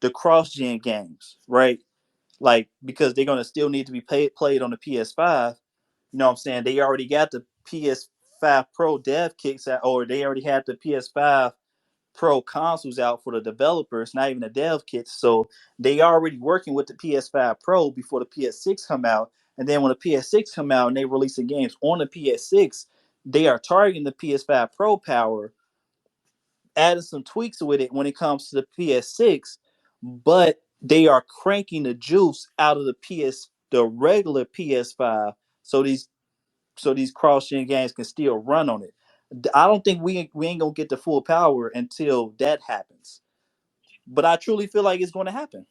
the cross gen games, right? Like because they're gonna still need to be played on the PS5. You know what I'm saying? They already got the PS5 Pro dev kits out, or they already had the PS5 Pro consoles out for the developers, not even the dev kits. So they already working with the PS5 Pro before the PS6 come out. And then when the PS6 come out and they releasing games on the PS6, they are targeting the PS5 Pro power, adding some tweaks with it when it comes to the PS6, but they are cranking the juice out of the regular PS5. So these cross-gen games can still run on it. I don't think we ain't gonna get the full power until that happens. But I truly feel like it's going to happen.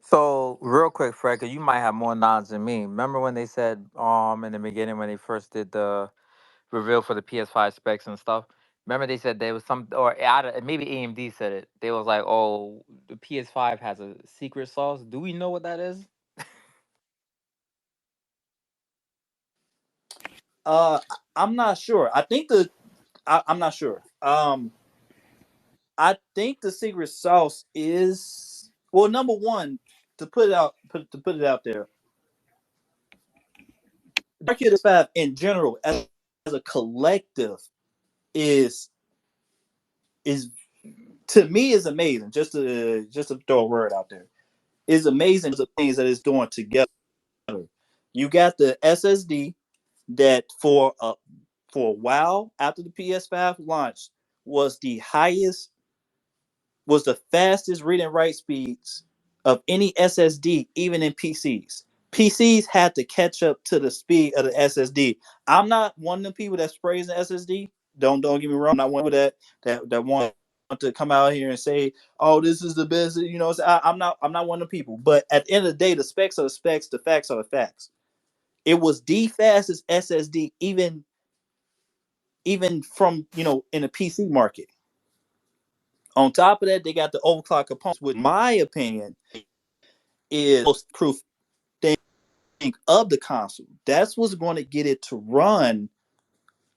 So real quick, Fred, 'cause you might have more knowledge than me. Remember when they said in the beginning when they first did the reveal for the PS5 specs and stuff? Remember they said there was some, or maybe AMD said it. They was like, "Oh, the PS5 has a secret sauce." Do we know what that is? Uh, I'm not sure. I'm not sure. I think the secret sauce is, well, number one, to put it out there. Dark Kid 5 in general, as a collective, is is to me is amazing. Just to throw a word out there, is amazing. The things that it's doing together. You got the SSD that for a while after the PS5 launched was the highest, was the fastest read and write speeds of any SSD, even in PCs. PCs had to catch up to the speed of the SSD. I'm not one of the people that's praising SSD. Don't get me wrong. I'm not one of that want to come out here and say, "Oh, this is the best." I'm not one of the people. But at the end of the day, the specs are the specs. The facts are the facts. It was the fastest SSD, even from in the PC market. On top of that, they got the overclock components, which, in my opinion, is the most proof thing of the console. That's what's going to get it to run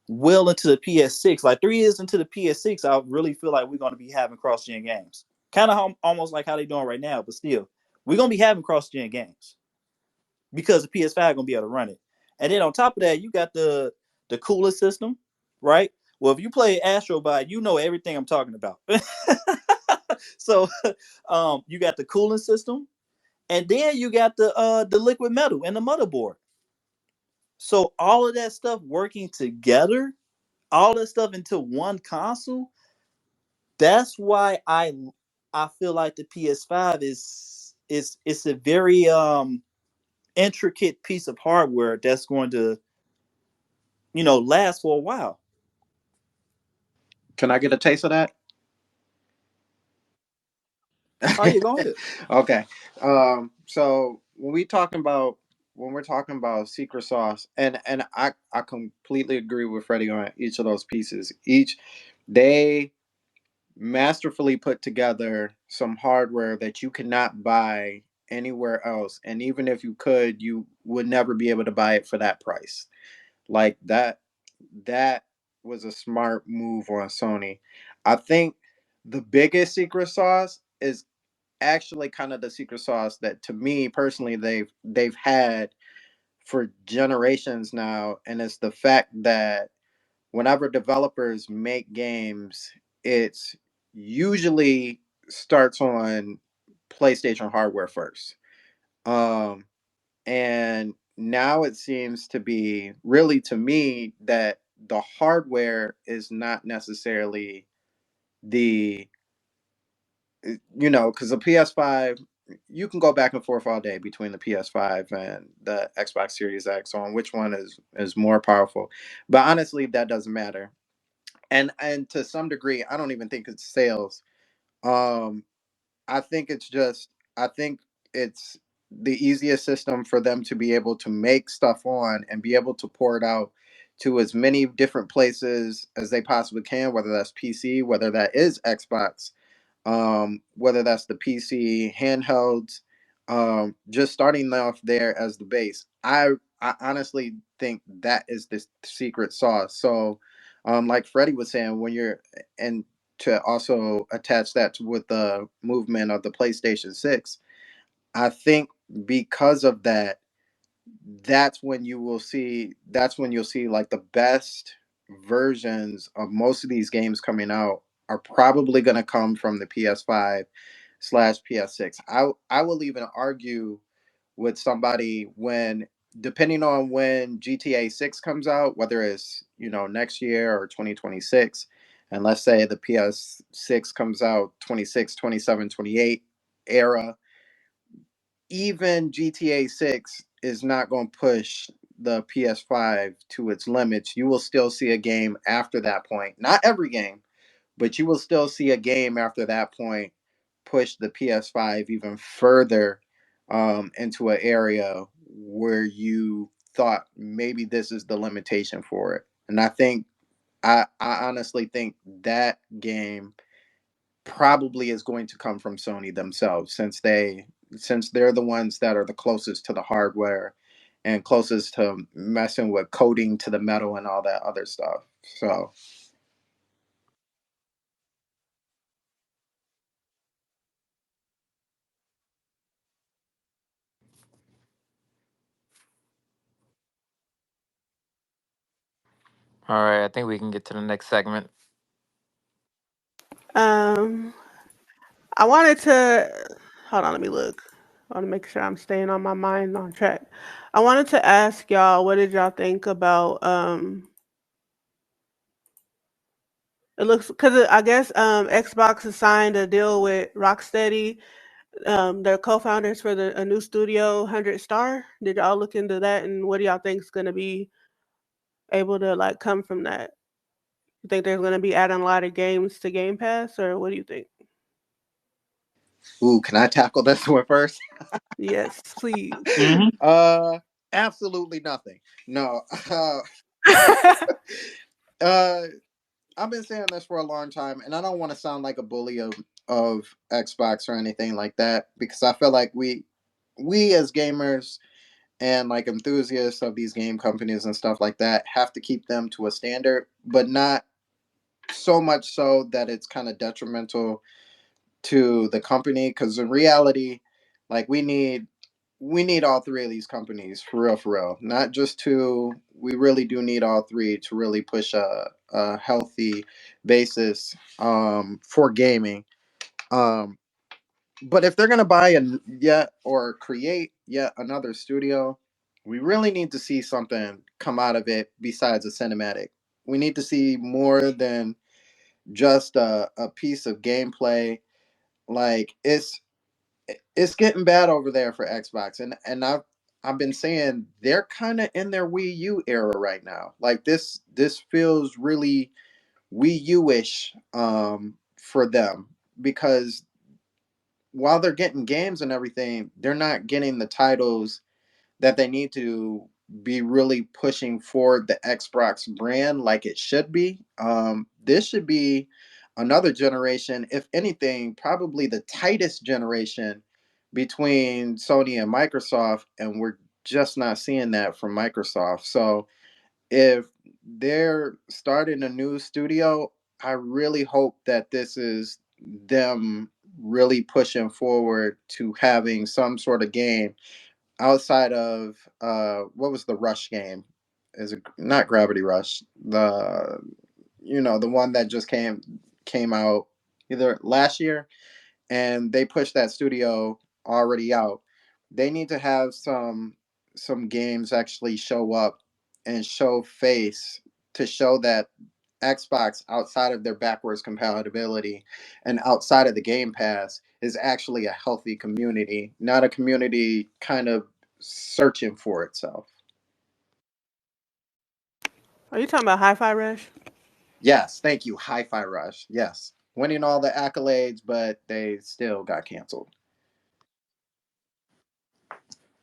well into the PS6. Like 3 years into the PS6, I really feel like we're going to be having cross-gen games. Kind of almost like how they're doing right now, but still, we're going to be having cross-gen games because the PS5 going to be able to run it. And then on top of that, you got the cooler system, right? Well, if you play Astrobot, you know everything I'm talking about. So, you got the cooling system, and then you got the liquid metal and the motherboard. So all of that stuff working together, all that stuff into one console. That's why I feel like the PS5 is it's a very intricate piece of hardware that's going to last for a while. Can I get a taste of that? Oh yeah, go ahead. Okay. So when we're talking about secret sauce, and I completely agree with Freddie on each of those pieces. They masterfully put together some hardware that you cannot buy anywhere else, and even if you could, you would never be able to buy it for that price. Like that was a smart move on Sony. I think the biggest secret sauce is actually kind of the secret sauce that, to me personally, they've had for generations now, and it's the fact that whenever developers make games, it's usually starts on PlayStation hardware first. Um, and now it seems to be, really, to me, that the hardware is not necessarily the because the PS5, you can go back and forth all day between the PS5 and the Xbox Series X on which one is more powerful. But honestly, that doesn't matter. And to some degree, I don't even think it's sales. Um, I think it's just I think it's the easiest system for them to be able to make stuff on and be able to pour it out to as many different places as they possibly can, whether that's PC, whether that is Xbox, whether that's the PC handhelds, just starting off there as the base. I honestly think that is the secret sauce. So, like Freddie was saying, when you're and to also attach that with the movement of the PlayStation 6, I think because of that, that's when you'll see like the best versions of most of these games coming out are probably going to come from the PS5/PS6. I will even argue with somebody, when depending on when GTA 6 comes out, whether it's next year or 2026, and let's say the PS6 comes out 26, 27, 28 era, even GTA 6 is not going to push the PS5 to its limits. You will still see a game after that point. Not every game, but you will still see a game after that point push the PS5 even further into an area where you thought maybe this is the limitation for it. And I honestly think that game probably is going to come from Sony themselves, since they're the ones that are the closest to the hardware and closest to messing with coding to the metal and all that other stuff. So All right, I think we can get to the next segment. Um, I wanted to hold on. Let me look. I want to make sure I'm staying on my mind on track. I wanted to ask y'all, what did y'all think about it looks because I guess Xbox has signed a deal with Rocksteady. They're co-founders for a new studio, 100 Star. Did y'all look into that, and what do y'all think is going to be able to like come from that? You think they're going to be adding a lot of games to Game Pass, or what do you think? ooh, can I tackle this one first? Yes, please. Hmm. uh Absolutely nothing. No. uh I've been saying this for a long time, and I don't want to sound like a bully of Xbox or anything like that, because I feel like we as gamers and like enthusiasts of these game companies and stuff like that have to keep them to a standard, but not so much so that it's kind of detrimental to the company. Because in reality, like we need all three of these companies for real, not just two. We really do need all three to really push a healthy basis for gaming. um but if they're going to buy yet or create yet another studio, we really need to see something come out of it besides a cinematic. We need to see more than just a piece of gameplay. Like it's getting bad over there for Xbox, and I've been saying they're kind of in their Wii U era right now. Like this feels really Wii U-ish for them, because while they're getting games and everything, they're not getting the titles that they need to be really pushing forward the Xbox brand like it should be. This should be another generation, if anything, probably the tightest generation between Sony and Microsoft, and we're just not seeing that from Microsoft. So if they're starting a new studio, I really hope that this is them really pushing forward to having some sort of game outside of what was the Rush game? Is it not Gravity Rush? The one that just came out either last year, and they pushed that studio already out. They need to have some games actually show up and show face, to show that Xbox, outside of their backwards compatibility and outside of the Game Pass, is actually a healthy community, not a community kind of searching for itself. Are you talking about Hi-Fi Rush? Yes, thank you, Hi-Fi Rush. Yes, winning all the accolades, but they still got canceled.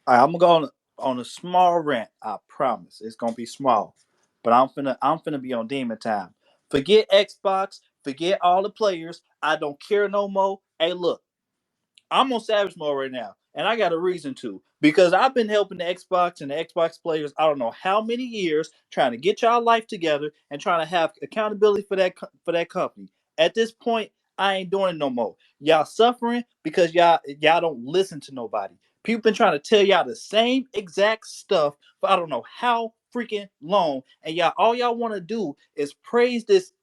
All right, I'm gonna go on a small rant. I promise it's gonna be small, but I'm finna be on demon time. Forget Xbox. Forget all the players. I don't care no more. Hey, look, I'm on Savage Mode right now, and I got a reason to, because I've been helping the Xbox and the Xbox players. I don't know how many years, trying to get y'all life together and trying to have accountability for that company. At this point, I ain't doing it no more. Y'all suffering because y'all don't listen to nobody. People been trying to tell y'all the same exact stuff for I don't know how freaking long, and all y'all want to do is praise this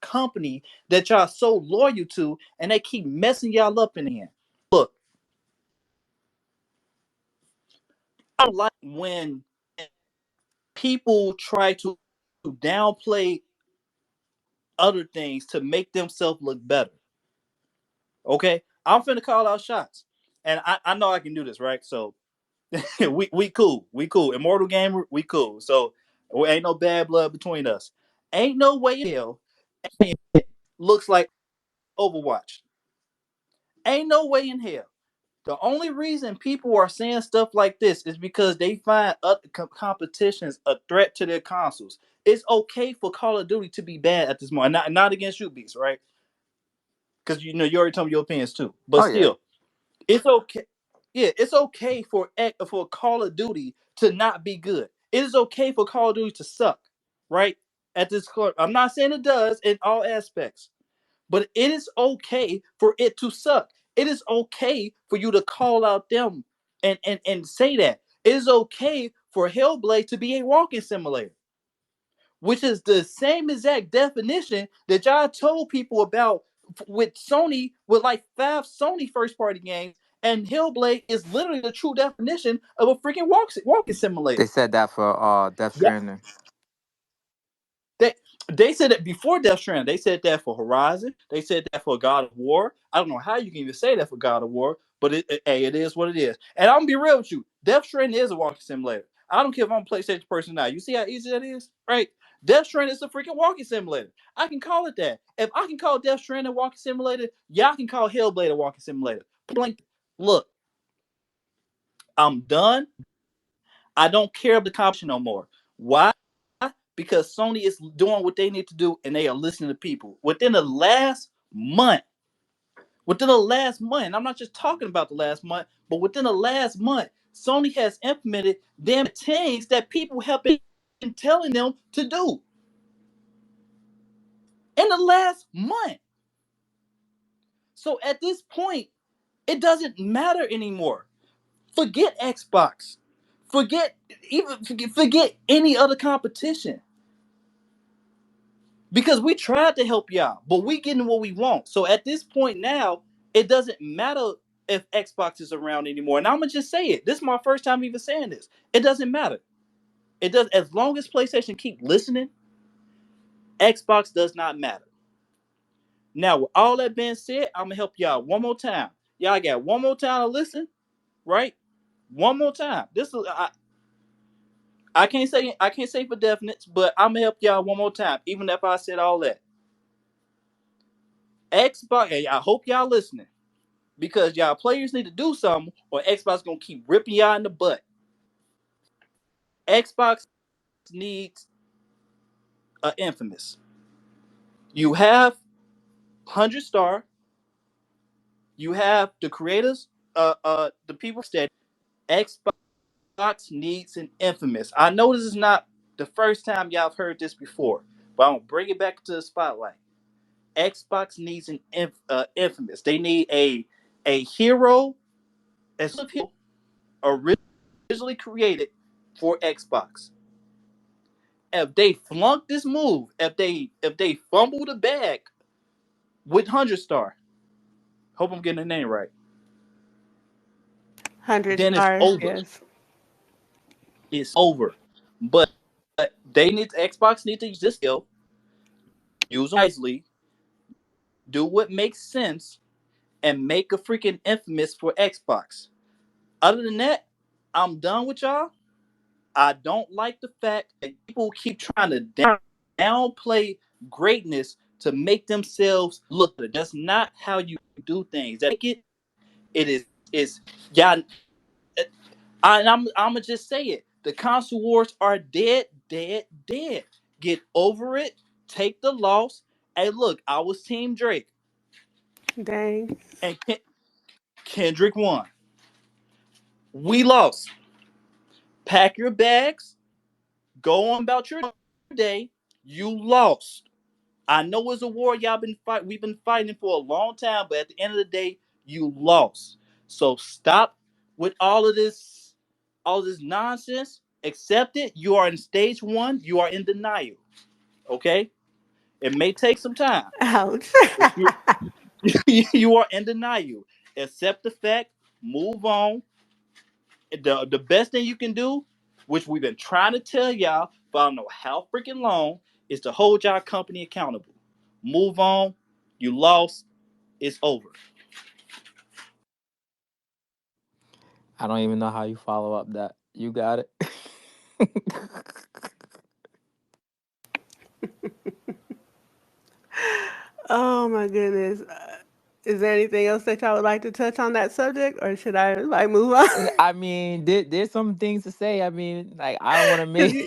company that y'all so loyal to, and they keep messing y'all up in the end. Look, I don't like when people try to downplay other things to make themselves look better. Okay, I'm finna call out shots, and I know I can do this, right? So we cool. Immortal Gamer, we cool. So ain't no bad blood between us. Ain't no way in hell looks like Overwatch. Ain't no way in hell. The only reason people are saying stuff like this is because they find other competitions a threat to their consoles. It's okay for Call of Duty to be bad at this moment. Not against you, Beast, right? Because you already told me your opinions too. But Oh yeah. still, it's okay. Yeah, it's okay for Call of Duty to not be good. It is okay for Call of Duty to suck, right? At this point, I'm not saying it does in all aspects, but it is okay for it to suck. It is okay for you to call out them and say that. It is okay for Hellblade to be a walking simulator, which is the same exact definition that y'all told people about with Sony, with like 5 Sony first party games. And Hellblade is literally the true definition of a freaking walking They simulator. said that for Death Yeah, Stranding. They they said it before Death Stranding. They said that for Horizon. They said that for God of War. I don't know how you can even say that for God of War, but it is what it is. And I'm gonna be real with you. Death Stranding is a walking simulator. I don't care if I'm a PlayStation person now. You see how easy that is, right? Death Stranding is a freaking walking simulator. I can call it that. If I can call Death Stranding a walking simulator, y'all can call Hellblade a walking simulator. Blank. Look, I'm done. I don't care about the competition no more. Why? Because Sony is doing what they need to do and they are listening to people. Within the last month, and I'm not just talking about the last month, but within the last month, Sony has implemented them things that people have been telling them to do in the last month. So at this point, it doesn't matter anymore. Forget Xbox. Forget any other competition. Because we tried to help y'all, but we getting what we want. So at this point now, it doesn't matter if Xbox is around anymore. And I'm gonna just say it. This is my first time even saying this. It doesn't matter. It does as long as PlayStation keep listening, Xbox does not matter. Now, with all that being said, I'm gonna help y'all one more time. Y'all got one more time to listen, right? One more time. I can't say for definite, but I'm gonna help y'all one more time, even if I said all that. Xbox, hey, I hope y'all listening. Because y'all players need to do something, or Xbox gonna keep ripping y'all in the butt. Xbox needs a Infamous. You have 100 Star. You have the creators, the people steady. Xbox needs an Infamous. I know this is not the first time y'all have heard this before, but I'm gonna bring it back to the spotlight. Xbox needs an Infamous. They need a hero, as originally created for Xbox. If they flunk this move, if they fumble the bag with 100 Star, hope I'm getting the name right, 100 then it's stars, over. yes. It's over. But Xbox need to use this skill, use wisely, do what makes sense, and make a freaking Infamous for Xbox. Other than that, I'm done with y'all. I don't like the fact that people keep trying to downplay greatness to make themselves look good. That's not how you do things. It is y'all. I'm gonna just say it. The console wars are dead, dead, dead. Get over it. Take the loss. Hey, look, I was Team Drake, Dang. and Kendrick won. We lost. Pack your bags. Go on about your day. You lost. I know it's a war we've been fighting for a long time, but at the end of the day, you lost. So stop with all of this nonsense. Accept it. You are in stage one. You are in denial. Okay? It may take some time, Ouch. but you are in denial. Accept the fact, move on. The best thing you can do, which we've been trying to tell y'all for I don't know how freaking long, is to hold y'all company accountable. Move on. You lost. It's over. I don't even know how you follow up that. You got it. Oh my goodness. Is there anything else that y'all would like to touch on that subject, or should I like move on? I mean, there's some things to say. I mean, like I don't want to Because make.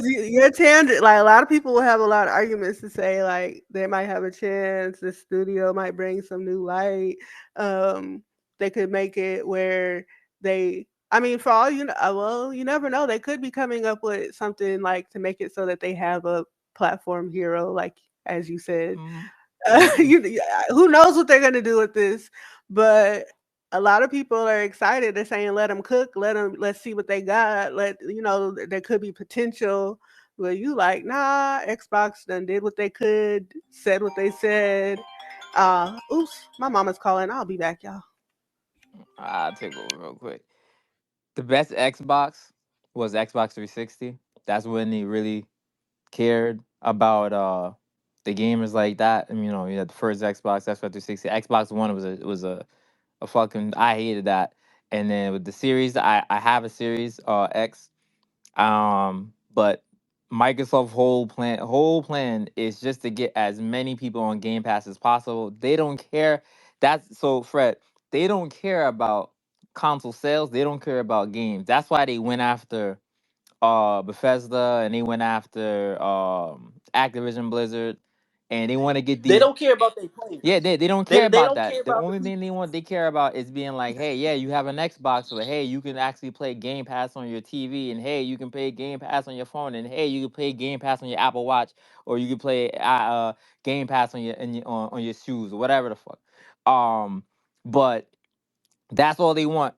you're tangent. Like a lot of people will have a lot of arguments to say. Like they might have a chance. The studio might bring some new light. Um, they could make it where they. I mean, for all you know, well, you never know. They could be coming up with something like to make it so that they have a platform hero, like as you said. Mm, mm. Who knows what they're gonna do with this? But a lot of people are excited. They're saying, "Let them cook. Let's see what they got. There could be potential." Well, you like, nah. Xbox done did what they could, said what they said. Oops, my mama's calling. I'll be back, y'all. I'll take over real quick. The best Xbox was Xbox 360. That's when they really cared about the gamers like that. I mean, you had the first Xbox, Xbox 360. Xbox One was a fucking, I hated that. And then with the series, I have a series X. But Microsoft whole plan is just to get as many people on Game Pass as possible. They don't care. That's so Fred. They don't care about console sales. They don't care about games. That's why they went after Bethesda and they went after Activision Blizzard, and they want to get They these. don't care about their Yeah, players. they don't care They about don't care that. The about the only thing people. they care about is being like, hey, yeah, you have an Xbox, but hey, you can actually play Game Pass on your TV, and hey, you can play Game Pass on your phone, and hey, you can play Game Pass on your Apple Watch, or you can play Game Pass on your shoes, or whatever the fuck. But that's all they want.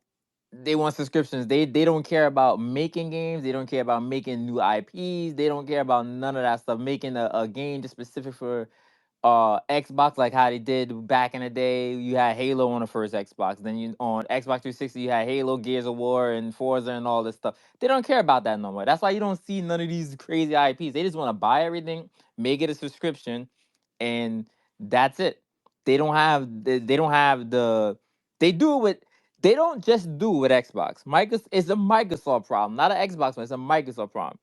They want subscriptions. They don't care about making games. They don't care about making new IPs. They don't care about none of that stuff. Making a game just specific for Xbox, like how they did back in the day. You had Halo on the first Xbox. Then you on Xbox 360 you had Halo, Gears of War, and Forza and all this stuff. They don't care about that no more. That's why you don't see none of these crazy IPs. They just want to buy everything, make it a subscription, and that's it. They don't have the they do it with they don't just do it with Xbox. Microsoft it's a Microsoft problem, not an Xbox one. It's a Microsoft problem.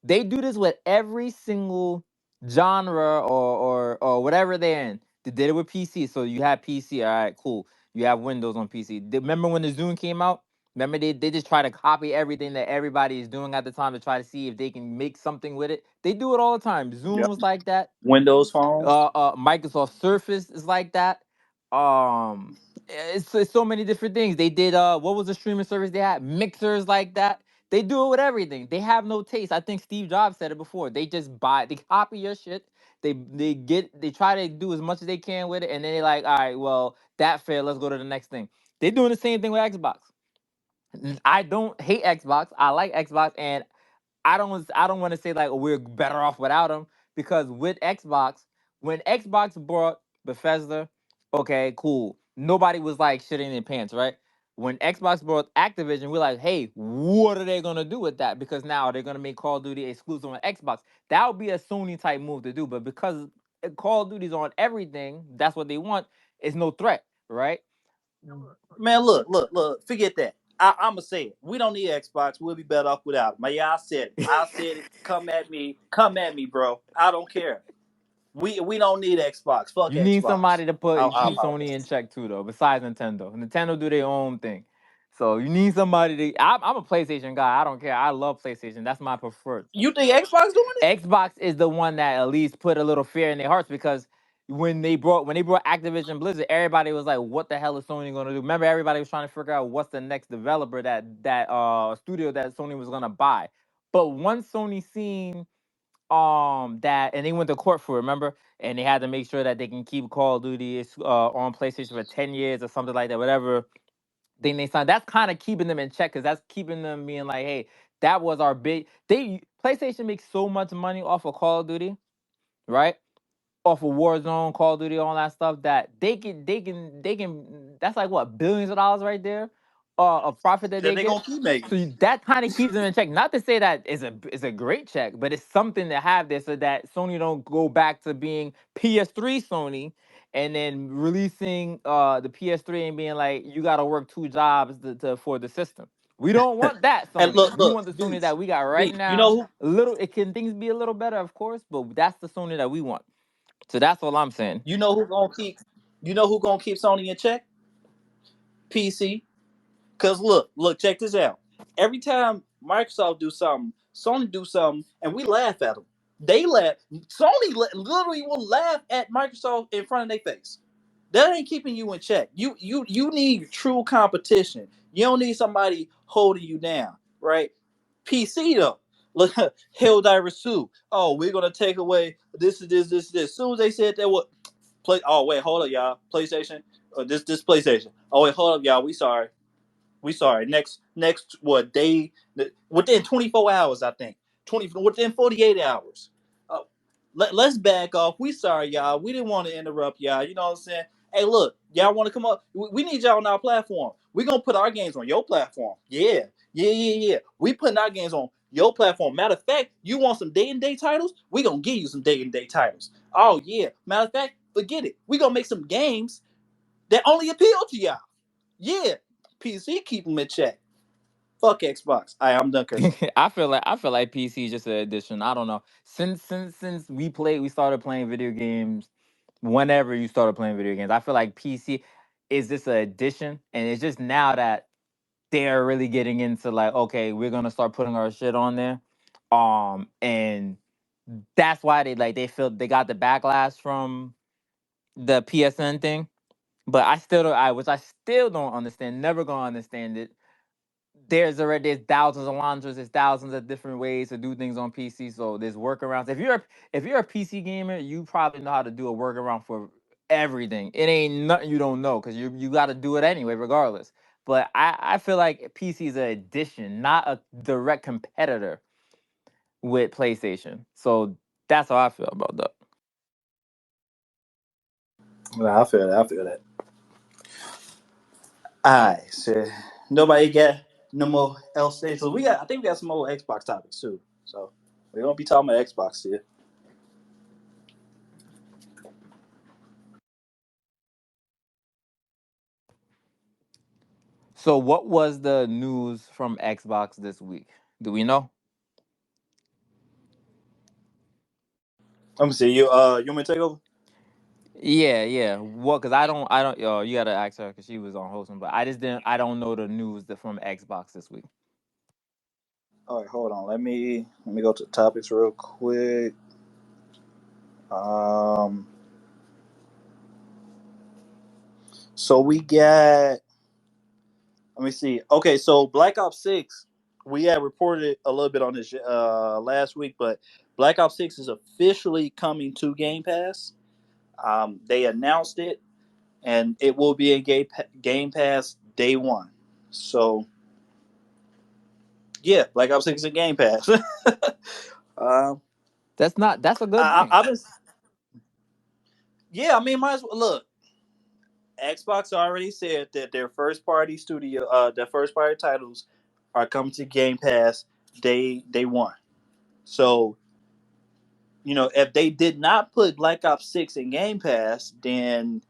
They do this with every single genre or whatever they're in. They did it with PC. So you have PC, all right, cool. You have Windows on PC. Remember when the Zoom came out? Remember they just try to copy everything that everybody is doing at the time to try to see if they can make something with it. They do it all the time. Zoom Yep. was like that. Windows Phone. Microsoft Surface is like that. Um, it's so many different things. They did what was the streaming service they had? Mixers like that. They do it with everything. They have no taste. I think Steve Jobs said it before. They just buy, they copy your shit. They try to do as much as they can with it, and then they like, all right, well that failed. Let's go to the next thing. They're doing the same thing with Xbox. I don't hate Xbox. I like Xbox, and I don't want to say like, oh, we're better off without them, because with Xbox, when Xbox brought Bethesda, okay, cool. Nobody was like shitting in their pants, right? When Xbox brought Activision, we're like, hey, what are they gonna do with that? Because now they're gonna make Call of Duty exclusive on Xbox. That would be a Sony type move to do, but because Call of Duty's on everything, that's what they want. It's no threat, right? Man, look. Forget that. I'ma say it. We don't need Xbox. We'll be better off without it. Man, yeah, I said it. I said it. Come at me, bro. I don't care. We don't need Xbox. Fuck You need Xbox. somebody to keep Sony in check too, though. Besides Nintendo, Nintendo do their own thing. So you need somebody to. I'm a PlayStation guy. I don't care. I love PlayStation. That's my preferred. You think Xbox doing it? Xbox is the one that at least put a little fear in their hearts, because when they brought Activision Blizzard, everybody was like, "What the hell is Sony gonna do?" Remember, everybody was trying to figure out what's the next developer that studio that Sony was gonna buy. But once Sony seen that, and they went to court for it, remember, and they had to make sure that they can keep Call of Duty on PlayStation for 10 years or something like that, whatever thing they signed. That's kind of keeping them in check, because that's keeping them being like, hey, that was our big. They PlayStation makes so much money off of Call of Duty, right? Off of Warzone, Call of Duty, all that stuff, that they can. That's like what, billions of dollars right there, of profit that That they they get. gonna keep making. So that kind of keeps them in check. Not to say that is a great check, but it's something to have there so that Sony don't go back to being PS3 Sony, and then releasing the PS3 and being like, you got to work two jobs to for the system. We don't want that And Sony. We look, want the Sony beast, that we got right beast. You now. know who? A little, it can things be a little better, of course, but that's the Sony that we want. So that's all I'm saying. You know who gonna keep? You know who gonna keep Sony in check? PC. Cause look, check this out. Every time Microsoft do something, Sony do something, and we laugh at them. They laugh. Sony literally will laugh at Microsoft in front of their face. That ain't keeping you in check. You need true competition. You don't need somebody holding you down, right? PC though. Look, Helldiver 2. Oh, we're gonna take away this. As soon as they said that, what play? Oh wait, hold up, y'all. PlayStation. This PlayStation. Oh wait, hold up, y'all. We sorry. Next what day? Within 24 hours, I think. within 48 hours. Uh, let's back off. We sorry, y'all. We didn't want to interrupt y'all. You know what I'm saying? Hey, look, y'all want to come up? We need y'all on our platform. We gonna put our games on your platform. Yeah. We putting our games on your platform. Matter of fact, you want some day and day titles? We gonna give you some day and day titles. Oh yeah. Matter of fact, forget it. We gonna make some games that only appeal to y'all. Yeah, PC keep them in check. Fuck Xbox. I'm done cursing. I feel like PC is just an addition. I don't know. Since we started playing video games. Whenever you started playing video games, I feel like PC is just an addition, and it's just now that they're really getting into like, okay, we're gonna start putting our shit on there, and that's why they feel they got the backlash from the PSN thing. But I still don't, which I still don't understand. Never gonna understand it. There's thousands of launchers, there's thousands of different ways to do things on PC. So there's workarounds. If you're a PC gamer, you probably know how to do a workaround for everything. It ain't nothing you don't know because you got to do it anyway, regardless. But I feel like PC is an addition, not a direct competitor with PlayStation. So that's how I feel about that. Nah, I feel that. I feel that. Alright, so nobody got no more else. So we got. I think we got some more Xbox topics too. So we're gonna be talking about Xbox here. So what was the news from Xbox this week? Do we know? Let me see. You want me to take over? Yeah. What? Because I don't. You gotta ask her because she was on hosting, but I just didn't. I don't know the news from Xbox this week. All right, hold on. Let me go to the topics real quick. Um, so we got. Let me see. Okay, so Black Ops 6, we had reported a little bit on this last week, but Black Ops 6 is officially coming to Game Pass. They announced it, and it will be in Game Pass day one. So yeah, Black Ops 6 is in Game Pass. um, That's a good thing. I've been, yeah. I mean, might as well look. Xbox already said that their first party titles are coming to Game Pass day one. So if they did not put Black Ops 6 in Game Pass, then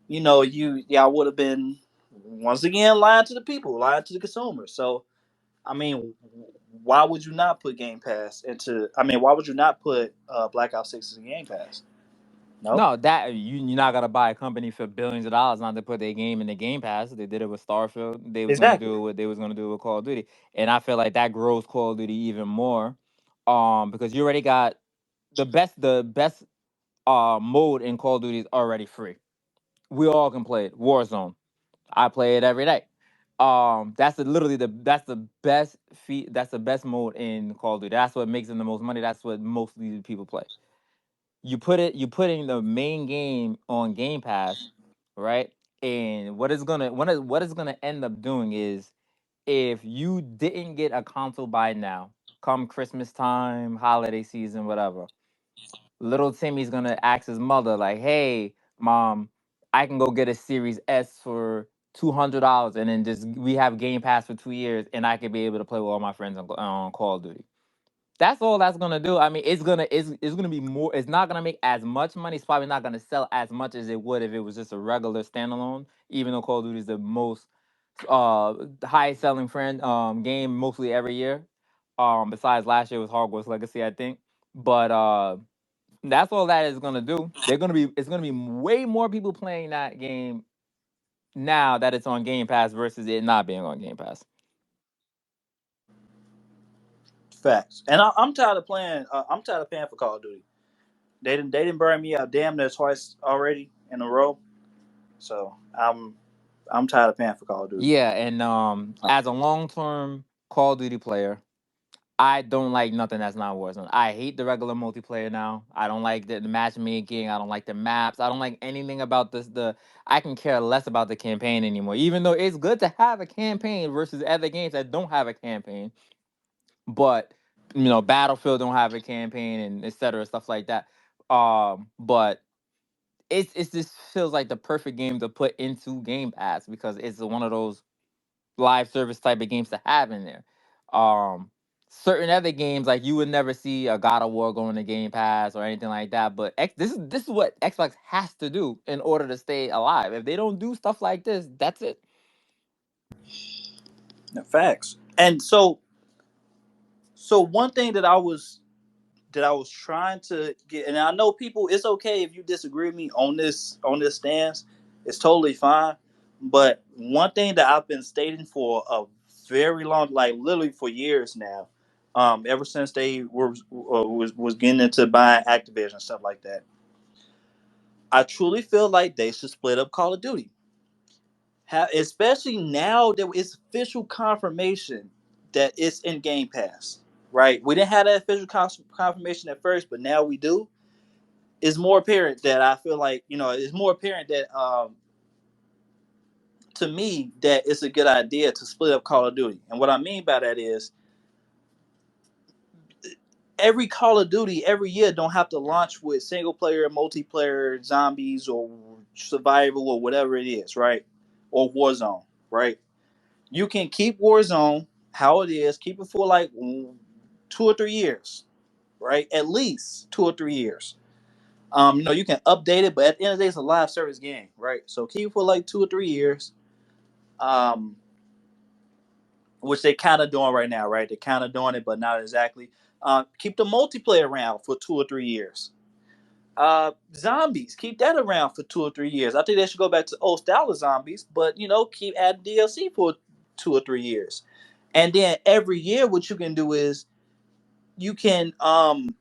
y'all would have been once again lying to the people, lying to the consumers. So I mean, why would you not put Game Pass into? I mean, why would you not put Black Ops 6 in Game Pass? No, No, that you're not gonna buy a company for billions of dollars not to put their game in the Game Pass. They did it with Starfield. They was gonna exactly. do it. They was gonna do it with Call of Duty, and I feel like that grows Call of Duty even more, because you already got the best mode in Call of Duty is already free. We all can play it. Warzone. I play it every day. That's the best feat. That's the best mode in Call of Duty. That's what makes it the most money. That's what most of these people play. You putting the main game on Game Pass, right? And what is gonna end up doing is if you didn't get a console by now, come Christmas time, holiday season, whatever, little Timmy's gonna ask his mother, like, "Hey, mom, I can go get a Series S for $200, and then just we have Game Pass for 2 years, and I could be able to play with all my friends on Call of Duty." That's all that's gonna do. I mean, it's gonna be more. It's not gonna make as much money. It's probably not gonna sell as much as it would if it was just a regular standalone. Even though Call of Duty is the most highest selling game mostly every year. Besides last year was Hogwarts Legacy, I think. But That's all that is gonna do. It's gonna be way more people playing that game now that it's on Game Pass versus it not being on Game Pass. Facts. And I'm tired of playing. I'm tired of paying for Call of Duty. They didn't burn me out damn near twice already in a row. So I'm tired of paying for Call of Duty. Yeah, and as a long term Call of Duty player, I don't like nothing that's not Warzone. I hate the regular multiplayer now. I don't like the matchmaking. I don't like the maps. I don't like anything about this. I can care less about the campaign anymore. Even though it's good to have a campaign versus other games that don't have a campaign, but Battlefield don't have a campaign and etc. stuff like that. But it's just feels like the perfect game to put into Game Pass because it's one of those live service type of games to have in there. Um, Certain other games like you would never see a God of War going to Game Pass or anything like that. But this is what Xbox has to do in order to stay alive. If they don't do stuff like this, that's it. No, facts. And so one thing that I was trying to get, and I know people, it's okay if you disagree with me on this stance. It's totally fine. But one thing that I've been stating for a very long, like literally for years now, ever since they was getting into buying Activision and stuff like that, I truly feel like they should split up Call of Duty. Especially now that it's official confirmation that it's in Game Pass. Right? We didn't have that official confirmation at first, but now we do. It's more apparent that I feel like it's more apparent that to me that it's a good idea to split up Call of Duty. And what I mean by that is every Call of Duty every year don't have to launch with single player, multiplayer, zombies, or survival or whatever it is, right? Or Warzone, right? You can keep Warzone how it is, keep it for like 2 or 3 years, right? At least 2 or 3 years. You can update it, but at the end of the day, it's a live service game, right? So keep it for like 2 or 3 years, um, which they kind of doing right now, right? They're kind of doing it, but not exactly. Keep the multiplayer around for 2 or 3 years. Zombies, keep that around for 2 or 3 years. I think they should go back to old style of zombies, but keep adding DLC for 2 or 3 years. And then every year, what you can do is you can um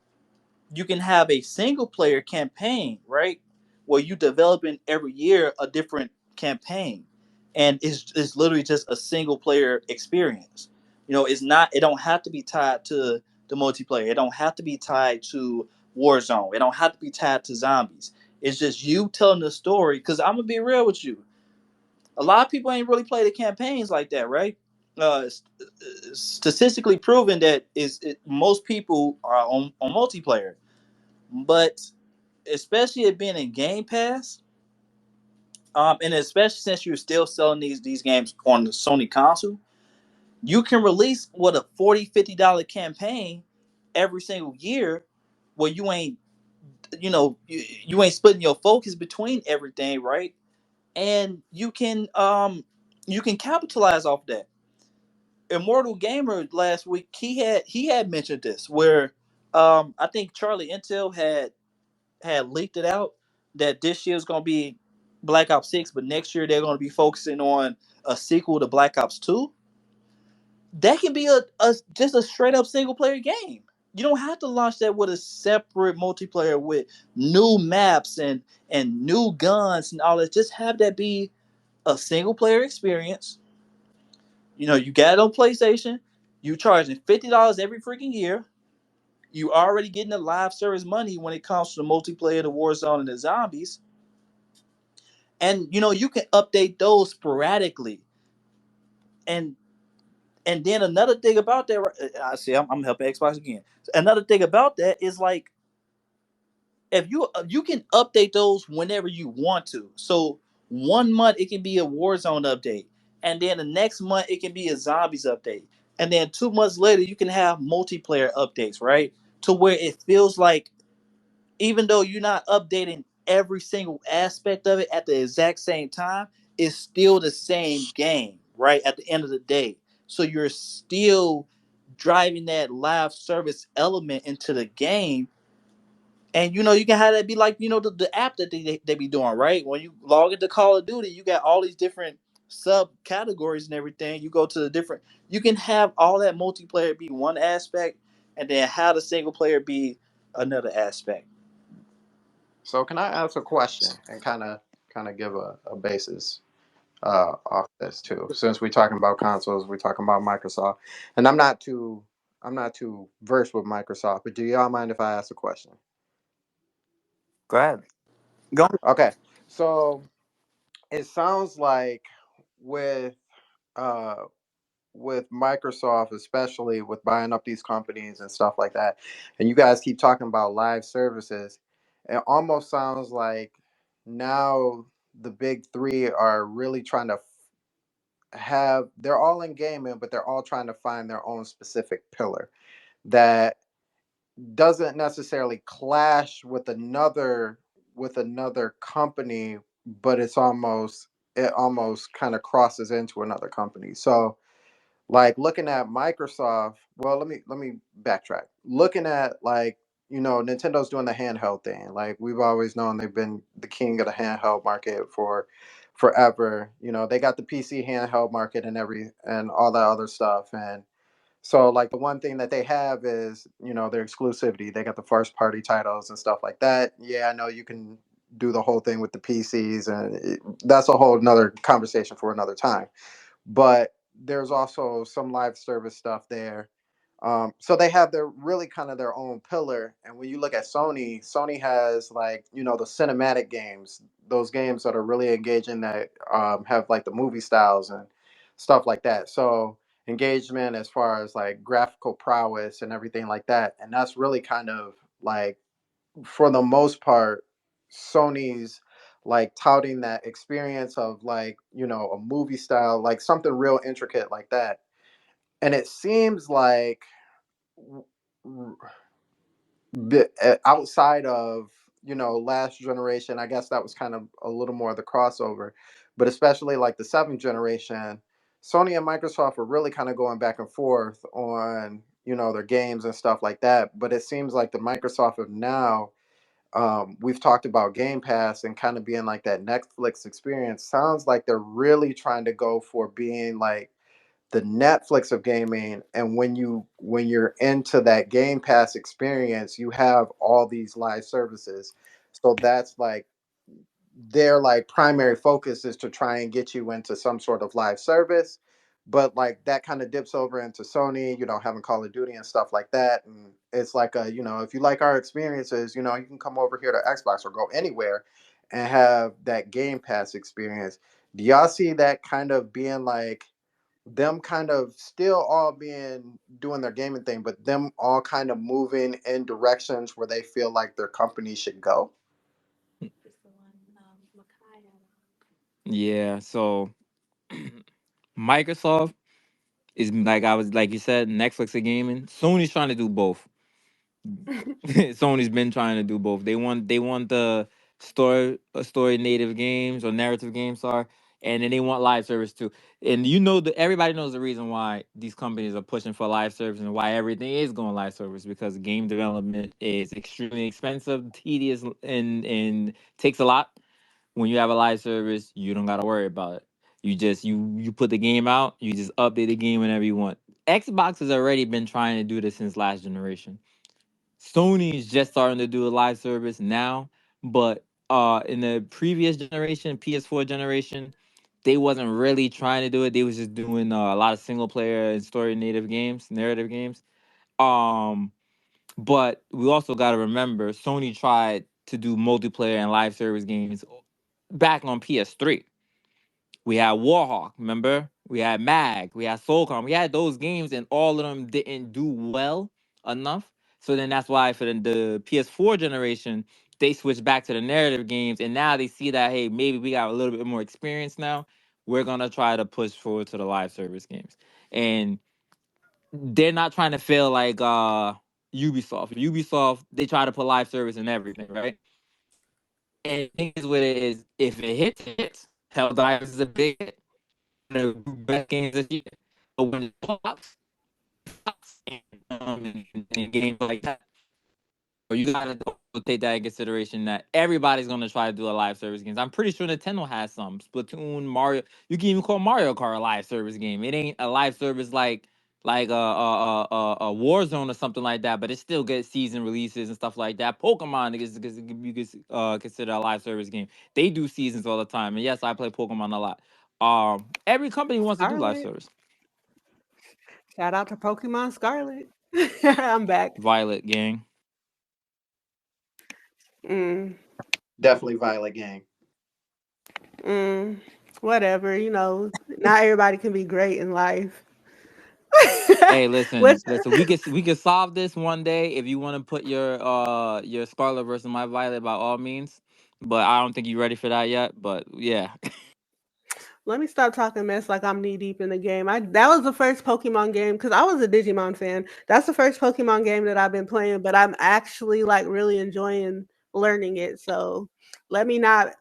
you can have a single player campaign, right? Where you developing every year a different campaign, and it's literally just a single player experience. It don't have to be tied to the multiplayer. It don't have to be tied to Warzone. It don't have to be tied to zombies. It's just you telling the story. Because I'm gonna be real with you, a lot of people ain't really play the campaigns like that, right? Statistically proven that most people are on multiplayer, but especially it being in Game Pass, and especially since you're still selling these games on the Sony console, you can release what a $40-50 campaign every single year, where you ain't splitting your focus between everything, right? And you can capitalize off that. Immortal Gamer last week he had mentioned this where I think Charlie Intel had leaked it out that this year is going to be Black Ops 6, but next year they're going to be focusing on a sequel to Black Ops 2. That can be a just a straight up single player game. You don't have to launch that with a separate multiplayer with new maps and new guns and all that. Just have that be a single player experience. You got it on PlayStation. You charging $50 every freaking year. You already getting the live service money when it comes to the multiplayer, the Warzone, and the zombies. And you can update those sporadically. And and then another thing about that, I see I'm helping Xbox again. Another thing about that is like if you can update those whenever you want to. So 1 month it can be a Warzone update, and then the next month it can be a zombies update, and then 2 months later you can have multiplayer updates, right? To where it feels like even though you're not updating every single aspect of it at the exact same time, it's still the same game, right? At the end of the day. So you're still driving that live service element into the game And you can have that be like the app that they be doing, right? When you log into Call of Duty, you got all these different subcategories and everything. You go to the different. You can have all that multiplayer be one aspect, and then have the single player be another aspect. So can I ask a question and kind of give a basis off this too? Since we're talking about consoles, we're talking about Microsoft, and I'm not too versed with Microsoft, but do y'all mind if I ask a question? Go ahead. Go. Okay, so it sounds like with uh with Microsoft, especially with buying up these companies and stuff like that, and you guys keep talking about live services, it almost sounds like now the big three are really trying to they're all in gaming, but they're all trying to find their own specific pillar that doesn't necessarily clash with another company, but it almost kind of crosses into another company. So like looking at Microsoft, well, let me backtrack. Looking at like, Nintendo's doing the handheld thing. Like we've always known they've been the king of the handheld market for forever. They got the PC handheld market and all that other stuff. And so like the one thing that they have is, their exclusivity. They got the first party titles and stuff like that. Yeah, I know you can do the whole thing with the PCs, and that's a whole another conversation for another time. But there's also some live service stuff there. So they have their really kind of their own pillar. And when you look at Sony has like, the cinematic games, those games that are really engaging that have like the movie styles and stuff like that. So engagement as far as like graphical prowess and everything like that. And that's really kind of like, for the most part, Sony's like touting that experience of like, a movie style, like something real intricate like that. And it seems like outside of, last generation, I guess that was kind of a little more of the crossover, but especially like the seventh generation, Sony and Microsoft were really kind of going back and forth on, their games and stuff like that. But it seems like the Microsoft of now, we've talked about Game Pass and kind of being like that Netflix experience. Sounds like they're really trying to go for being like the Netflix of gaming. And when you're into that Game Pass experience, you have all these live services. So that's like their like primary focus is to try and get you into some sort of live service. But like that kind of dips over into Sony, having Call of Duty and stuff like that. And it's like if you like our experiences, you can come over here to Xbox or go anywhere and have that Game Pass experience. Do y'all see that kind of being like them kind of still all being doing their gaming thing, but them all kind of moving in directions where they feel like their company should go? Yeah. So Microsoft is like you said, Netflix of gaming. Sony's trying to do both. Sony's been trying to do both. They want the story native games or narrative games, sorry, and then they want live service too. And everybody knows the reason why these companies are pushing for live service and why everything is going live service, because game development is extremely expensive, tedious, and takes a lot. When you have a live service, you don't gotta worry about it. You put the game out, you just update the game whenever you want. Xbox has already been trying to do this since last generation. Sony's just starting to do a live service now, but in the previous generation, PS4 generation, they wasn't really trying to do it. They was just doing a lot of single player and story native games, narrative games. Um, but we also got to remember Sony tried to do multiplayer and live service games back on PS3. We had Warhawk, remember? We had Mag, we had Soulcom. We had those games, and all of them didn't do well enough. So then that's why for the PS4 generation, they switched back to the narrative games, and now they see that hey, maybe we got a little bit more experience now. We're gonna try to push forward to the live service games, and they're not trying to fail like Ubisoft. Ubisoft, they try to put live service in everything, right? And the thing is with it is, if it hits, it hits. Helldivers is a big hit, the best games this year. But when it flops, and games like that, you gotta take that in consideration that everybody's gonna try to do a live service games. I'm pretty sure Nintendo has some Splatoon, Mario. You can even call Mario Kart a live service game. It ain't a live service like a Warzone or something like that, but it still gets season releases and stuff like that. Pokemon you can consider a live service game. They do seasons all the time, and yes, I play Pokemon a lot. Every company wants to do live Scarlet. service. Shout out to Pokemon Scarlet. I'm back. Violet gang. Mm, Definitely Violet Gang. mm, whatever, not everybody can be great in life. Hey, Which, listen. We could solve this one day if you want to put your Scarlet versus my Violet by all means. But I don't think you're ready for that yet. But yeah, let me stop talking mess like I'm knee deep in the game. That was the first Pokemon game because I was a Digimon fan. That's the first Pokemon game that I've been playing, but I'm actually like really enjoying learning it. So let me not.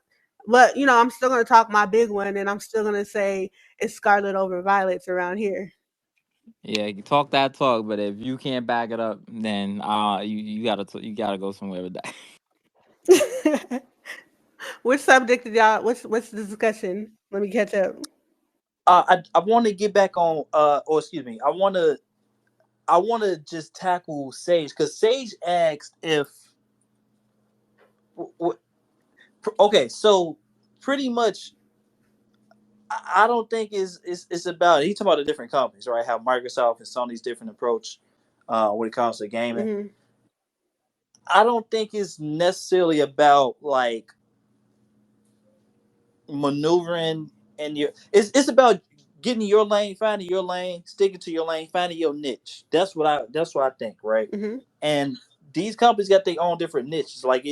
But I'm still gonna talk my big one, and I'm still gonna say it's Scarlet over Violets around here. yeah, you talk that talk. But if you can't back it up, then you gotta go somewhere with that. Which subject did y'all? What's the discussion? Let me catch up. I want to get back on or excuse me, I want to just tackle Sage because Sage asked if okay, so pretty much I don't think it's about he talking about the different companies, right? How Microsoft and Sony's different approach when it comes to gaming. Hmm. I don't think it's necessarily about like maneuvering and your it's about getting your lane, finding your lane, sticking to your lane, finding your niche. That's what I think, right? Hmm. And these companies got their own different niches. Like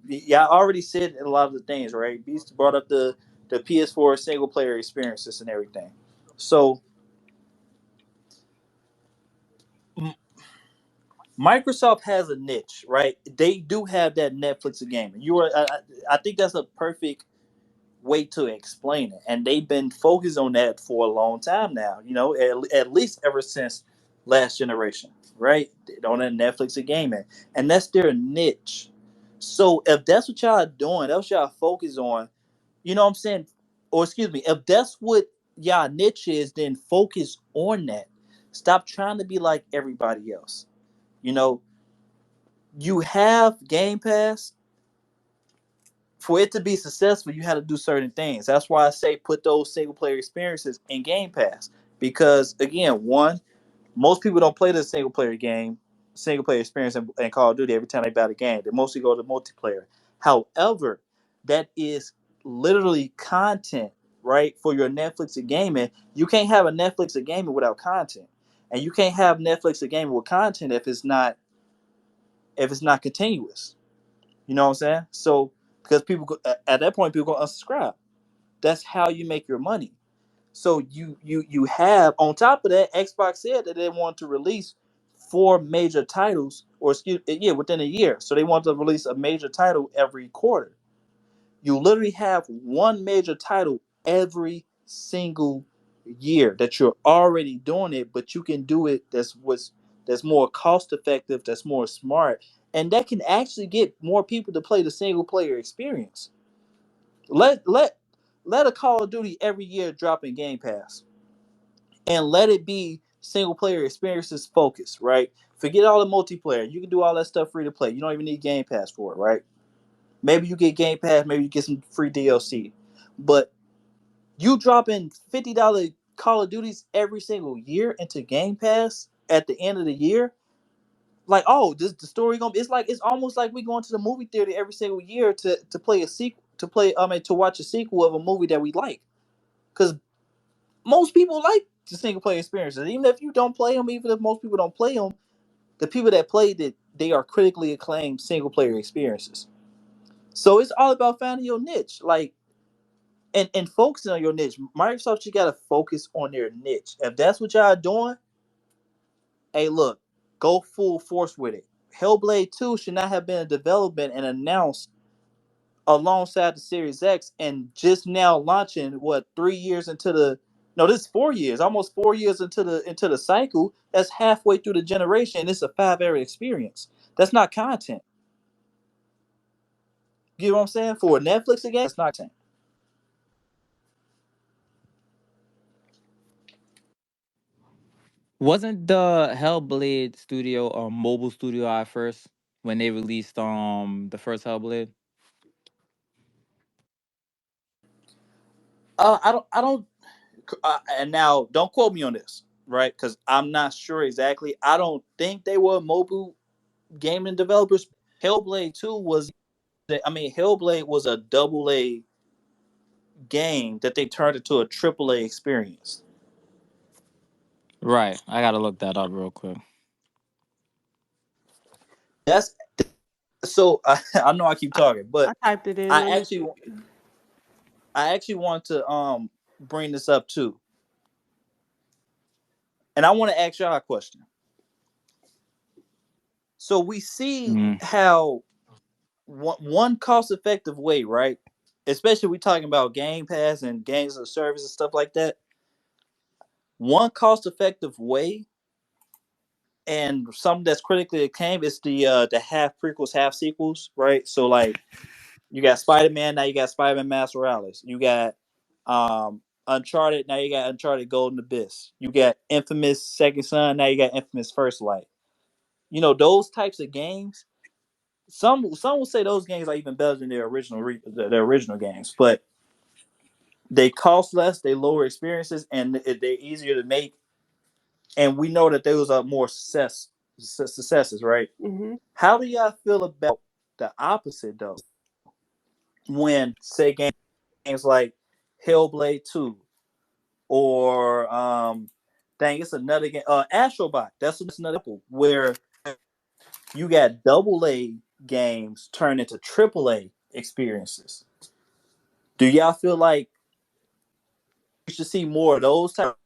y'all already said a lot of the things, right? Beast brought up the PS4 single player experiences and everything. So M- Microsoft has a niche, right? They do have that Netflix of gaming. I think that's a perfect way to explain it. And they've been focused on that for a long time now, at least ever since last generation, right? On that Netflix of gaming. And that's their niche. So if that's what y'all are doing, that's what y'all focus on, you know what I'm saying? Or excuse me, if that's what y'all niche is, then focus on that. Stop trying to be like everybody else. You know, you have Game Pass, for it to be successful, you had to do certain things. That's why I say put those single player experiences in Game Pass. Because again, one, most people don't play the single player experience in Call of Duty every time they buy the game. They mostly go to multiplayer. However, that is literally content, right? For your Netflix of gaming. You can't have a Netflix of gaming without content. And you can't have Netflix of gaming with content if it's not continuous. You know what I'm saying? So because at that point people go unsubscribe. That's how you make your money. So you have on top of that, Xbox said that they want to release four major titles, or excuse yeah, within a year. So they want to release a major title every quarter. You literally have one major title every single year that you're already doing it, but you can do it that's more cost effective, that's more smart, and that can actually get more people to play the single player experience. Let a Call of Duty every year drop in Game Pass, and let it be single player experiences focused, right? Forget all the multiplayer. You can do all that stuff free to play. You don't even need Game Pass for it, right? Maybe you get Game Pass, maybe you get some free DLC. But you dropping $50 Call of Duties every single year into Game Pass at the end of the year, like, oh, this the story gonna be, it's almost like we going to the movie theater every single year to play a sequel, to watch a sequel of a movie that we like. Because most people like the single player experiences. Even if you don't play them, even if most people don't play them, the people that played it, they are critically acclaimed single player experiences. So it's all about finding your niche, like, and focusing on your niche. Microsoft, you gotta focus on their niche. If that's what y'all doing, hey, look, go full force with it. Hellblade 2 should not have been in development and announced alongside the Series X, and just now launching, what, 3 years into the, no, this is 4 years, almost 4 years into the cycle. That's halfway through the generation. It's a 5 era experience. That's not content. You know what I'm saying? For a Netflix again, it's not content. Wasn't the Hellblade studio a mobile studio at first when they released the first Hellblade? I don't. And now, don't quote me on this, right? Because I'm not sure exactly. I don't think they were mobile gaming developers. Hellblade 2 was. I mean, Hellblade was a double A game that they turned into a triple A experience. Right. I gotta look that up real quick. That's so. I know I keep talking, I but typed it in. I Let me actually, see. I actually want to bring this up too, and I want to ask y'all a question. So we see Mm. how one cost effective way, right? Especially we talking about Game Pass and games of service and stuff like that. One cost effective way and something that's critically acclaimed is the half prequels, half sequels, right? So like you got Spider Man, now you got Spider Man Miles Morales. You got Uncharted, now you got Uncharted Golden Abyss. You got Infamous Second Son, now you got Infamous First Light. You know those types of games. Some will say those games are even better than their their original games, but they cost less, they lower experiences, and they're easier to make. And we know that those are more successes, right? Hmm. How do y'all feel about the opposite though? When say games like Hellblade 2 or dang, it's another game, Astrobot. That's another example where you got double A games turn into triple A experiences. Do y'all feel like we should see more of those types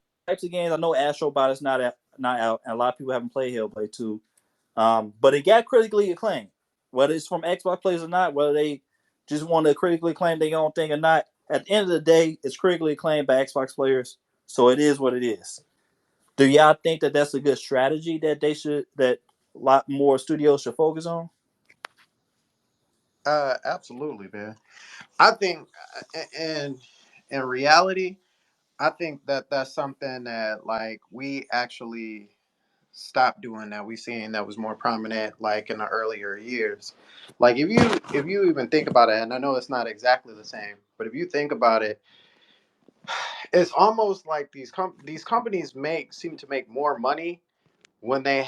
of games? I know Astrobot is not out, and a lot of people haven't played Hellblade 2. But it got critically acclaimed. Whether it's from Xbox players or not, whether they just want to critically acclaim their own thing or not, at the end of the day, it's critically acclaimed by Xbox players. So it is what it is. Do y'all think that that's a good strategy that a lot more studios should focus on? Absolutely, man. I think, and in reality, I think that that's something that like we actually stopped doing that. We seen that was more prominent like in the earlier years. Like if you even think about it, and I know it's not exactly the same, but if you think about it, it's almost like these companies make seem to make more money when they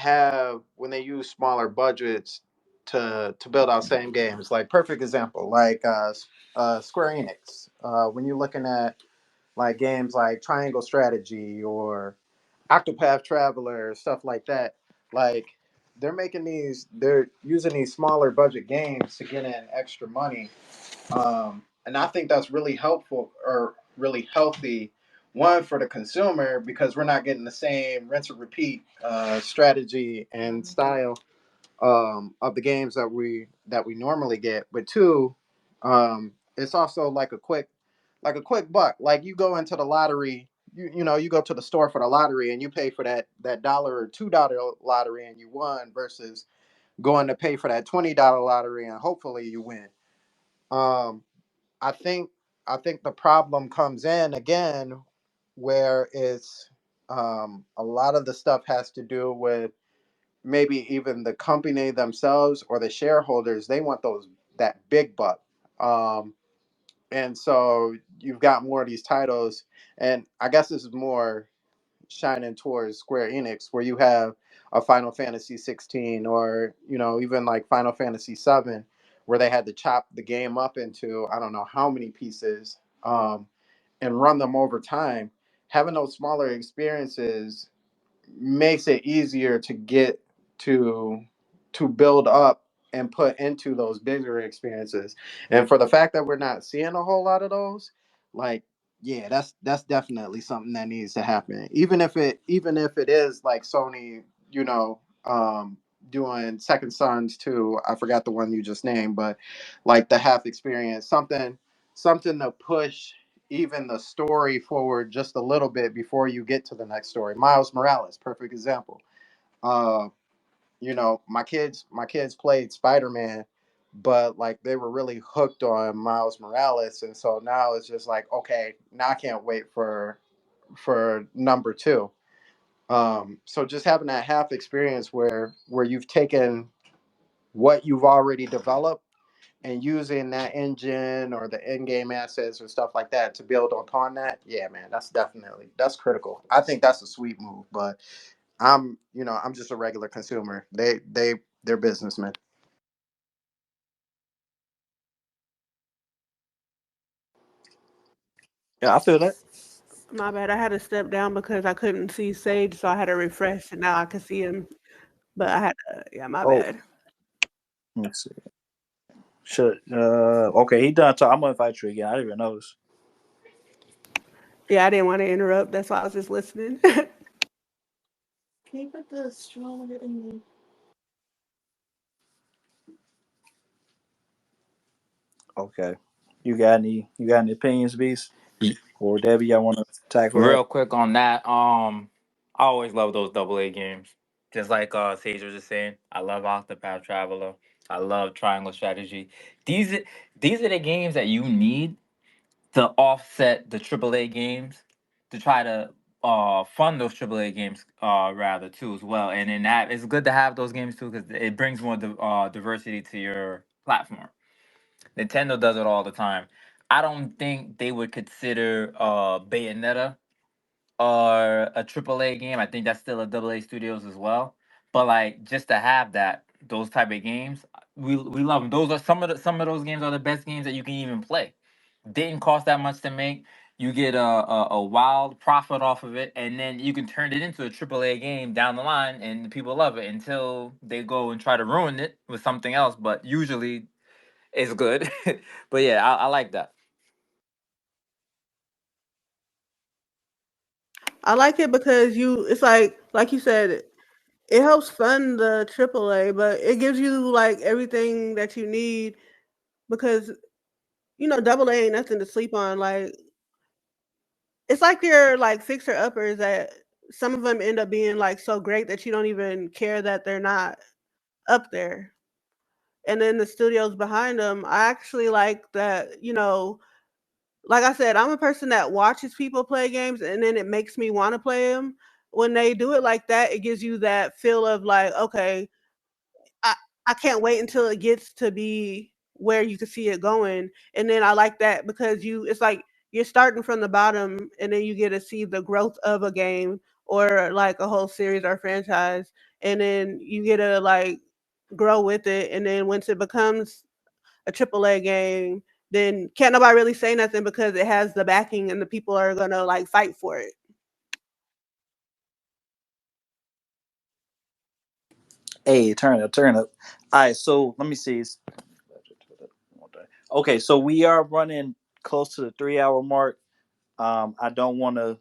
use smaller budgets to build out same games. Like perfect example, like Square Enix. When you're looking at like games like Triangle Strategy or Octopath Traveler, stuff like that, like they're using these smaller budget games to get in extra money, and I think that's really helpful or really healthy. One for the consumer because we're not getting the same rinse and repeat strategy and style of the games that we normally get. But two, it's also like a quick buck. Like you go into the lottery, you go to the store for the lottery and you pay for that dollar or $2 lottery and you won versus going to pay for that $20 lottery and hopefully you win. Um, I think I think the problem comes in again where it's a lot of the stuff has to do with maybe even the company themselves or the shareholders. They want that big buck, and so you've got more of these titles. And I guess this is more shining towards Square Enix, where you have a Final Fantasy 16 or even like Final Fantasy 7, where they had to chop the game up into I don't know how many pieces, and run them over time. Having those smaller experiences makes it easier to get to to build up and put into those bigger experiences. And for the fact that we're not seeing a whole lot of those, like yeah, that's definitely something that needs to happen. Even if it is like Sony, you know, doing Second Sons to I forgot the one you just named, but like the half experience, something to push even the story forward just a little bit before you get to the next story. Miles Morales, perfect example. Uh, you know, my kids played Spider-Man, but like they were really hooked on Miles Morales, and so now it's just like, okay, now I can't wait for number two. So just having that half experience where you've taken what you've already developed and using that engine or the in-game assets or stuff like that to build upon that, yeah, man, that's critical. I think that's a sweet move, but I'm just a regular consumer. They're businessmen. Yeah, I feel that. My bad. I had to step down because I couldn't see Sage, so I had to refresh, and now I can see him. But I had to, yeah, my Oh, bad. let's see. Should okay, he done talk. I'm gonna invite you again. I didn't even notice. Yeah, I didn't want to interrupt. That's why I was just listening. Can you put the straw in? Okay. You got any opinions, Beast? Or Debbie, y'all wanna tackle that? Real quick on that, I always love those AA games. Just like Sage was just saying, I love Octopath Traveler. I love Triangle Strategy. These these are the games that you need to offset the AAA games to try to fund those AAA games rather too as well. And in that, it's good to have those games too because it brings more diversity to your platform. Nintendo does it all the time. I don't think they would consider Bayonetta or a AAA game. I think that's still a AA Studios as well. But like just to have that those type of games, we love them. Those are some of those games are the best games that you can even play. Didn't cost that much to make. You get a wild profit off of it, and then you can turn it into a AAA game down the line, and people love it until they go and try to ruin it with something else. But usually it's good. But yeah, I like that. I like it because it's like you said, it helps fund the AAA, but it gives you like everything that you need because double A ain't nothing to sleep on. Like it's like they're like fixer uppers that some of them end up being like so great that you don't even care that they're not up there. And then the studios behind them, I actually like that. Like I said, I'm a person that watches people play games, and then it makes me want to play them. When they do it like that, it gives you that feel of like, okay, I I can't wait until it gets to be where you can see it going. And then I like that because it's like you're starting from the bottom and then you get to see the growth of a game or like a whole series or franchise. And then you get to like grow with it. And then once it becomes a AAA game, then can't nobody really say nothing because it has the backing and the people are gonna like fight for it. Hey, turn up, turn up. All right, so let me see. Okay, so we are running close to the 3 hour mark. I don't want to,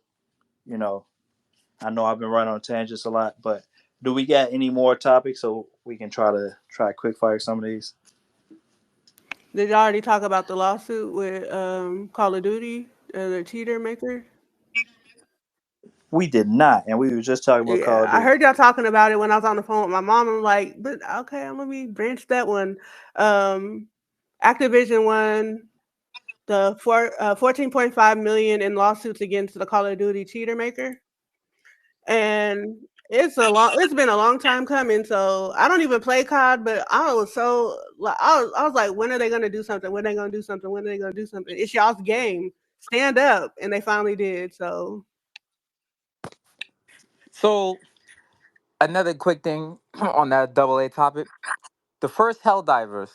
you know, I know I've been running on tangents a lot, but do we got any more topics so we can try quick fire some of these? Did y'all already talk about the lawsuit with Call of Duty, the cheater maker? We did not, and we were just talking about Call Yeah, of I Duty. heard y'all talking about it when I was on the phone with my mom. I'm like, but okay, let me branch that one. Um, Activision won the 14.5 million in lawsuits against the Call of Duty cheater maker, and it's been a long time coming. So I don't even play COD, but I was so like I was like, when are they gonna do something? When are they gonna do something? When are they gonna do something? It's y'all's game. Stand up, and they finally did. So So another quick thing on that AA topic. The first Helldivers,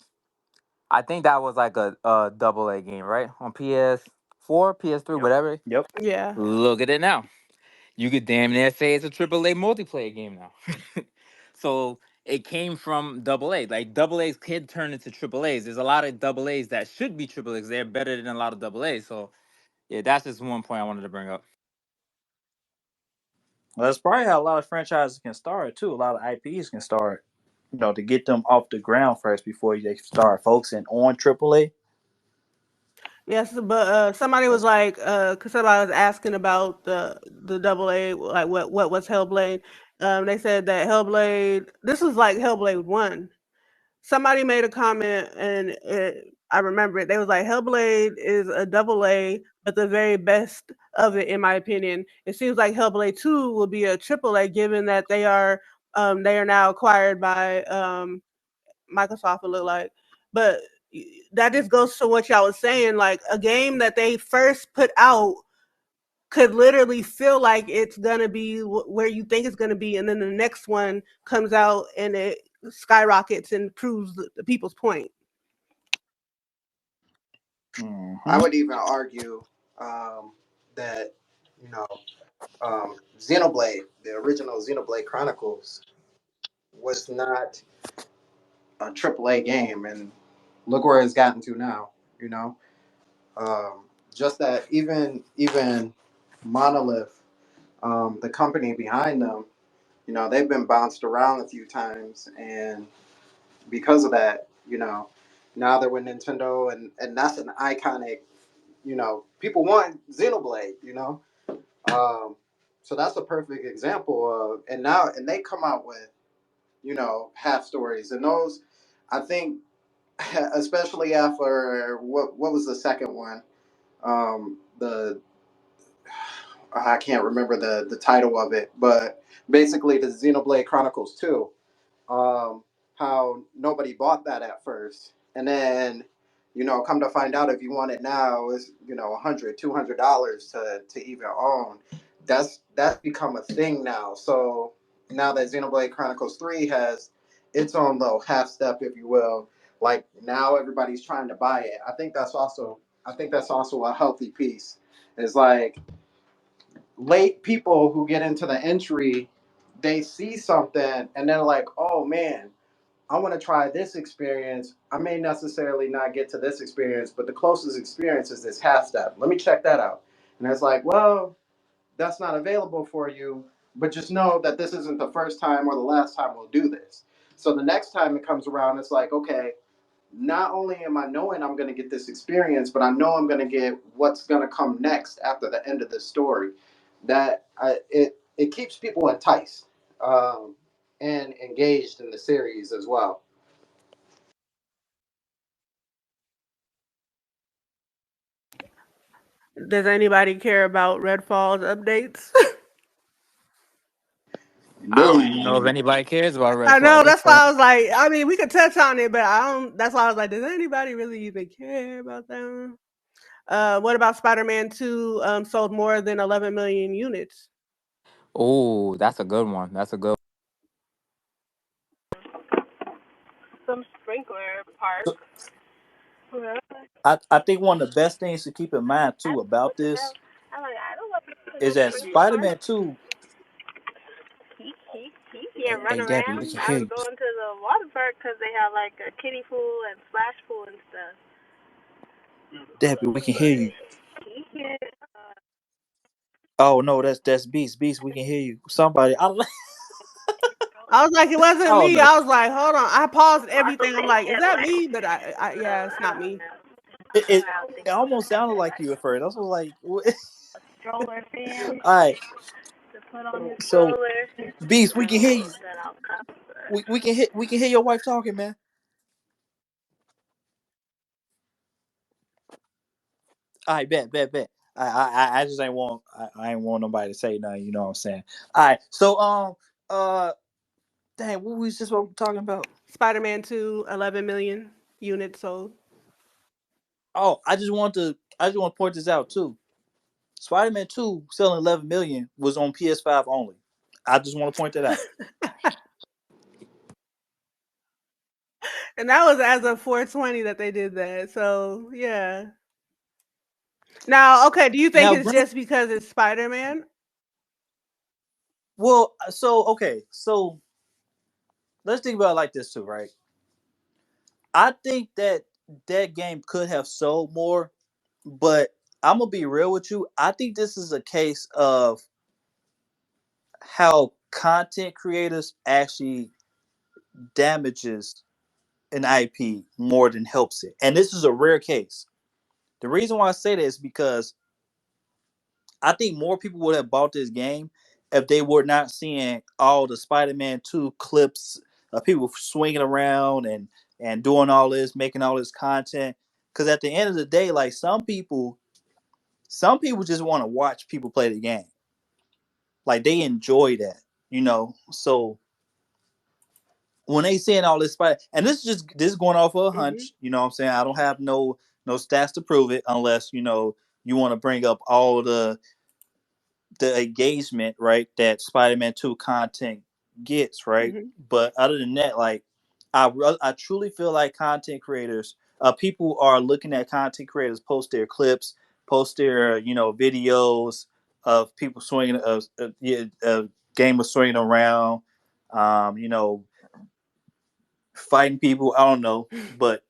I think that was like a AA game, right? On PS4, PS3, Yep. whatever. Yep. yeah, Look at it now. You could damn near say it's a AAA multiplayer game now. So it came from AA. Like AA's can turn into AAA's. There's a lot of AA's that should be AAA's. They're better than a lot of AA's. So yeah, that's just one point I wanted to bring up. Well, that's probably how a lot of franchises can start too. A lot of IPs can start, to get them off the ground first before they start focusing on AAA. Yes, but somebody was like, cause somebody was asking about the double A, like what was Hellblade. They said that Hellblade. This was like Hellblade 1. Somebody made a comment, and I remember it. They was like, Hellblade is a double A, but the very best of it, in my opinion. It seems like Hellblade 2 will be a triple A, given that they are now acquired by Microsoft. It look like, but that just goes to what y'all was saying. Like a game that they first put out could literally feel like it's gonna be where you think it's gonna be, and then the next one comes out and it skyrockets and proves the people's point. I Mm-hmm. would even argue that you know Xenoblade, the original Xenoblade Chronicles, was not a AAA game, and look where it's gotten to now. You know, just that even Monolith, the company behind them, they've been bounced around a few times, and because of that, now they're with Nintendo, and that's an iconic. People want Xenoblade. Um, so that's a perfect example of, and they come out with half stories, and those, I think, especially after what was the second one, the I can't remember the title of it, but basically the Xenoblade Chronicles 2, um, how nobody bought that at first, and then come to find out, if you want it now, is $100, $200 to even own. That's become a thing now. So now that Xenoblade Chronicles 3 has its own little half step, if you will, like now everybody's trying to buy it. I think that's also a healthy piece. It's like late people who get into the entry, they see something and they're like, oh man, I want to try this experience. I may necessarily not get to this experience, but the closest experience is this half step. Let me check that out. And it's like, well, that's not available for you, but just know that this isn't the first time or the last time we'll do this. So the next time it comes around, it's like, okay, not only am I knowing I'm going to get this experience, but I know I'm going to get what's going to come next after the end of this story. It keeps people enticed, and engaged in the series as well. Does anybody care about Redfall's updates? I don't even know if No. anybody cares about I Redfall know. at this That's why point. I was like, I mean, we could touch on it, but I don't. That's why I was like, does anybody really even care about that? What about Spider-Man 2? Sold more than 11 million units. Oh, that's a good one. That's a good. Some sprinkler park. So Really? I think one of the best things to keep in mind too What about the hell? this I'm like, I don't want people to is no that sprinkler park. Spider-Man 2. He can't run Hey Debbie, we around. can I hear was you. going to the water park because they have like a kiddie pool and splash pool and stuff. Debbie, we can hear you. He can't. Oh no, that's Beast. Beast, we can hear you. Somebody, I was like, it I wasn't don't me. know. I was like, hold on. I paused everything. I'm like, is that me? But yeah, it's not me. It, it it almost sounded like you at first. I was like, what? Stroller fan All right. to put on his So stroller. Beast, we can hear you. Then I'll come. We can hear your wife talking, man. All right, bet. I just ain't want I ain't want nobody to say nothing. You know what I'm saying? All right. So uh, dang, what was just what we talking about? Spider-Man 2, 11 million units sold. Oh, I just want to point this out too. Spider-Man 2 selling 11 million was on PS5 only. I just want to point that out. And that was as of 420 that they did that. So, yeah. Now, okay, do you think Now, it's just because it's Spider-Man? well, so okay, so let's think about it like this too, right? I think that that game could have sold more, but I'm gonna be real with you. I think this is a case of how content creators actually damages an IP more than helps it, and this is a rare case. The reason why I say that is because I think more people would have bought this game if they were not seeing all the Spider-Man 2 clips of people swinging around and doing all this, making all this content. Because at the end of the day, like some people just want to watch people play the game. Like they enjoy that, you know. So when they seeing all this spider, and this is going off of a Mm-hmm. hunch, you know what I'm saying? I don't have no stats to prove it unless you want to bring up all the engagement, right, that Spider-Man 2 content gets, right? Mm-hmm. But other than that, like I truly feel like content creators, people are looking at content creators post their clips, post their videos of people swinging, gamers swinging around, you know, fighting people. I don't know, but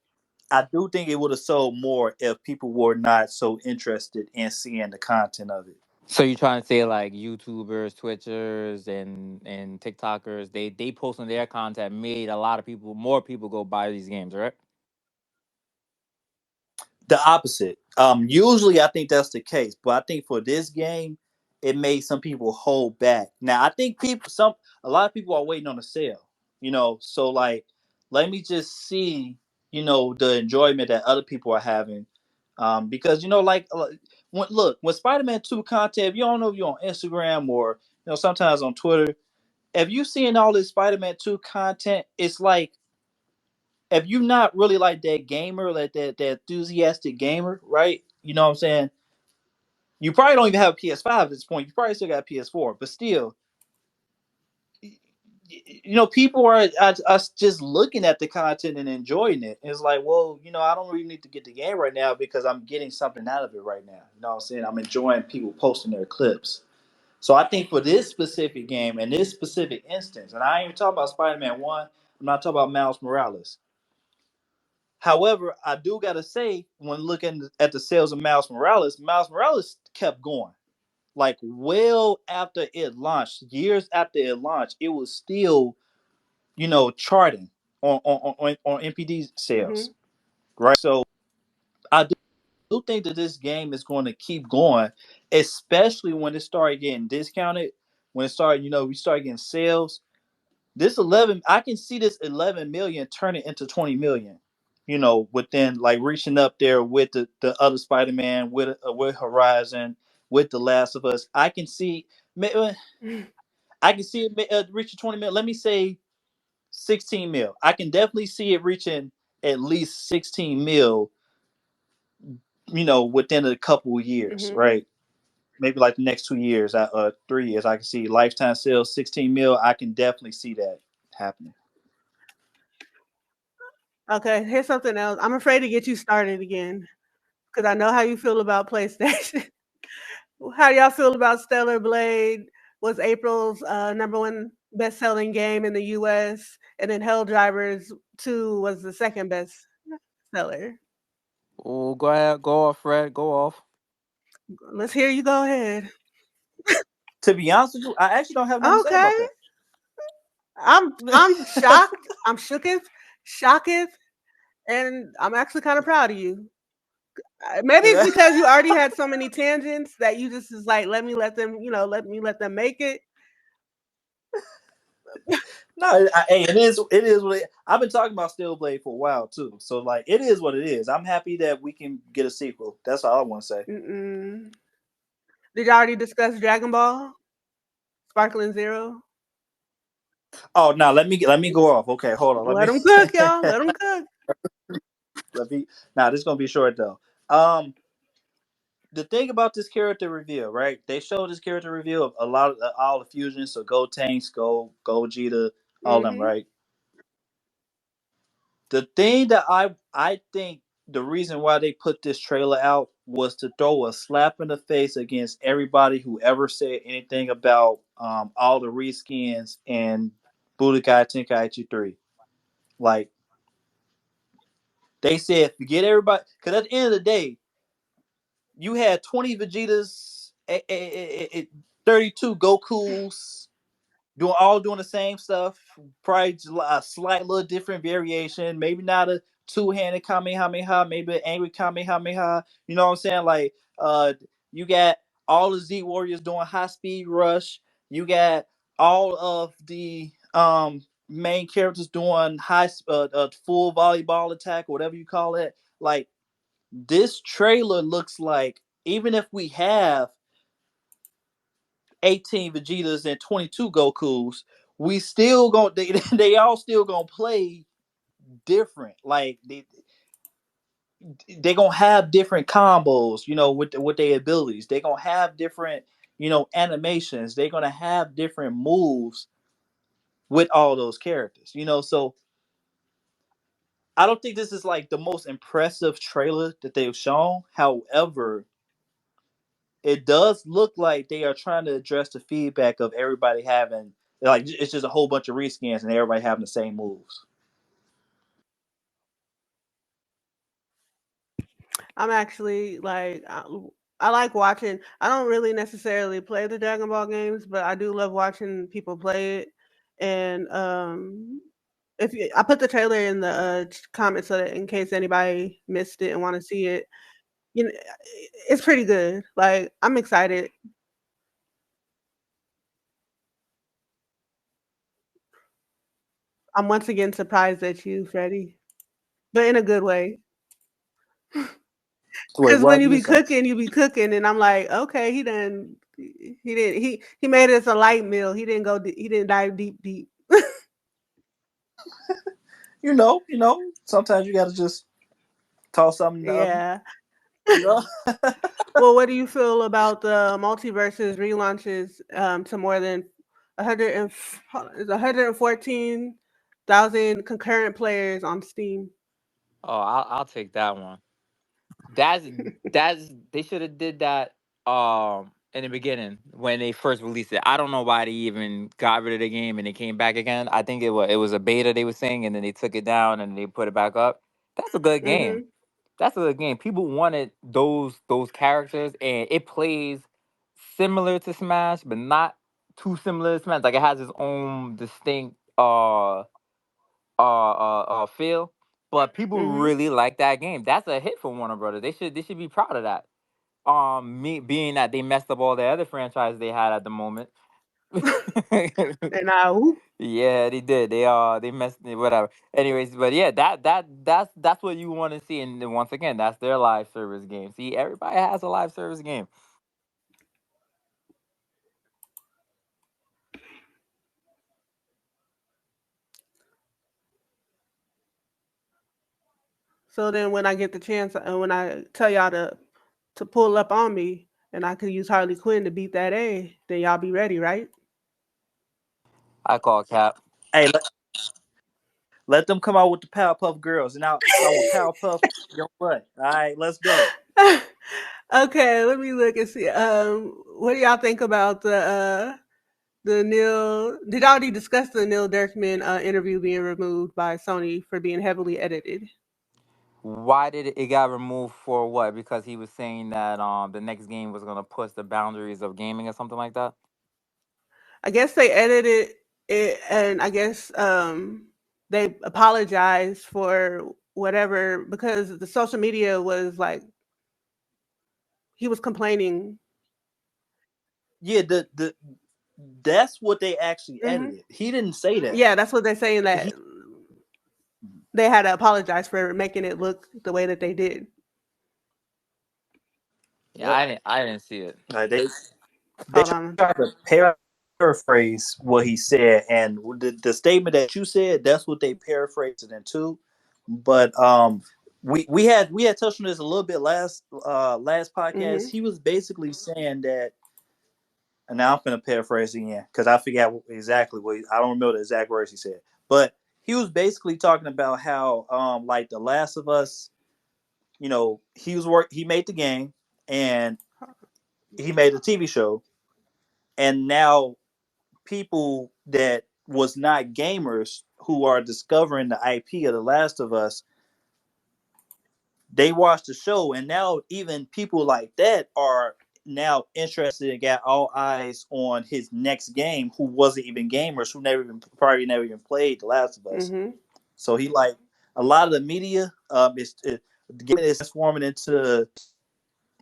I do think it would have sold more if people were not so interested in seeing the content of it. So you trying to say like YouTubers, Twitchers, and TikTokers, they posting their content made a lot of people, more people go buy these games, right? The opposite. Usually I think that's the case, but I think for this game, it made some people hold back. Now I think a lot of people are waiting on a sale. So like, let me just see, the enjoyment that other people are having, because when Spider-Man 2 content, if you don't know if you're on Instagram or sometimes on Twitter, if you seeing all this Spider-Man 2 content, it's like if you're not really like that gamer, like that enthusiastic gamer, right? You know what I'm saying? You probably don't even have a PS5 at this point. You probably still got a PS4, but still, people are just looking at the content and enjoying it. It's like, well, I don't really need to get the game right now because I'm getting something out of it right now. You know what I'm saying? I'm enjoying people posting their clips. So I think for this specific game and this specific instance, and I ain't even talking about Spider-Man 1, I'm not talking about Miles Morales. However, I do gotta say, when looking at the sales of Miles Morales kept going. Like well after it launched, years after it launched, it was still, charting on NPD Mm-hmm. sales, right? So I do think that this game is going to keep going, especially when it started getting discounted, when it started, we started getting sales. This 11, I can see this 11 million turning into 20 million, within like reaching up there with the other Spider-Man, with Horizon, with The Last of Us. I can see it reaching 20 mil. Let me say 16 mil. I can definitely see it reaching at least 16 mil, within a couple of years, Mm-hmm. right? Maybe like the next 2 years, 3 years. I can see lifetime sales 16 mil. I can definitely see that happening. Okay, here's something else. I'm afraid to get you started again because I know how you feel about PlayStation. How do y'all feel about Stellar Blade? Was April's #1 best-selling game in the U.S., and then Helldivers 2 was the second best seller. Oh, go ahead, go off, Fred, go off. Let's hear you go ahead. To be honest with you, I actually don't have nothing to say Okay, about that. I'm shocked. I'm shooketh, shocketh, and I'm actually kind of proud of you. Maybe it's because you already had so many tangents that you just is like, let them, let me let them make it. No, hey, it is. It is what I've been talking about Stillblade for a while too. So like, it is what it is. I'm happy that we can get a sequel. That's all I want to say. Mm-mm. Did you already discuss Dragon Ball, Sparkling Zero? Oh no, let me go off. Okay, hold on. Let Let me them cook, y'all. Let them cook. let me. Now this is gonna be short though. Um, the thing about this character reveal, right? They showed this character reveal of a lot of all the fusions. So Go Tanks, Go Gogeta, all them, Mm-hmm. right? The thing that I think the reason why they put this trailer out was to throw a slap in the face against everybody who ever said anything about all the reskins and Budokai Tenkaichi 3. Like they said, forget everybody, because at the end of the day, you had 20 Vegetas, 32 Gokus, doing the same stuff. Probably a slight little different variation. Maybe not a two-handed Kamehameha, maybe an angry Kamehameha. You know what I'm saying? Like, you got all the Z Warriors doing high speed rush. You got all of the main characters doing full volleyball attack, or whatever you call it. Like, this trailer looks like, even if we have 18 Vegetas and 22 Gokus, we still going they all still gonna play different. Like, they gonna have different combos, with their abilities. They gonna have different, animations. They gonna have different moves with all those characters. So I don't think this is like the most impressive trailer that they've shown. However, it does look like they are trying to address the feedback of everybody having, like, it's just a whole bunch of reskins and everybody having the same moves. I'm actually like I like watching. I don't really necessarily play the Dragon Ball games, but I do love watching people play it. And if you, I put the trailer in the comments so that in case anybody missed it and want to see it, you know, it's pretty good. Like, I'm excited. I'm once again surprised at you, Freddie, but in a good way. Wait, Because what I when you do be this time? cooking, and I'm like, okay, he done. He didn't. He made us a light meal. He didn't go. He didn't dive deep, deep. Sometimes you gotta just toss something in the oven. Yeah. You know? Well, what do you feel about the multiverses relaunches to more than 114,000 concurrent players on Steam? Oh, I'll take that one. That's that's they should have did that in the beginning when they first released it. I don't know why they even got rid of the game and they came back again. I think it was a beta they were saying, and then they took it down and they put it back up. That's a good game. Mm-hmm. That's a good game. People wanted those characters, and it plays similar to Smash, but not too similar to Smash. Like, it has its own distinct feel. But people Mm-hmm. really like that game. That's a hit for Warner Brothers. They should be proud of that. Me being that they messed up all the other franchises they had at the moment. And I, Yeah, they did. They messed whatever. Anyways, but yeah, that's what you want to see. And then once again, that's their live service game. See, everybody has a live service game. so then when I get the chance, and when I tell y'all to pull up on me, and I could use Harley Quinn to beat that A, then y'all be ready, right? I call Cap. Hey, let them come out with the Powerpuff Girls, and I will Powerpuff your butt. All right, let's go. Okay, let me look and see. What do y'all think about the Neil? Did y'all already discuss the Neil Druckman interview being removed by Sony for being heavily edited? Why did it got removed for what? Because he was saying that the next game was gonna push the boundaries of gaming or something like that. I guess they edited it, and I guess they apologized for whatever because the social media was like he was complaining. Yeah, the that's what they actually Hmm. edited. He didn't say that. Yeah, that's what they're saying that He they had to apologize for making it look the way that they did. Yeah, Yep. I didn't see it. They Hold on. tried to paraphrase what he said, and the statement that you said, that's what they paraphrased it into. But we had touched on this a little bit last podcast. Hmm. He was basically saying that, and now I'm gonna paraphrase again because I forgot exactly I don't remember the exact words he said, but he was basically talking about how like The Last of Us, he made the game and he made a TV show, and now people that was not gamers who are discovering the IP of The Last of Us, they watch the show, and now even people like that are now interested and got all eyes on his next game, who wasn't even gamers, who never even probably never even played The Last of Us. Hmm. So he like a lot of the media gaming is transforming into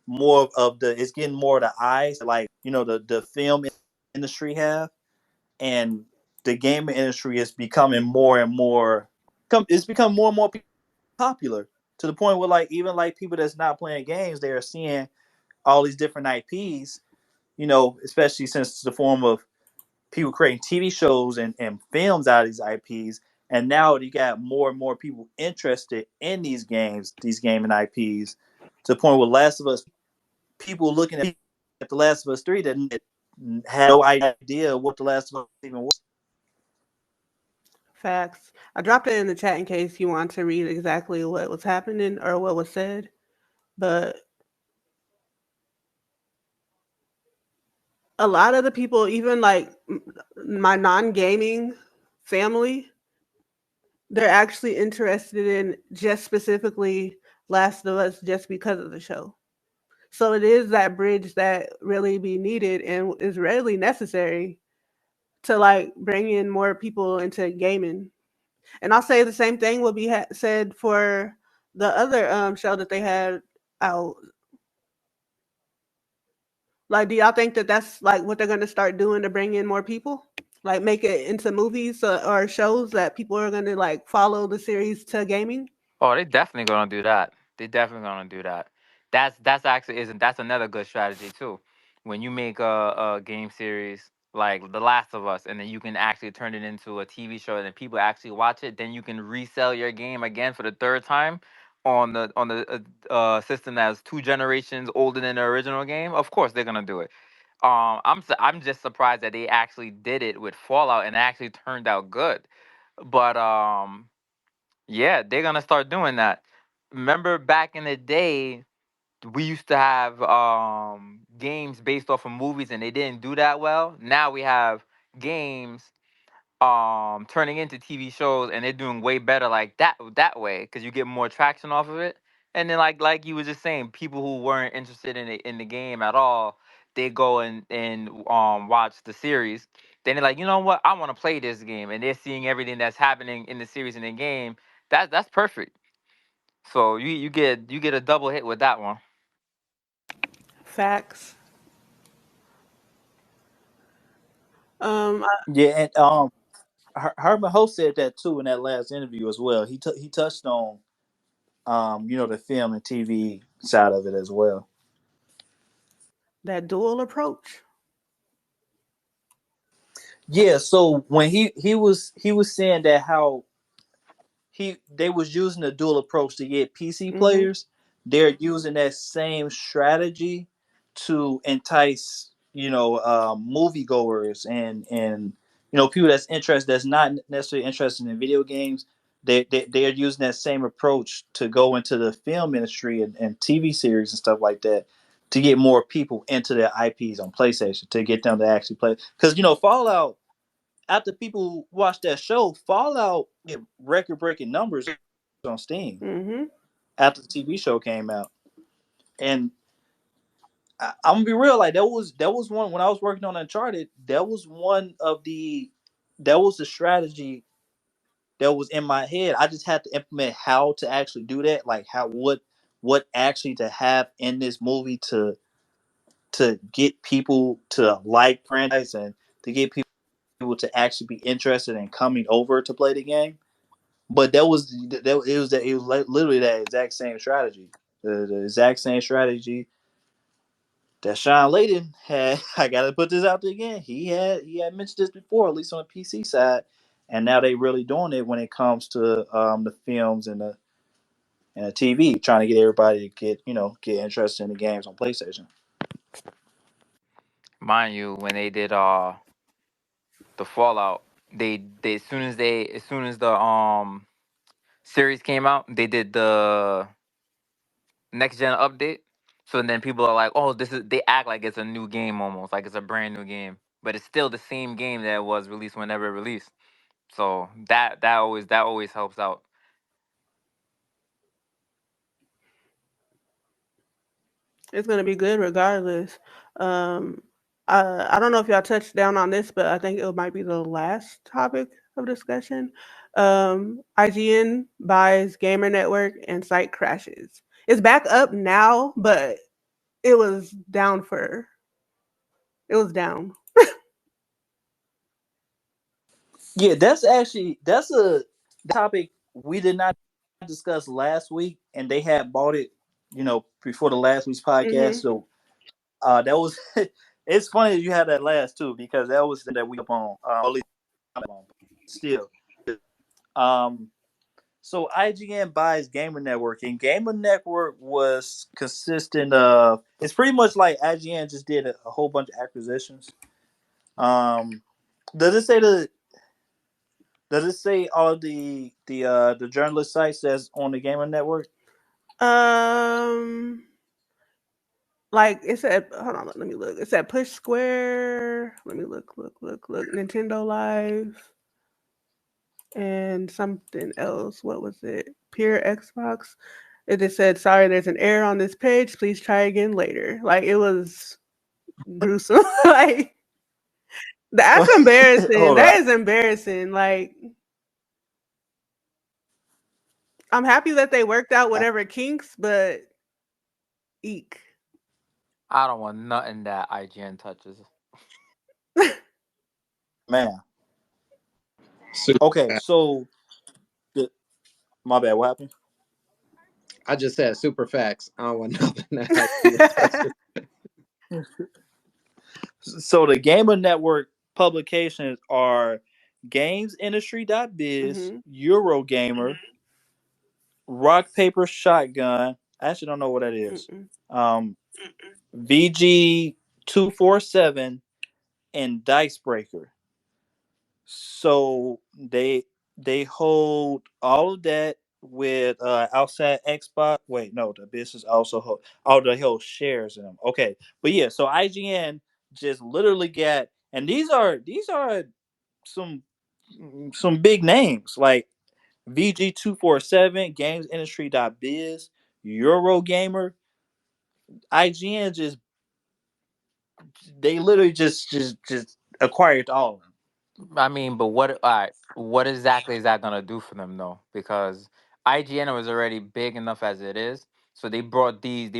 more of the it's getting more of the eyes like the film industry have, and the gaming industry is becoming more and more it's become more and more popular to the point where like even like people that's not playing games, they are seeing all these different IPs, especially since the form of people creating TV shows and films out of these IPs. And now you got more and more people interested in these games, these gaming IPs, to the point where Last of Us, people looking at The Last of Us 3 that had no idea what The Last of Us even was. Facts. I dropped it in the chat in case you want to read exactly what was happening or what was said. But a lot of the people, even like my non-gaming family, they're actually interested in just specifically Last of Us just because of the show. So it is that bridge that really be needed and is really necessary to like bring in more people into gaming. And I'll say the same thing will be said for the other show that they had out. Like, do y'all think that that's like what they're going to start doing to bring in more people? Like, make it into movies or shows that people are going to like follow the series to gaming? Oh, they definitely gonna do that. They definitely gonna do that. That's actually isn't that's another good strategy too. When you make a game series like The Last of Us, and then you can actually turn it into a TV show, and then people actually watch it, then you can resell your game again for the third time on the system that's 2 generations older than the original game. Of course, they're gonna do it. I'm just surprised that they actually did it with Fallout and it actually turned out good. But yeah, they're gonna start doing that. Remember back in the day, we used to have games based off of movies and they didn't do that well. Now we have games turning into TV shows and they're doing way better like that way because you get more traction off of it. And then like you were just saying, people who weren't interested in the game at all, they go and watch the series. Then they're like, you know what, I want to play this game, and they're seeing everything that's happening in the series and the game. That's perfect. So you get a double hit with that one. Facts. Um, Yeah, and Herman Hulst said that too in that last interview as well. He touched on the film and TV side of it as well. that dual approach. Yeah, so when he was saying that how they was using a dual approach to get PC Mm-hmm. players, they're using that same strategy to entice moviegoers and people that's not necessarily interested in video games. They're using that same approach to go into the film industry and TV series and stuff like that to get more people into their IPs on PlayStation to get them to actually play because Fallout, after people watch that show, Fallout hit record breaking numbers on Steam Mm-hmm. after the TV show came out. And I'm gonna be real, like that was one when I was working on Uncharted. That was the strategy that was in my head. I just had to implement how to actually do that, like how what actually to have in this movie to get people to like franchise and to get people to actually be interested in coming over to play the game. But it was literally that exact same strategy, the exact same strategy that Sean Layden had. I got to put this out there again. He had mentioned this before, at least on the PC side, and now they really doing it when it comes to the films and the TV, trying to get everybody to get interested in the games on PlayStation. Mind you, when they did the Fallout, they as soon as the series came out, they did the next gen update. So then people are like, oh, this is they act like it's a new game almost, like it's a brand new game. But it's still the same game that was released whenever it released. So that always helps out. It's gonna be good regardless. Um, I don't know if y'all touched down on this, but I think it might be the last topic of discussion. IGN buys Gamer Network and site crashes. It's back up now, but it was down for it was down. Yeah, that's a topic we did not discuss last week, and they had bought it, before the last week's podcast. Mhm. So that was it's funny that you had that last too, because that was that we up on, at least I'm on, still. Um, so IGN buys Gamer Network, and Gamer Network was consistent of, it's pretty much like IGN just did a whole bunch of acquisitions. Um, does it say the does it say all the journalist sites that's on the Gamer Network? Um, like it said, hold on, let me look. It said Push Square. Let me look. Nintendo Live and something else. What was it? Pure Xbox. It just said, "Sorry, there's an error on this page. Please try again later." Like it was gruesome. Like that's embarrassing. Hold on. That is embarrassing. Like I'm happy that they worked out whatever kinks, but eek. I don't want nothing that IGN touches. Man. Super Okay, fast. so the, my bad. What happened? I just said super facts. I don't want nothing that has to touch it. So the Gamer Network publications are GamesIndustry.biz, Mhm. Eurogamer, Rock Paper Shotgun. I actually don't know what that is. Mm-mm. VG247 and Dicebreaker. So they hold all of that with outside Xbox. Wait, no, the business also hold all the hold shares in them. Okay, but yeah, so IGN just literally got, and these are some some big names like VG247, GamesIndustry.biz, Eurogamer. IGN just they literally just acquired all of them. I mean, but what? All right, what exactly is that gonna do for them though? Because IGN was already big enough as it is, so they brought these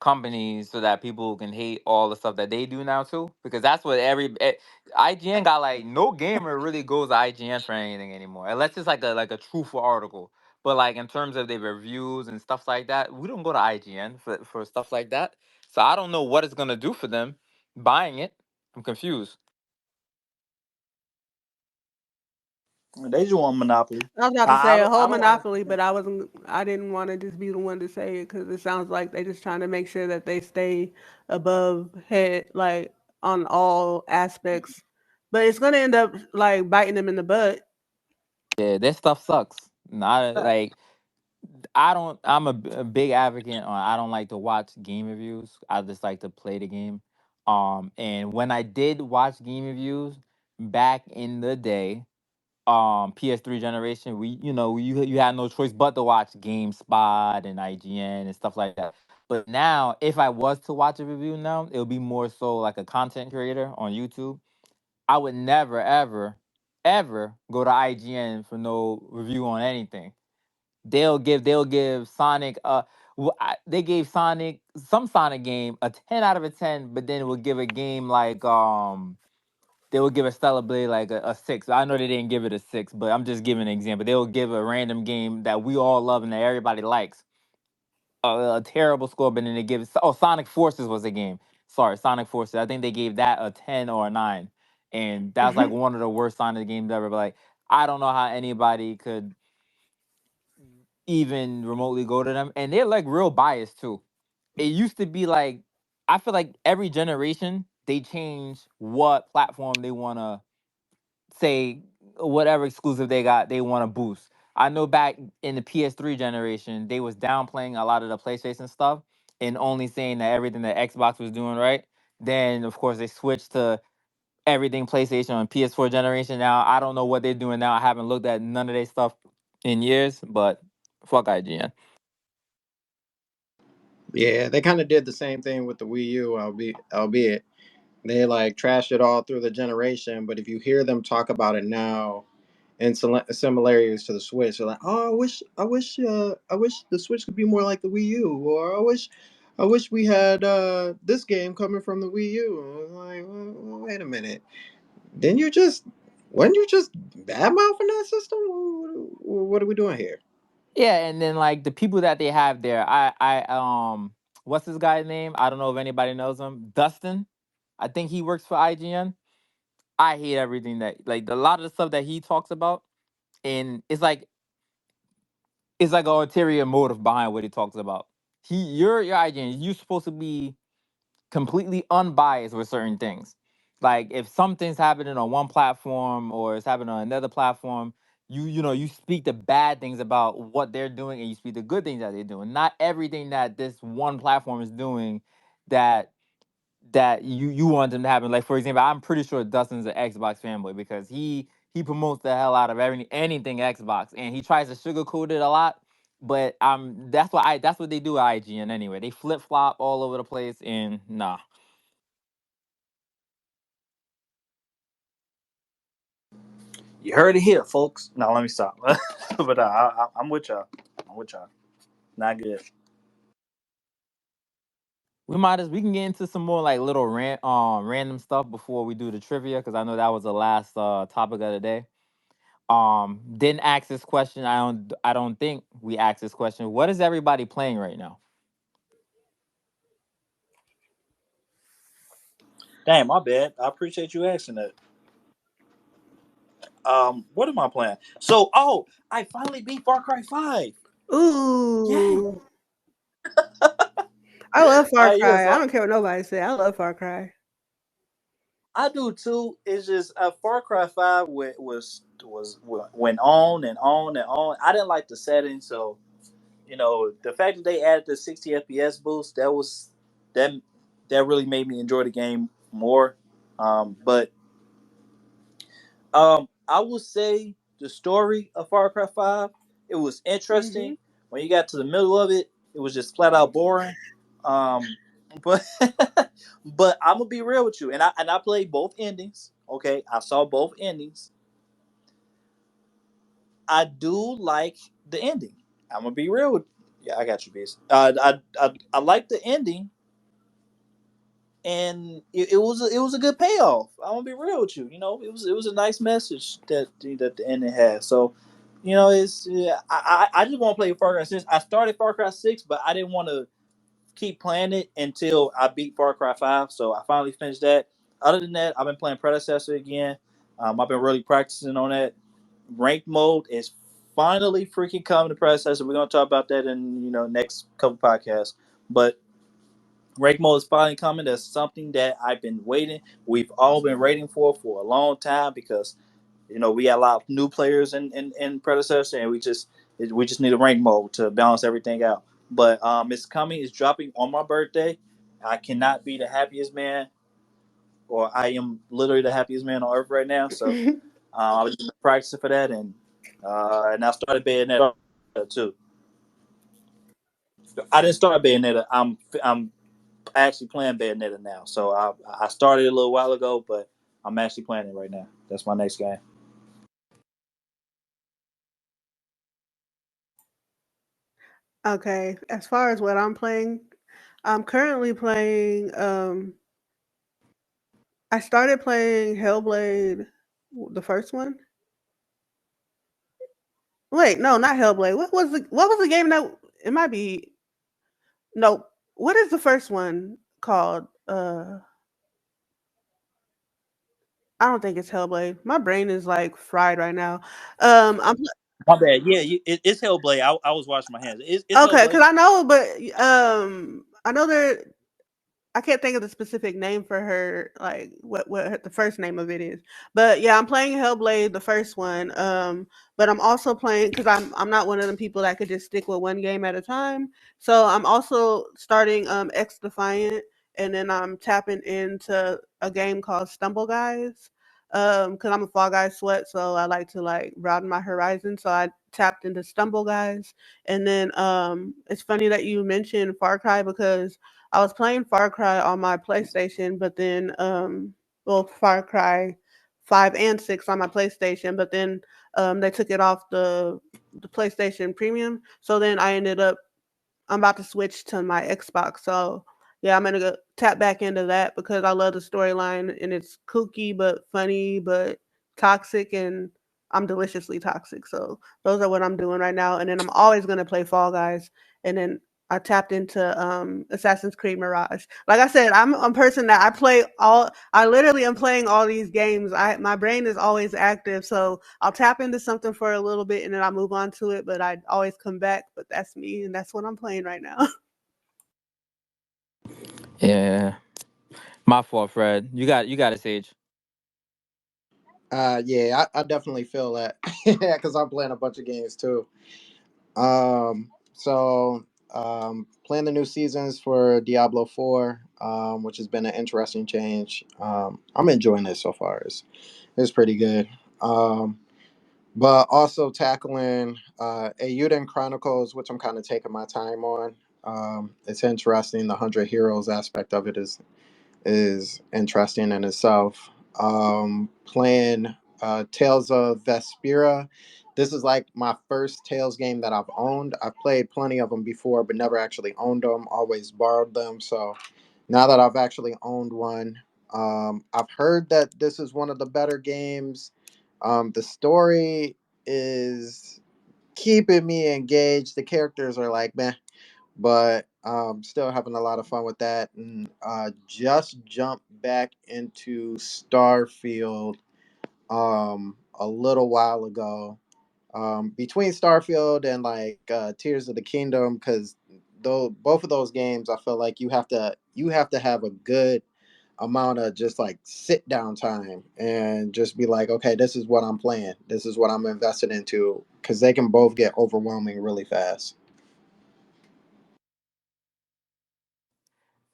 companies so that people can hate all the stuff that they do now too. Because that's what IGN got, like no gamer really goes to IGN for anything anymore, unless it's like a truthful article. But like in terms of their reviews and stuff like that, we don't go to IGN for stuff like that. So I don't know what it's gonna do for them buying it. I'm confused. They just want monopoly. I was about to say I a don't whole I don't monopoly, understand. but I wasn't. I didn't want to just be the one to say it because it sounds like they just trying to make sure that they stay above head, like on all aspects. But it's gonna end up like biting them in the butt. Yeah, this stuff sucks. Not like I don't. I'm a big advocate on. I don't like to watch game reviews. I just like to play the game. And when I did watch game reviews back in the day, PS3 generation, you had no choice but to watch GameSpot and IGN and stuff like that. But now, if I was to watch a review now, it would be more so like a content creator on YouTube. I would never, ever, ever go to IGN for no review on anything. They'll give Sonic they gave Sonic some Sonic game a 10 out of a 10, but then will give a game like they will give a Stellar Blade like a 6. I know they didn't give it a 6, but I'm just giving an example. They will give a random game that we all love and that everybody likes a terrible score, but then they give Sonic Forces was a game. Sorry, Sonic Forces. I think they gave that a 10 or a 9, and that's like one of the worst Sonic games ever. But like I don't know how anybody could even remotely go to them, and they're like real biased too. It used to be like I feel like every generation they change what platform they want to say, whatever exclusive they got they want to boost. I know back in the PS3 generation they was downplaying a lot of the PlayStation stuff and only saying that everything that Xbox was doing right. Then of course they switched to everything PlayStation on PS4 generation. Now I don't know what they're doing now. I haven't looked at none of their stuff in years, but fuck IGN. Yeah, they kind of did the same thing with the Wii U, albeit. They like trashed it all through the generation, but if you hear them talk about it now and similarities to the Switch, they're like, "Oh, I wish the Switch could be more like the Wii U," or I wish we had this game coming from the Wii U." I was like, well, wait a minute, didn't you just, wasn't you just bad mouthing that system? What are we doing here? Yeah, and then like the people that they have there, what's this guy's name? I don't know if anybody knows him. Dustin, I think he works for IGN. I hate everything that like a lot of the stuff that he talks about, and it's like an ulterior motive behind what he talks about. You're IGN. You're supposed to be completely unbiased with certain things. Like if something's happening on one platform or it's happening on another platform, you speak the bad things about what they're doing and you speak the good things that they're doing. Not everything that this one platform is doing that you want them to happen. Like for example, I'm pretty sure Dustin's an Xbox fanboy because he promotes the hell out of anything Xbox and he tries to sugarcoat it a lot. But that's what they do at IGN anyway. They flip flop all over the place and nah. You heard it here, folks. No, let me stop. But I'm with y'all. I'm with y'all. Not good. We can get into some more like little random stuff before we do the trivia because I know that was the last topic of the day. Didn't ask this question. I don't think we asked this question. What is everybody playing right now? Damn, my bad. I appreciate you asking that. What am I playing? So, I finally beat Far Cry 5. Yeah. Ooh, I love Far Yeah. Cry. I So don't care what nobody say. I love Far Cry. I do too. It's just Far Cry 5 went on and on and on. I didn't like the settings, so the fact that they added the 60 FPS boost, that that really made me enjoy the game more. But I would say the story of Far Cry 5, it was Hmm. interesting. When you got to the middle of it, it was just flat out boring. Um, but but I'm gonna be real with you, and I played both endings. Okay, I saw both endings. I do like the ending. I'm gonna be real with. Yeah, I got you, beast. I like the ending, and it was a good payoff. I'm gonna be real with you. It was a nice message that the ending had. So, it's yeah, I just want to play Far Cry 6. I started Far Cry 6, but I didn't want to keep playing it until I beat Far Cry 5. So I finally finished that. Other than that, I've been playing Predecessor again. I've been really practicing on that. Ranked mode is finally freaking coming to Predecessor. We're gonna talk about that in next couple podcasts. But ranked mode is finally coming. That's something that I've been waiting. We've all been waiting for a long time because we got a lot of new players in Predecessor, and we just need a rank mode to balance everything out. But it's coming. It's dropping on my birthday. I cannot be the happiest man, or I am literally the happiest man on earth right now. So I was just practicing for that, and I started Bayonetta too. I didn't start Bayonetta. I'm actually playing Bayonetta now. So I started a little while ago, but I'm actually playing it right now. That's my next game. Okay, as far as what I'm playing, I'm currently playing. I started playing Hellblade, the first one. Wait, no, not Hellblade. What was the game that it might be? No, what is the first one called? I don't think it's Hellblade. My brain is like fried right now. I'm My bad. Yeah, it's Hellblade. I was washing my hands. It's okay Hellblade. because I know, but I know there. I can't think of the specific name for her, like what the first name of it is. But yeah, I'm playing Hellblade, the first one. But I'm also playing because I'm not one of them people that could just stick with one game at a time. So I'm also starting X Defiant, and then I'm tapping into a game called Stumble Guys. Because I'm a Fall Guy sweat, so I like to like broaden my horizon. So I tapped into Stumble Guys, and then it's funny that you mentioned Far Cry because I was playing Far Cry on my PlayStation, but then well, Far Cry 5 and 6 on my PlayStation, but then they took it off the PlayStation Premium. So then I ended up I'm about to switch to my Xbox. So yeah, I'm gonna go tap back into that because I love the storyline and it's kooky but funny but toxic and I'm deliciously toxic. So those are what I'm doing right now. And then I'm always gonna play Fall Guys. And then I tapped into Assassin's Creed Mirage. Like I said, I'm a person that I literally am playing all these games. My brain is always active, so I'll tap into something for a little bit and then I'll move on to it, but I always come back. But that's me and that's what I'm playing right now. Yeah, my fault, Fred. You got it, Sage. Yeah, I definitely feel that. Yeah, because I'm playing a bunch of games too. Playing the new seasons for Diablo 4, which has been an interesting change. I'm enjoying it so far. It's pretty good. Um, but also tackling Eiyuden Chronicles, which I'm kind of taking my time on. It's interesting. The 100 Heroes aspect of it is interesting in itself. Playing Tales of Vespera. This is like my first Tales game that I've owned. I've played plenty of them before, but never actually owned them. Always borrowed them. So now that I've actually owned one, I've heard that this is one of the better games. The story is keeping me engaged. The characters are like, meh, but still having a lot of fun with that. And just jumped back into Starfield a little while ago. Between Starfield and like Tears of the Kingdom, because though both of those games, I feel like you have to have a good amount of just like sit down time and just be like, okay, this is what I'm playing. This is what I'm invested into, because they can both get overwhelming really fast.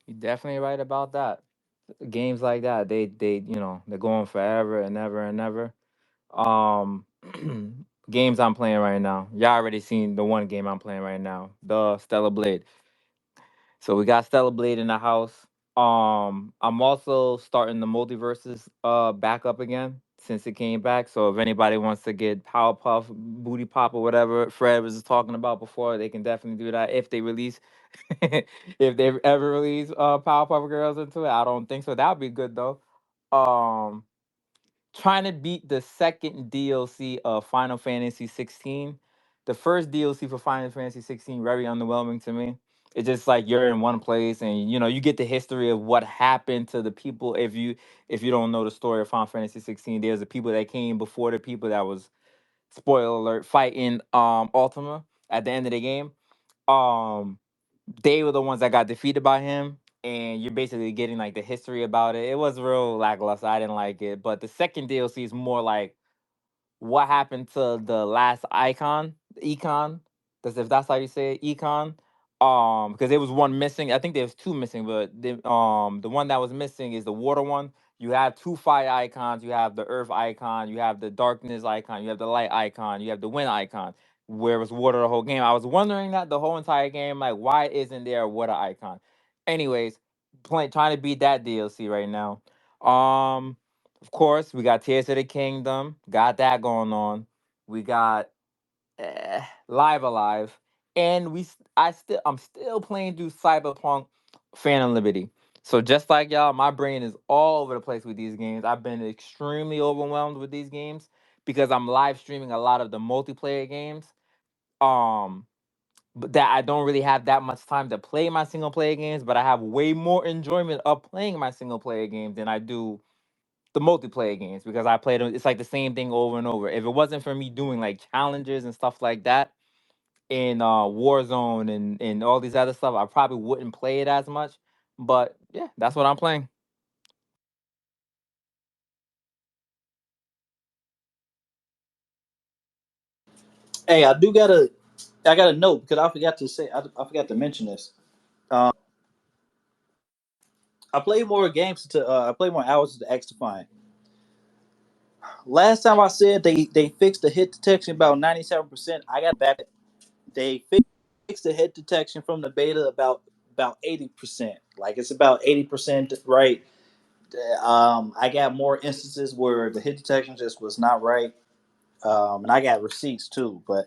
You're definitely right about that. Games like that, they're going forever and ever and ever. Um, games I'm playing right now. Y'all already seen the one game I'm playing right now, the Stellar Blade. So we got Stellar Blade in the house. I'm also starting the Multiverses back up again since it came back. So if anybody wants to get Powerpuff, Booty Pop, or whatever Fred was just talking about before, they can definitely do that if they release, if they ever release Powerpuff Girls into it. I don't think so. That would be good though. Um, Trying to beat the second DLC of Final Fantasy 16. The first DLC for Final Fantasy 16 very underwhelming to me. It's just like you're in one place and you get the history of what happened to the people. If you don't know the story of Final Fantasy 16, there's the people that came before the people that was, spoiler alert, fighting Ultima at the end of the game. Um they were the ones that got defeated by him, and you're basically getting like the history about it. It was real lackluster. I didn't like it. But the second DLC is more like what happened to the last econ. That's, if that's how you say it, econ. Because there was one missing. I think there's two missing, but the one that was missing is the water one. You have two fire icons. You have the earth icon. You have the darkness icon. You have the light icon. You have the wind icon. Where it was water the whole game. I was wondering that the whole entire game, like, why isn't there a water icon? Anyways, trying to beat that DLC right now. Of course, we got Tears of the Kingdom, got that going on. We got Live Alive, and I'm still playing through Cyberpunk Phantom Liberty. So just like y'all, my brain is all over the place with these games. I've been extremely overwhelmed with these games because I'm live streaming a lot of the multiplayer games. Um, but that I don't really have that much time to play my single player games, but I have way more enjoyment of playing my single player games than I do the multiplayer games because I played them. It's like the same thing over and over. If it wasn't for me doing like challenges and stuff like that in Warzone and all these other stuff, I probably wouldn't play it as much. But yeah, that's what I'm playing. Hey, I gotta note because I forgot to say, I forgot to mention this. I play more games I play more hours to X Defiant. Last time I said they fixed the hit detection about 97%. I got back. They fixed the hit detection from the beta about about 80%. Like it's about 80% right. I got more instances where the hit detection just was not right, and I got receipts too. But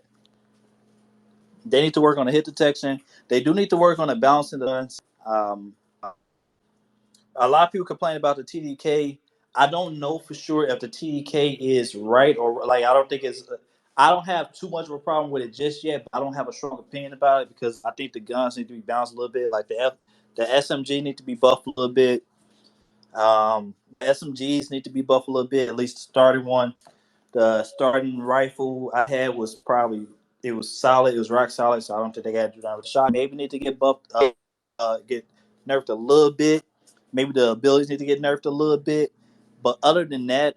they need to work on the hit detection. They do need to work on the balancing the guns. A lot of people complain about the TDK. I don't know for sure if the TDK is right or like I don't think it's. I don't have too much of a problem with it just yet. But I don't have a strong opinion about it because I think the guns need to be balanced a little bit. Like the SMG need to be buffed a little bit. SMGs need to be buffed a little bit. At least the starting one. The starting rifle I had was probably it was solid. It was rock solid. So I don't think they got to do that with the shot. Maybe need to get buffed, get nerfed a little bit. Maybe the abilities need to get nerfed a little bit. But other than that,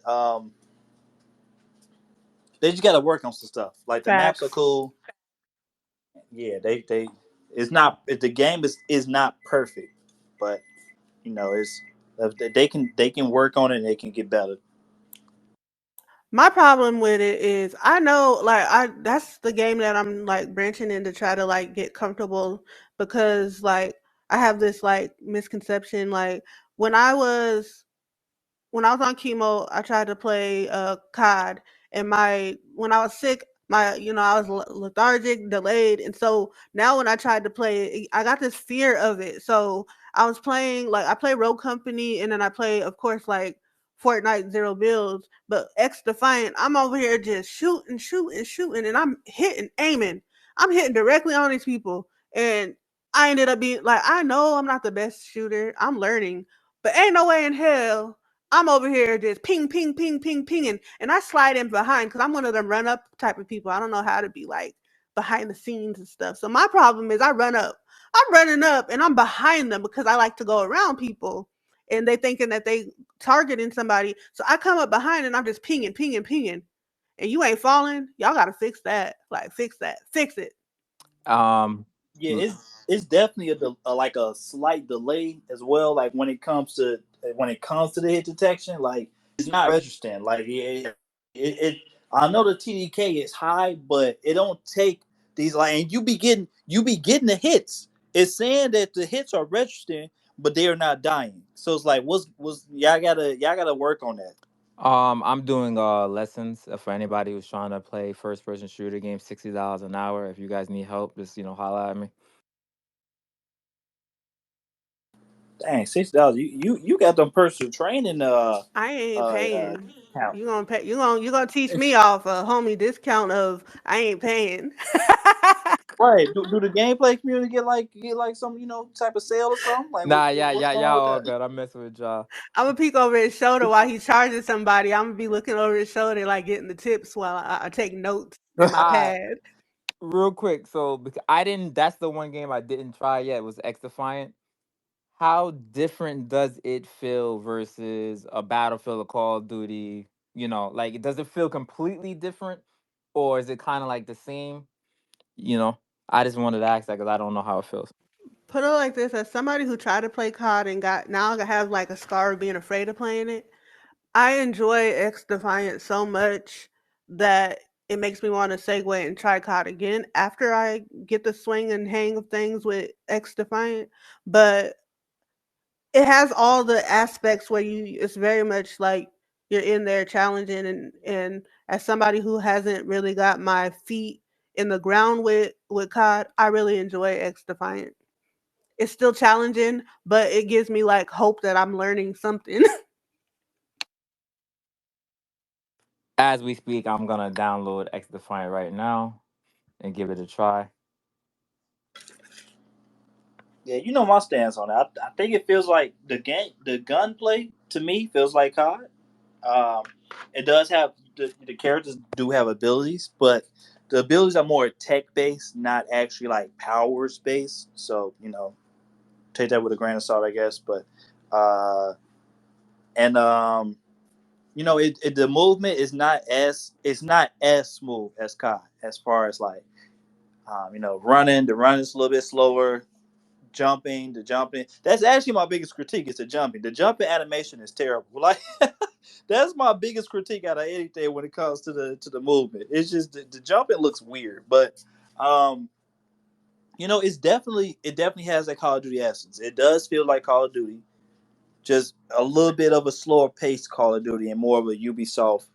they just got to work on some stuff. Like the maps are Facts. cool. Yeah, they it's not the game is not perfect, but you know it's they can work on it and they can get better. My problem with it is I know like I that's the game that I'm like branching in to try to like get comfortable because like I have this like misconception like when I was when I was on chemo, I tried to play COD, and my when I was sick, my I was lethargic, delayed, and so now when I tried to play it, I got this fear of it. So I was playing like I play Rogue Company, and then I play, of course, like Fortnite Zero Builds, but X Defiant. I'm over here just shooting, shooting, shooting, and I'm hitting, aiming. I'm hitting directly on these people, and I ended up being like, I know I'm not the best shooter. I'm learning, but ain't no way in hell I'm over here just ping, ping, ping, ping, pinging, and I slide in behind because I'm one of them run up type of people. I don't know how to be like behind the scenes and stuff. So my problem is I run up. I'm running up and I'm behind them because I like to go around people and they thinking that they targeting somebody. So I come up behind and I'm just pinging, pinging, pinging. And you ain't falling. Y'all gotta fix that. Like fix that. Fix it. Um, Yeah, it's definitely like a slight delay as well. Like when it comes to the hit detection, like it's not registering. Like it I know the TDK is high, but it don't take these like and you be getting the hits. It's saying that the hits are registering, but they are not dying. So it's like what's y'all gotta work on that. I'm doing lessons for anybody who's trying to play first person shooter games, $60 an hour. If you guys need help, just holla at me. Dang, $60. You got them personal training I ain't paying. count. You gonna teach me off a homie discount of I ain't paying. Right. Do the gameplay community get like some type of sale or something? Like Nah, yeah, what's yeah, going on y'all with all that? good. I'm messing with y'all. I'm gonna peek over his shoulder while he's charging somebody. I'm gonna be looking over his shoulder, like getting the tips while I take notes in my All right, pad. real quick. So I didn't. That's the one game I didn't try yet. Was X Defiant. How different does it feel versus a Battlefield or Call of Duty? Like does it feel completely different, or is it kind of like the same? You know, I just wanted to ask that because I don't know how it feels. Put it like this: as somebody who tried to play COD and got now I have like a scar of being afraid of playing it. I enjoy X Defiant so much that it makes me want to segue and try COD again after I get the swing and hang of things with X Defiant. But it has all the aspects where it's very much like you're in there challenging and as somebody who hasn't really got my feet in the ground with COD, I really enjoy X Defiant. It's still challenging, but it gives me like hope that I'm learning something. As we speak, I'm gonna download X Defiant right now and give it a try. Yeah, you know my stance on it. I think it feels like the gunplay to me feels like COD. Um, it does have the characters do have abilities, but the abilities are more tech based, not actually like powers based. So take that with a grain of salt, I guess. But uh, and the movement is not as smooth as COD as far as like running. The running is a little bit slower. The jumping. That's actually my biggest critique. Is the jumping. The jumping animation is terrible. Like that's my biggest critique out of anything when it comes to the movement. It's just the jumping looks weird, but um, it definitely has that Call of Duty essence. It does feel like Call of Duty, just a little bit of a slower paced Call of Duty and more of a Ubisoft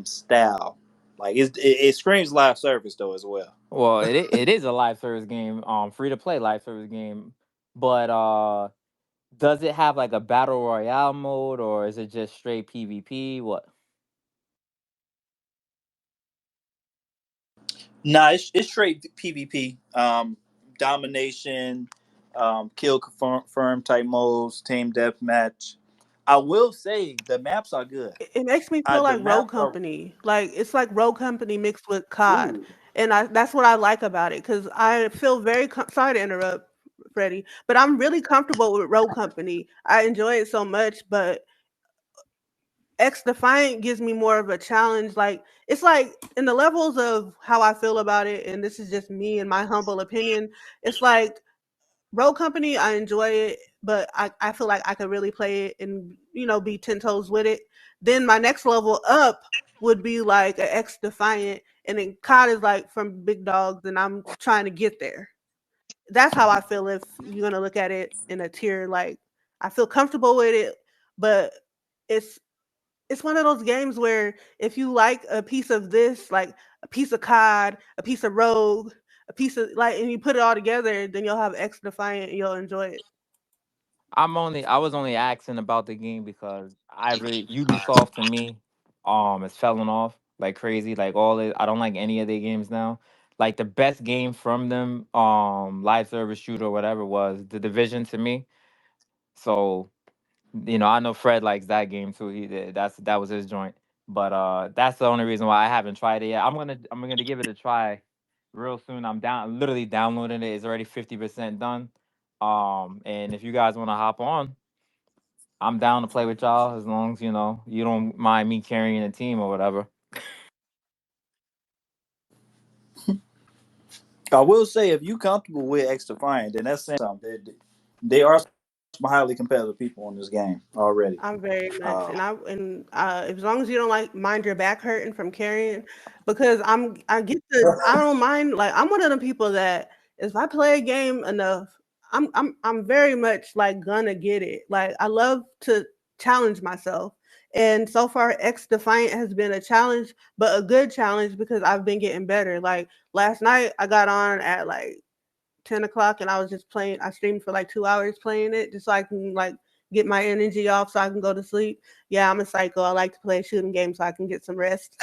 style. Like it screams live service though as well. Well, it is a live service game, free to play live service game, but does it have like a battle royale mode or is it just straight PvP? What? Nah, it's straight PvP, domination, kill confirm type modes, team deathmatch. I will say the maps are good. It makes me I feel the like Road maps are Company. Like it's like Road Company mixed with COD, ooh. and that's what I like about it because I feel sorry to interrupt, Freddie, but I'm really comfortable with Road Company. I enjoy it so much, but X Defiant gives me more of a challenge. Like it's like in the levels of how I feel about it, and this is just me and my humble opinion. It's like Road Company, I enjoy it, but I feel like I could really play it and be 10 toes with it. Then my next level up would be like an X Defiant, and then COD is like from big dogs, and I'm trying to get there. That's how I feel if you're gonna look at it in a tier. Like I feel comfortable with it, but it's it's one of those games where if you like a piece of this, like a piece of COD, a piece of Rogue, a piece of like, and you put it all together, then you'll have X Defiant and you'll enjoy it. I was only asking about the game because I really Ubisoft to me is falling off like crazy. Like I don't like any of their games now. Like the best game from them, live service shooter or whatever was the Division to me. So I know Fred likes that game too. That was his joint. But that's the only reason why I haven't tried it yet. I'm gonna give it a try real soon. Literally downloading it. It's already 50% done. And if you guys want to hop on, I'm down to play with y'all as long as you don't mind me carrying a team or whatever. I will say if you comfortable with X Defiant, then that's saying something. They are some highly competitive people in this game already. I'm very much, Uh, and as long as you don't like mind your back hurting from carrying, because I don't mind. Like I'm one of the people that if I play a game enough, I'm very much like gonna get it. Like I love to challenge myself, and so far X Defiant has been a challenge, but a good challenge because I've been getting better. Like last night I got on at like 10 o'clock and I was just playing. I streamed for like 2 hours playing it just so I can like get my energy off so I can go to sleep. Yeah, I'm a psycho. I like to play a shooting game so I can get some rest.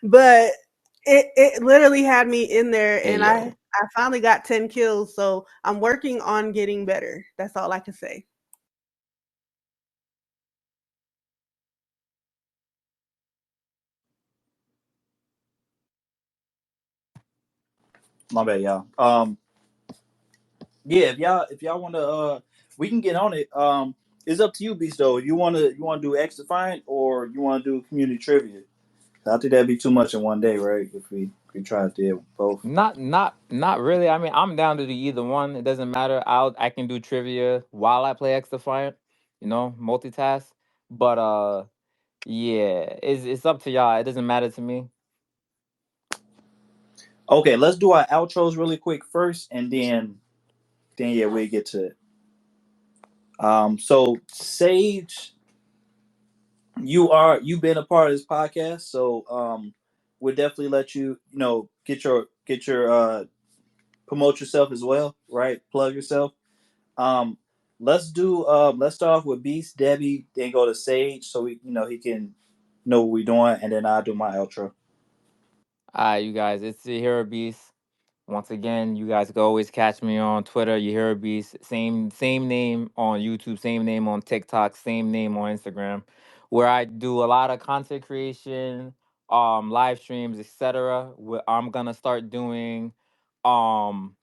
But it literally had me in there Hey and yo, I finally got 10 kills. So I'm working on getting better. That's all I can say. my bad, y'all. Yeah, if y'all want to, we can get on it. It's up to you, Beast. Though, you want to do X Defiant or you want to do community trivia. I think that'd be too much in one day, right? If we try to do both. not really. I mean, I'm down to do either one. It doesn't matter. I can do trivia while I play X Defiant. Multitask. But yeah, it's up to y'all. It doesn't matter to me. Okay, let's do our outros really quick first, and then yeah, we get to it. So Sage, you've been a part of this podcast, so we'll definitely let get your promote yourself as well, right? Plug yourself. Um, let's start off with Beast, Debbie, then go to Sage, so he can know what we're doing, and then I'll do my outro. You guys, it's the Hero Beast. Once again, you guys can always catch me on Twitter, You Hero Beast. Same name on YouTube, same name on TikTok, same name on Instagram, where I do a lot of content creation, live streams, etc. I'm gonna start doing um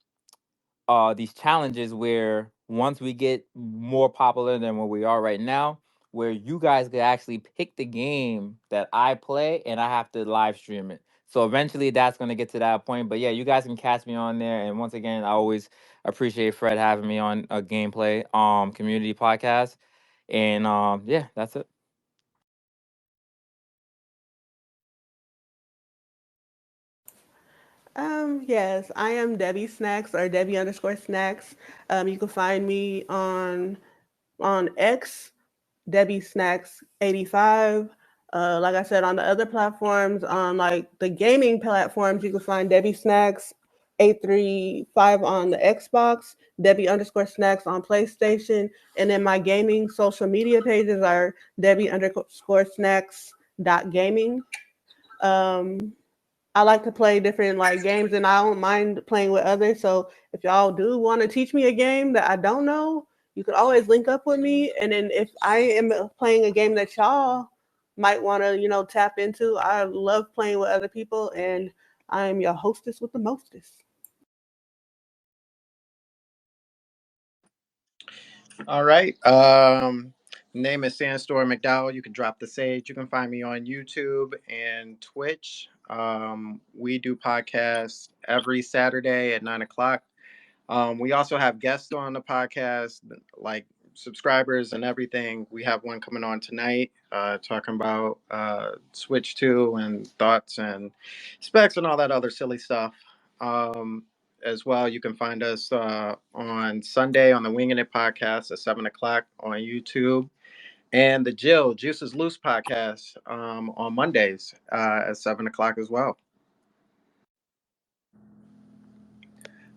these challenges where once we get more popular than where we are right now, where you guys could actually pick the game that I play and I have to live stream it. So eventually that's gonna get to that point. But yeah, you guys can catch me on there. And once again, I always appreciate Fred having me on a gameplay community podcast. And yeah, that's it. Yes, I am Debbie Snacks or Debbie underscore Snacks. You can find me on X, Debbie Snacks 85. Like I said, on the other platforms, on like the gaming platforms, you can find Debbie Snacks 835 on the Xbox, Debbie underscore Snacks on PlayStation, and then my gaming social media pages are Debbie underscore Snacks dot gaming. Um, I like to play different like games, and I don't mind playing with others. So if y'all do want to teach me a game that I don't know, you could always link up with me. And then if I am playing a game that y'all might want to, tap into, I love playing with other people, and I am your hostess with the mostest. All right. Name is Sandstorm McDowell. You can drop the sage. You can find me on YouTube and Twitch. We do podcasts every Saturday at 9 o'clock. We also have guests on the podcast, like subscribers and everything. We have one coming on tonight, talking about Switch 2 and thoughts and specs and all that other silly stuff. As well, you can find us on Sunday on the Winging It podcast at 7 o'clock on YouTube, and the Juices Loose podcast on Mondays at 7 o'clock as well.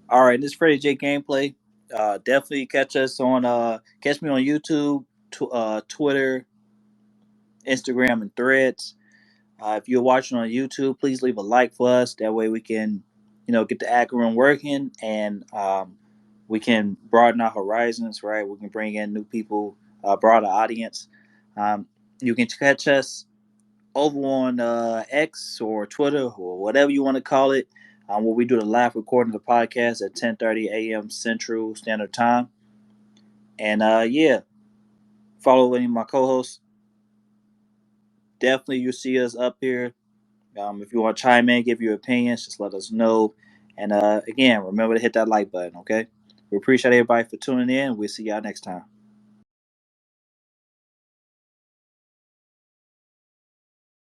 All right, this is Freddie J Gameplay. Definitely catch me on YouTube, Twitter, Instagram, and Threads. If you're watching on YouTube, please leave a like for us. That way we can, get the algorithm working, and we can broaden our horizons. Right, we can bring in new people, broader audience. Um, you can catch us over on X or Twitter or whatever you want to call it, where we do the live recording of the podcast at 10:30 a.m. Central Standard Time. And yeah, follow any of my co-hosts. Definitely, you see us up here. If you want to chime in, give your opinions, just let us know. And again, remember to hit that like button. Okay, we appreciate everybody for tuning in. We'll see y'all next time.